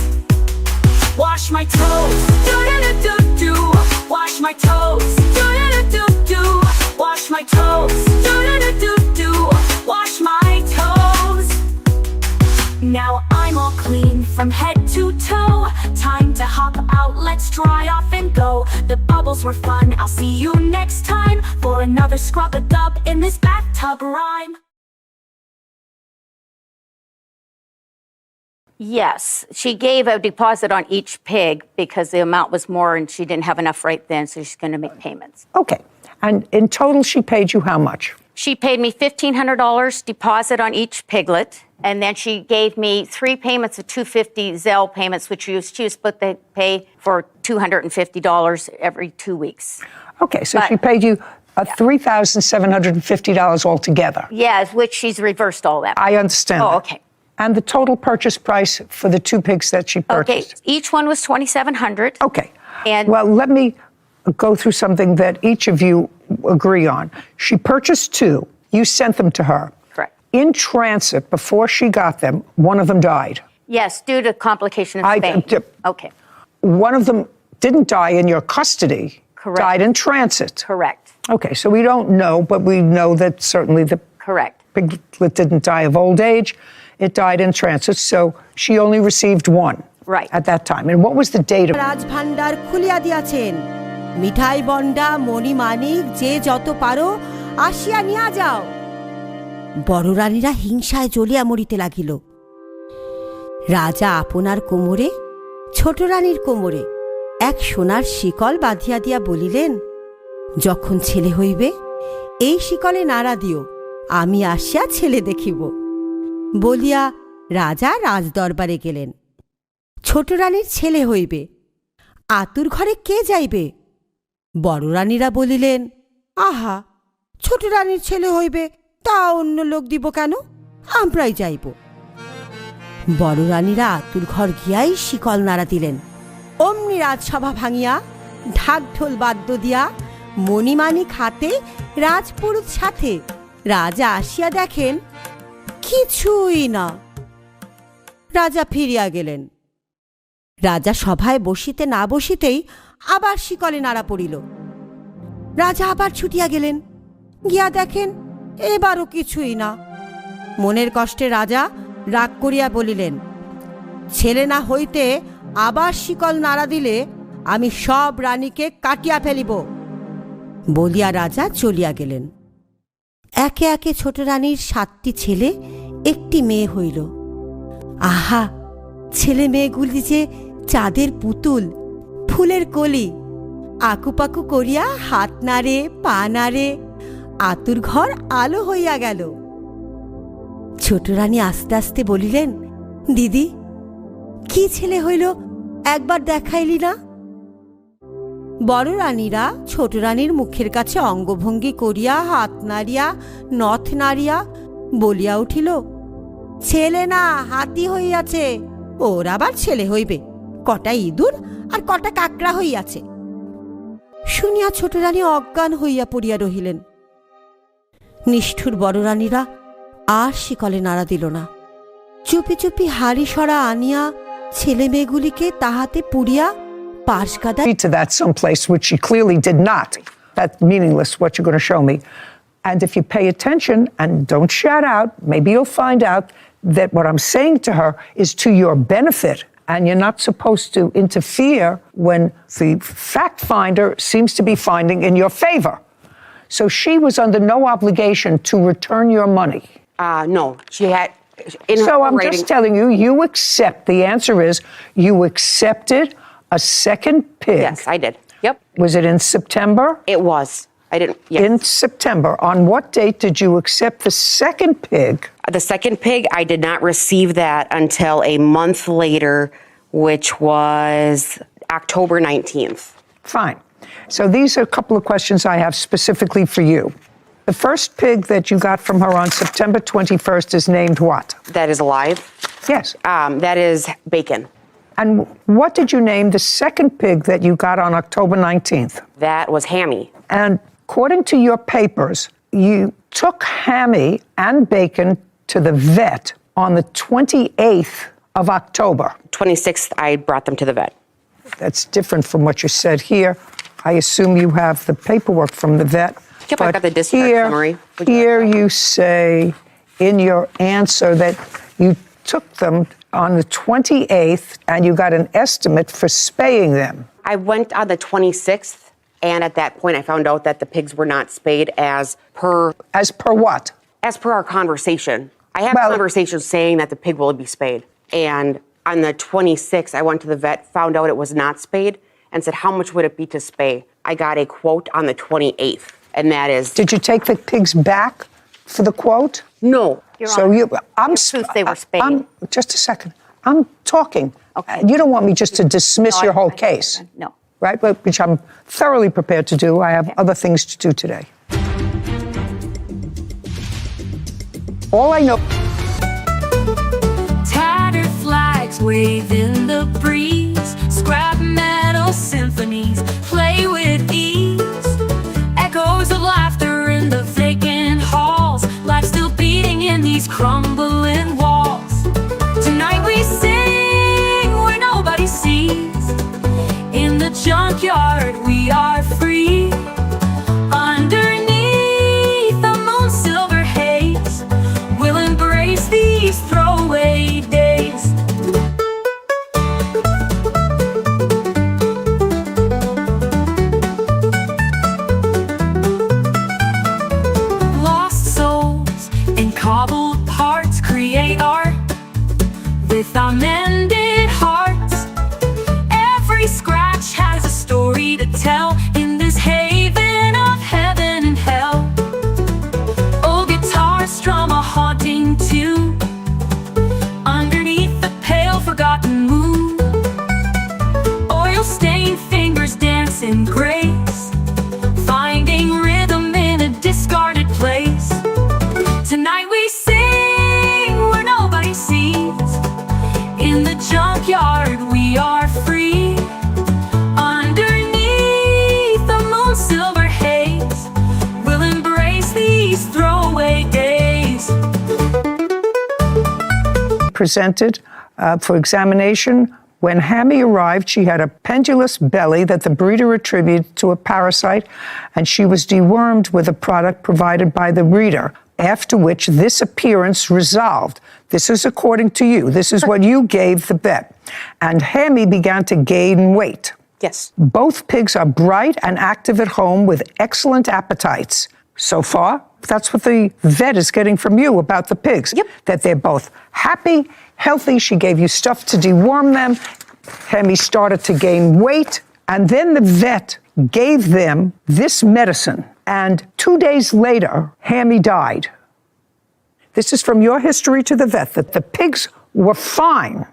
Wash my toes, do-do-do-do-do. Wash my toes, do-do-do-do-do. Wash my toes, do-do-do-do-do. Wash my toes. Now I'm all clean from head to toe. Time to hop out, let's dry off and go. The bubbles were fun, I'll see you next time for another scrub-a-dub in this bathtub rhyme. Yes, she gave a deposit on each pig because the amount was more and she didn't have enough right then, so she's going to make payments. Okay. And in total, she paid you how much? She paid me $1,500 deposit on each piglet, and then she gave me 3 payments of $250 Zelle payments, which she was supposed to pay for $250 every 2 weeks. Okay, so she paid you $3,750 altogether. Yes, which she's reversed all that. I understand. Oh, that. okay. And the total purchase price for the 2 pigs that she purchased? Okay, each one was $2,700. Okay. And well, let me go through something that each of you agree on. She purchased 2. You sent them to her. Correct. In transit, before she got them, one of them died. Yes, due to complication in Spain. Okay. One of them didn't die in your custody. Correct. Died in transit. Correct. Okay, so we don't know, but we know that certainly the Correct. piglet didn't die of old age. It died in transit, so she only received 1. Right. At that time. And what was the date of রাজ ভান্ডার খুলিয়া দিয়াছেন মিঠাই বন্ডা মণি মানিক যে যত পারো আসিয়া নিয়া যাও বড় রানীরা হিংসায় জ্বলিয়া মরিতে লাগিল রাজা আপনার কোমরে ছোট রানীর কোমরে এক সোনার শিকল বাঁধিয়া দিয়া বলিলেন যখন ছেলে হইবে এই শিকলে নাড়া দিও আমি আসিয়া ছেলে দেখিব বলিয়া রাজা রাজদরবারে গেলেন ছোট রানীর ছেলে হইবে আতুর ঘরে কে যাইবে বড় রানীরা বলিলেন আহা ছোট রানীর ছেলে হইবে তা অন্য লোক দিব কেন আমরাই যাইব বড় রানীরা আতুর ঘর গিয়াই শিকল নাড়া দিলেন অমনি রাজসভা ভাঙিয়া ঢাক ঢোল বাদ্য দিয়া মণিমাণিক হাতে রাজপুরুষ সাথে রাজা আসিয়া দেখেন কিছুই না রাজা ফিরিয়া গেলেন রাজা সভায় বসিতে না বসিতেই আবার শিকলে নাড়া পড়িল রাজা আবার ছুটিয়া গেলেন গিয়া দেখেন এবারও কিছুই না মনের কষ্টে রাজা রাগ করিয়া বলিলেন ছেলে না হইতে আবার শিকল নাড়া দিলে আমি সব রানীকে কাটিয়া ফেলিব বলিয়া রাজা চলিয়া গেলেন একে একে ছোট রানীর 7টি ছেলে একটি মেয়ে হইল আহা ছেলে মেয়েগুলি যে চাঁদের পুতুল ফুলের কলি আকুপাকু করিয়া হাত নাড়ে পা নাড়ে আতুর ঘর আলো হইয়া গেল ছোট রানী আস্তে আস্তে বলিলেন দিদি কি ছেলে হইল একবার দেখাইলি না বড় রানীরা ছোট রানীর মুখের কাছে অঙ্গভঙ্গি করিয়া হাত নাড়িয়া নথ নাড়িয়া বলিয়া উঠিল ছেলে না হাতি হইয়াছে ওর আবার ছেলে হইবে কটা ইঁদুর আর কটা কাকড়া হইয়াছে শুনিয়া ছোট রানী অজ্ঞান হইয়া পড়িয়া রহিলেন নিষ্ঠুর বড় রানীরা আর শিকলে নাড়া দিল না চুপি চুপি হাড়ি সরা আনিয়া ছেলে মেয়েগুলিকে তাহাতে পুড়িয়া পাশ কাদা to that someplace, which she clearly did not. That's meaningless, what you're going to show me. And if you pay attention and don't shout out, maybe you'll find out that what I'm saying to her is to your benefit, and you're not supposed to interfere when the fact finder seems to be finding in your favor. So she was under no obligation to return your money. No, she had. So I'm just telling you, you accept. The answer is you accepted a second pig. Yes, I did. Yep. Was it in September? It was. I didn't. Yes. In September. On what date did you accept the second pig? The second pig, I did not receive that until a month later, which was October 19th. Fine. So these are a couple of questions I have specifically for you. The first pig that you got from her on September 21st is named what? That is alive? Yes. That is Bacon. And what did you name the second pig that you got on October 19th? That was Hammy. And according to your papers, you took Hammy and Bacon to the vet on the 28th of October. 26th, I brought them to the vet. That's different from what you said here. I assume you have the paperwork from the vet. Yep, I got the discharge summary. Here you say in your answer that you took them on the 28th and you got an estimate for spaying them. I went on the 26th, and at that point I found out that the pigs were not spayed as per... As per what? As per our conversation. I have conversations saying that the pig will be spayed. And on the 26th, I went to the vet, found out it was not spayed, and said, how much would it be to spay? I got a quote on the 28th, and that is... Did you take the pigs back for the quote? No. So I'm they were spayed. Just a second. I'm talking. Okay. You don't want me just to dismiss your whole case. No. Right? Which I'm thoroughly prepared to do. I have other things to do today. All I know... Tattered flags wave in the breeze, scrap metal symphonies play with the mended hearts. Every scratch has a story to tell in this haven of heaven and hell. Old guitars strum a haunting tune underneath the pale forgotten moon. Oil-stained fingers dance in grace, finding rhythm in a discarded place. Tonight we sing where nobody sees. In the junkyard we are free. Underneath the moon's silver haze, we'll embrace these throwaway days. Presented for examination. When Hammy arrived, she had a pendulous belly that the breeder attributed to a parasite, and she was dewormed with a product provided by the breeder, after which this appearance resolved. This is according to you. This is what you gave the vet. And Hammy began to gain weight. Yes. Both pigs are bright and active at home with excellent appetites. So far, that's what the vet is getting from you about the pigs. Yep. That they're both happy, healthy. She gave you stuff to deworm them. Hammy started to gain weight. And then the vet gave them this medicine. And 2 days later, Hammy died. This is from your history to the vet, that the pigs were fine.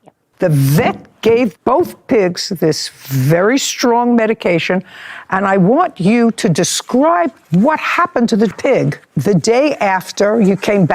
Yep. The vet gave both pigs this very strong medication, and I want you to describe what happened to the pig the day after you came back.